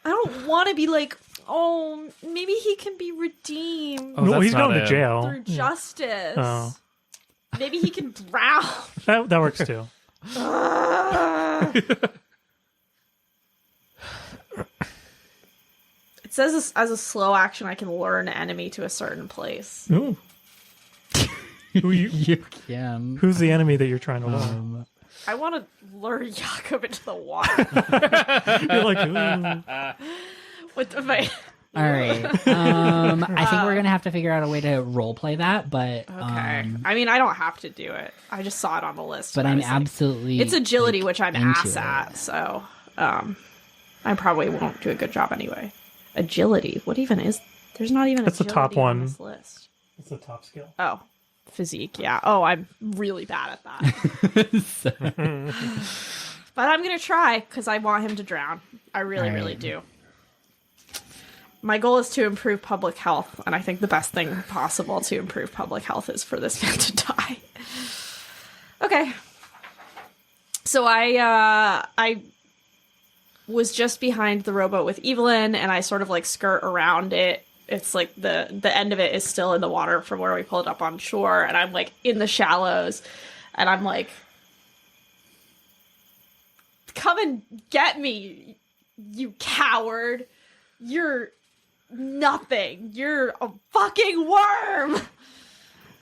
I don't want to be like, oh, maybe he can be redeemed No, that's he's not going to it. jail. through justice. Oh. Maybe he can drown. That works too. It says as a slow action, I can lure an enemy to a certain place. Ooh. You can. Who's the enemy that you're trying to lure? I want to lure Jakob into the water. You're like, ooh. With my... All right. I think we're gonna have to figure out a way to role play that, but Okay. I mean, I don't have to do it. I just saw it on the list. but and I I'm was like- absolutely. It's agility, like, which I'm into ass it. at, so I probably won't do a good job anyway. Agility. What even is? There's not even. That's the top agility on one. this list. It's the top skill. Oh, physique. Yeah. Oh, I'm really bad at that. But I'm gonna try because I want him to drown. I really, All really right. do. My goal is to improve public health, and I think the best thing possible to improve public health is for this man to die. Okay. So I was just behind the rowboat with Evelyn, and I sort of like skirt around it. It's like the end of it is still in the water from where we pulled up on shore, and I'm like in the shallows, and I'm like, come and get me, you coward. You're nothing. You're a fucking worm.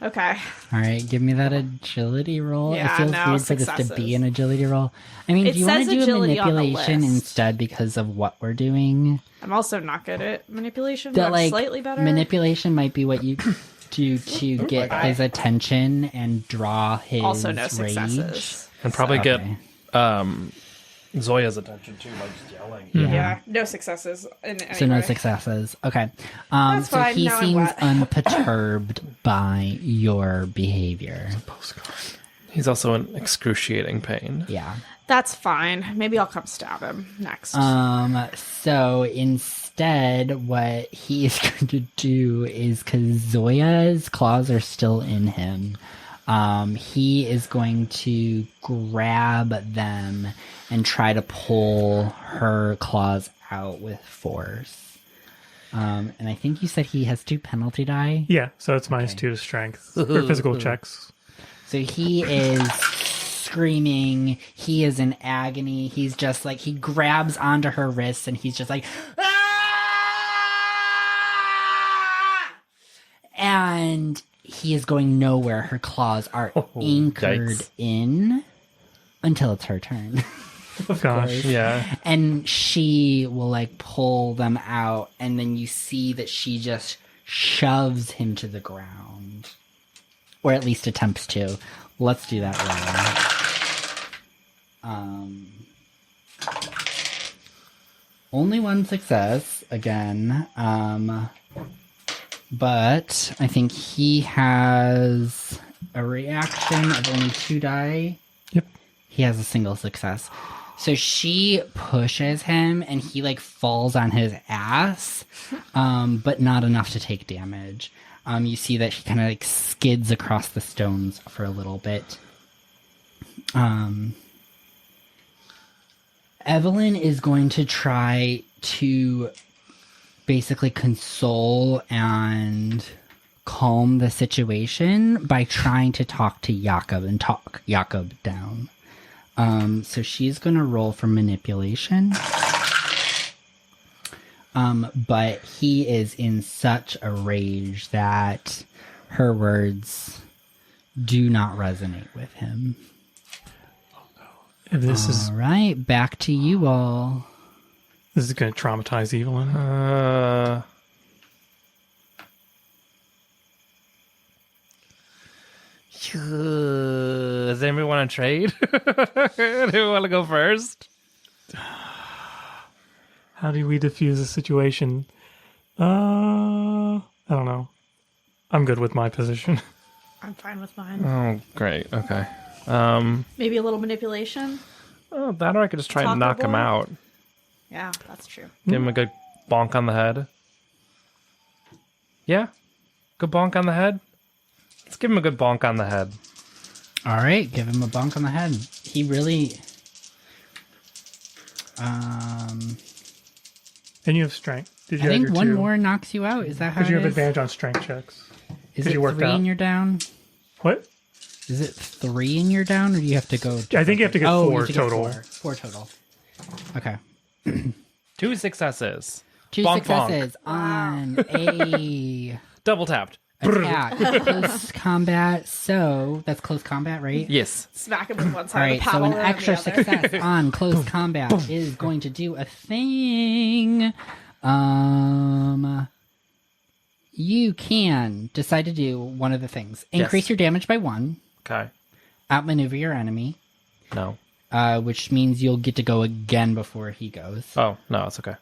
Okay. All right, give me that agility roll. Yeah, it feels no, weird for this to be successes. an agility roll. I mean, It do you want says to do a agility on the manipulation list. instead because of what we're doing? I'm also not good at manipulation, That but I'm slightly better. manipulation might be what you do to get his attention and draw his Also no rage. successes. And probably Okay. get Zoya's attention too by just yelling. Yeah, no successes. So no successes. Okay. That's so fine, he now I'm seems wet. unperturbed by your behavior. He's also in excruciating pain. Yeah. That's fine. Maybe I'll come stab him next. So instead, what he is going to do is, because Zoya's claws are still in him, he is going to grab them and try to pull her claws out with force. And I think you said he has 2 penalty die. Yeah, so it's -2 to strength or physical checks. So he is screaming. He is in agony. He's just like, he grabs onto her wrists and he's just like, "Ah!" And he is going nowhere. Her claws are anchored yikes. in until it's her turn. Gosh. Yeah. And she will like pull them out, and then you see that she just shoves him to the ground. Or at least attempts to. Let's do that roll. Only 1 success again. But I think he has a reaction of only 2 die. Yep. He has a single success. So she pushes him and he like falls on his ass, but not enough to take damage. You see that he kind of like skids across the stones for a little bit. Evelyn is going to try to basically console and calm the situation by trying to talk to Jakob and talk Jakob down. So she's going to roll for manipulation. But he is in such a rage that her words do not resonate with him. If this is All right, back to you all. going to traumatize Evelyn. Does anybody want to trade? Do we want to go first? How do we diffuse the situation? I don't know. I'm good with my position. I'm fine with mine. Oh, great. Okay. Maybe a little manipulation. Oh, that or I could just try Talk and knock him boy? out. Yeah, that's true. Give him a good bonk on the head. Yeah? Good bonk on the head? Let's give him a good bonk on the head. All right, give him a bonk on the head. He really... And you have strength. Did I you add think your one 2? more knocks you out. Is that how Because you it have is? advantage on strength checks. Is 'cause it you worked 3 out. in your down? What? Is it 3 in your down, or do you have to go... I think you have to get you 4 have to get total. 4 total. Okay. 2 successes. 2 Bonk, successes on a Double tapped. attack. Close combat. So that's close combat, right? Yes. Smack him with one All side right. of the So paddle an and extra the other. success on close combat is going to do a thing. You can decide to do one of the things: increase your damage by 1, Okay. outmaneuver your enemy, No. which means you'll get to go again before he goes. Oh, no, it's okay.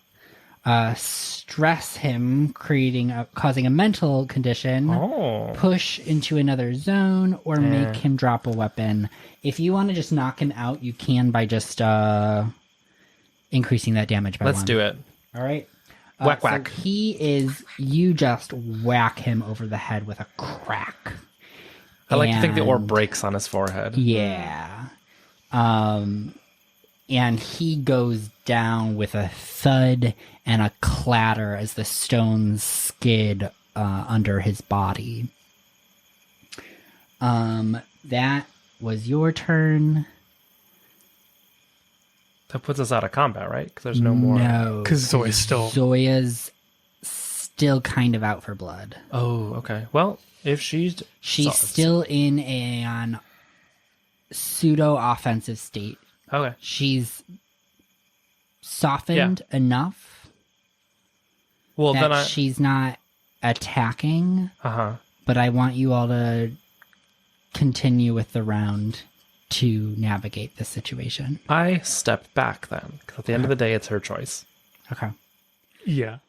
Stress him, causing a mental condition. Oh. Push into another zone, or make him drop a weapon. If you want to just knock him out, you can by just increasing that damage by 1. Let's do it. All right. Whack, so whack. you just whack him over the head with a crack. I like to think the orb And- breaks on his forehead. Yeah. And he goes down with a thud and a clatter as the stones skid under his body. That was your turn. That puts us out of combat, right? Because there's no more. No. 'Cause Zoya's still- Zoya's still kind of out for blood. Oh, okay. Well, if she's still in an pseudo-offensive state. okay. She's softened enough Well, that then she's not attacking, Uh-huh. but I want you all to continue with the round to navigate this situation. I step back then. 'Cause at the end of the day, it's her choice. Okay. Yeah.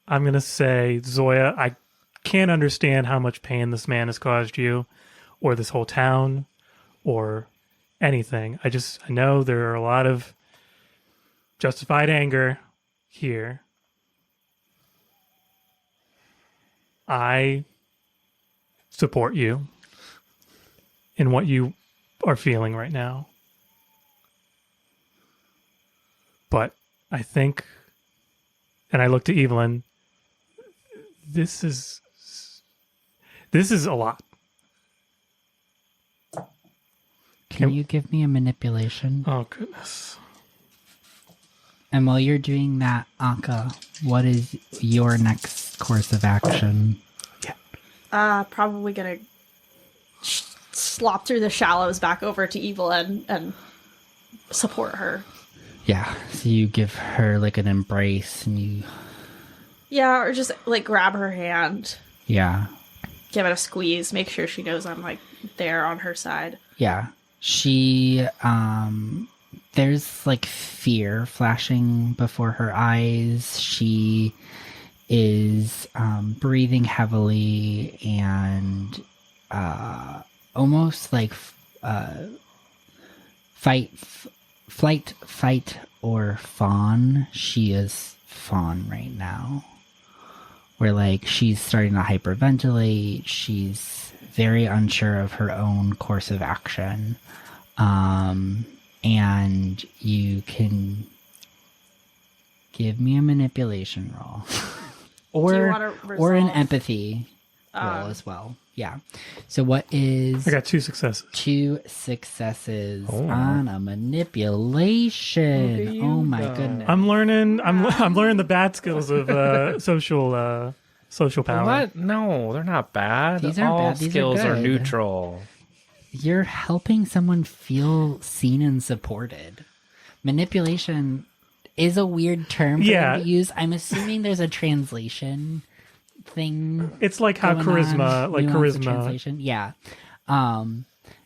I'm going to say, Zoya, I can't understand how much pain this man has caused you, or this whole town, or anything. I know there are a lot of justified anger here. I support you in what you are feeling right now. But I think, and I look to Evelyn, this is a lot. Can you give me a manipulation? Oh, goodness. And while you're doing that, Akka, what is your next course of action? Probably gonna slop through the shallows back over to Evelyn and support her. Yeah, so you give her like an embrace and you... Yeah, or just like grab her hand, Yeah. give it a squeeze, make sure she knows I'm like there on her side. Yeah. She, there's like fear flashing before her eyes. She is breathing heavily and almost like fight, or fawn. She is fawn right now. Where like she's starting to hyperventilate. She's very unsure of her own course of action. And you can give me a manipulation roll. Do you wanna or an resolve? empathy roll as well. Yeah. So what is I got 2 successes. 2 successes on a manipulation? Oh my goodness. I'm learning the bad skills of social power. What? No, they're not bad. These aren't All bad. These are skills are good. neutral. You're helping someone feel seen and supported. Manipulation is a weird term for them to use. I'm assuming there's a translation thing. It's like how going charisma, on. like Nuance of charisma. translation. Yeah.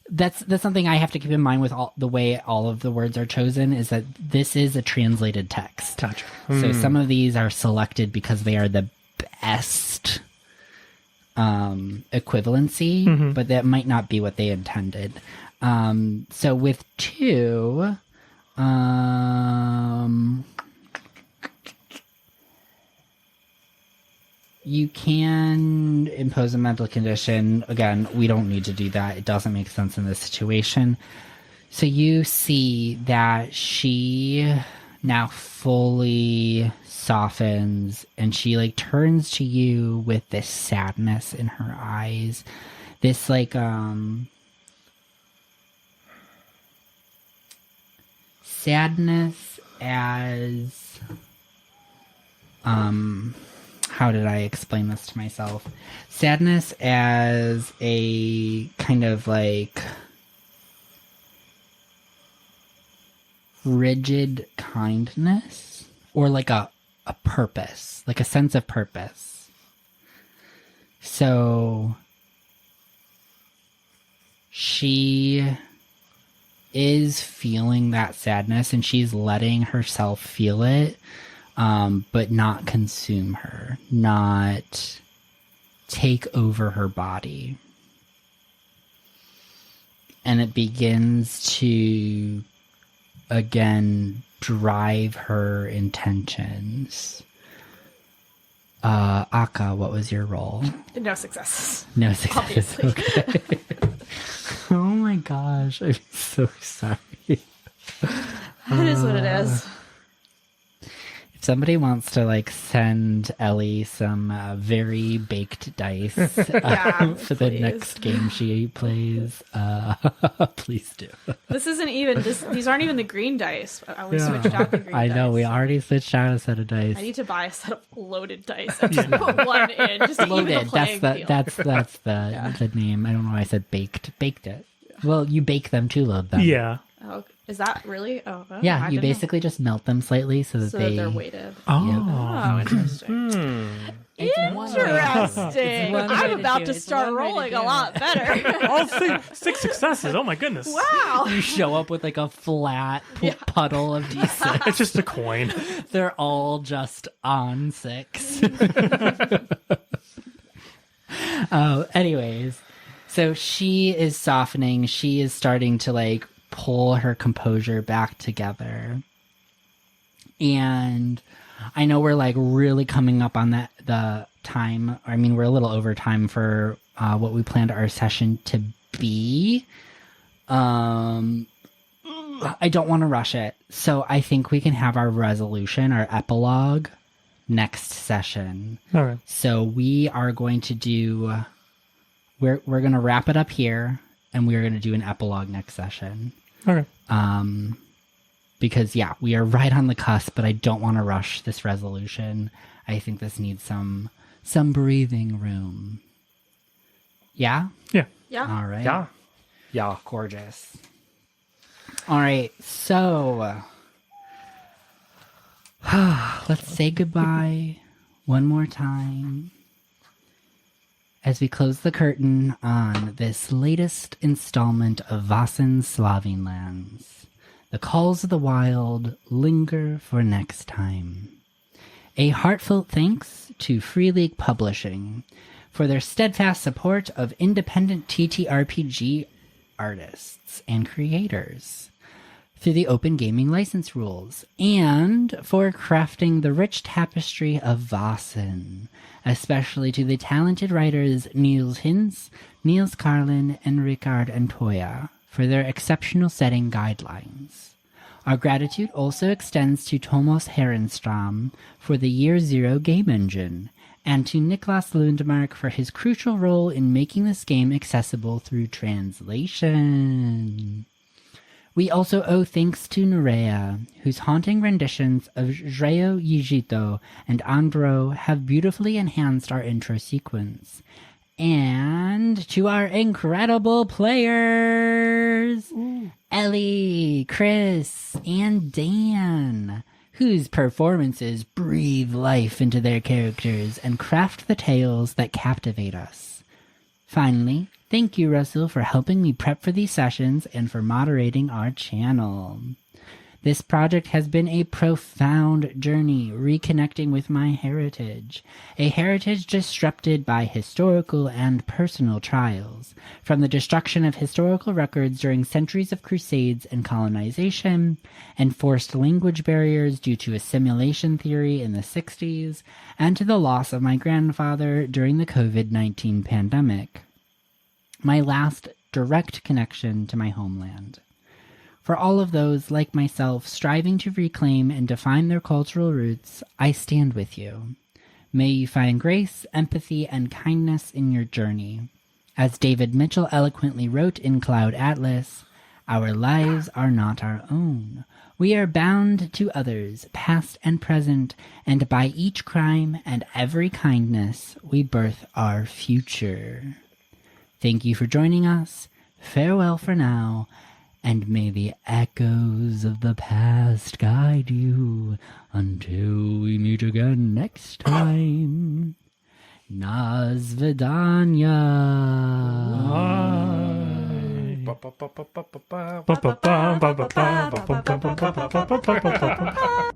That's something I have to keep in mind with the way all of the words are chosen, is that this is a translated text. Gotcha. So some of these are selected because they are the best equivalency, but that might not be what they intended. So with 2, you can impose a mental condition. Again, we don't need to do that. It doesn't make sense in this situation. So you see that she now fully softens and she like turns to you with this sadness in her eyes. This like sadness as how did I explain this to myself? Sadness as a kind of like rigid kindness, or like a purpose, like a sense of purpose. So she is feeling that sadness and she's letting herself feel it, but not consume her, not take over her body. And it begins to, again, drive her intentions. Akka, what was your role? No successes. No success. Obviously. Okay. Oh my gosh, I'm so sorry. It is what it is. If somebody wants to like send Ellie some very baked dice for the please. next game she plays, please do. This isn't even. These aren't even the green dice. We switched out the green I dice. know, we already switched out a set of dice. I need to buy a set of loaded dice and just put one in. Just to even the Loaded. playing field. That's the name. I don't know why I said baked. Baked it. Well, you bake them to load them. Yeah. Oh, is that really? Oh, Yeah, I you didn't know. basically just melt them slightly so that So that they. they're weighted. Oh. Oh, interesting. Interesting. one way I'm to about do to it. It's start one way to rolling do a lot better. All six successes. Oh my goodness. Wow. You show up with like a flat puddle of D6. It's just a coin. They're all just on 6. Anyways, so she is softening. She is starting to like pull her composure back together. And I know we're like really coming up on the time. I mean, we're a little over time for what we planned our session to be. I don't want to rush it. So I think we can have our resolution, our epilogue, next session. All right. So we are going to do, we're going to wrap it up here, and we're going to do an epilogue next session. Okay. Because yeah, we are right on the cusp, but I don't want to rush this resolution. I think this needs some breathing room. Yeah? Yeah. Yeah. All right. Yeah. Yeah. Gorgeous. All right, so let's say goodbye one more time as we close the curtain on this latest installment of Vaesen Slovene Lands. The calls of the wild linger for next time. A heartfelt thanks to Free League Publishing for their steadfast support of independent TTRPG artists and creators through the open gaming license rules, and for crafting the rich tapestry of Vaesen, especially to the talented writers Niels Hintz, Niels Carlin, and Ricard Antoya for their exceptional setting guidelines. Our gratitude also extends to Thomas Herrenstrom for the Year Zero game engine, and to Niklas Lundmark for his crucial role in making this game accessible through translation. We also owe thanks to Nerea, whose haunting renditions of Zrejlo, Žito, and Andro have beautifully enhanced our intro sequence. And to our incredible players, Ellie, Chris, and Dan, whose performances breathe life into their characters and craft the tales that captivate us. Finally, thank you, Russell, for helping me prep for these sessions and for moderating our channel. This project has been a profound journey reconnecting with my heritage, a heritage disrupted by historical and personal trials, from the destruction of historical records during centuries of crusades and colonization, enforced language barriers due to assimilation theory in the 60s, and to the loss of my grandfather during the COVID-19 pandemic. My last direct connection to my homeland. For all of those, like myself, striving to reclaim and define their cultural roots, I stand with you. May you find grace, empathy, and kindness in your journey. As David Mitchell eloquently wrote in Cloud Atlas, our lives are not our own. We are bound to others, past and present, and by each crime and every kindness, we birth our future. Thank you for joining us. Farewell for now, and may the echoes of the past guide you until we meet again next time. Nazvedanya. Bye.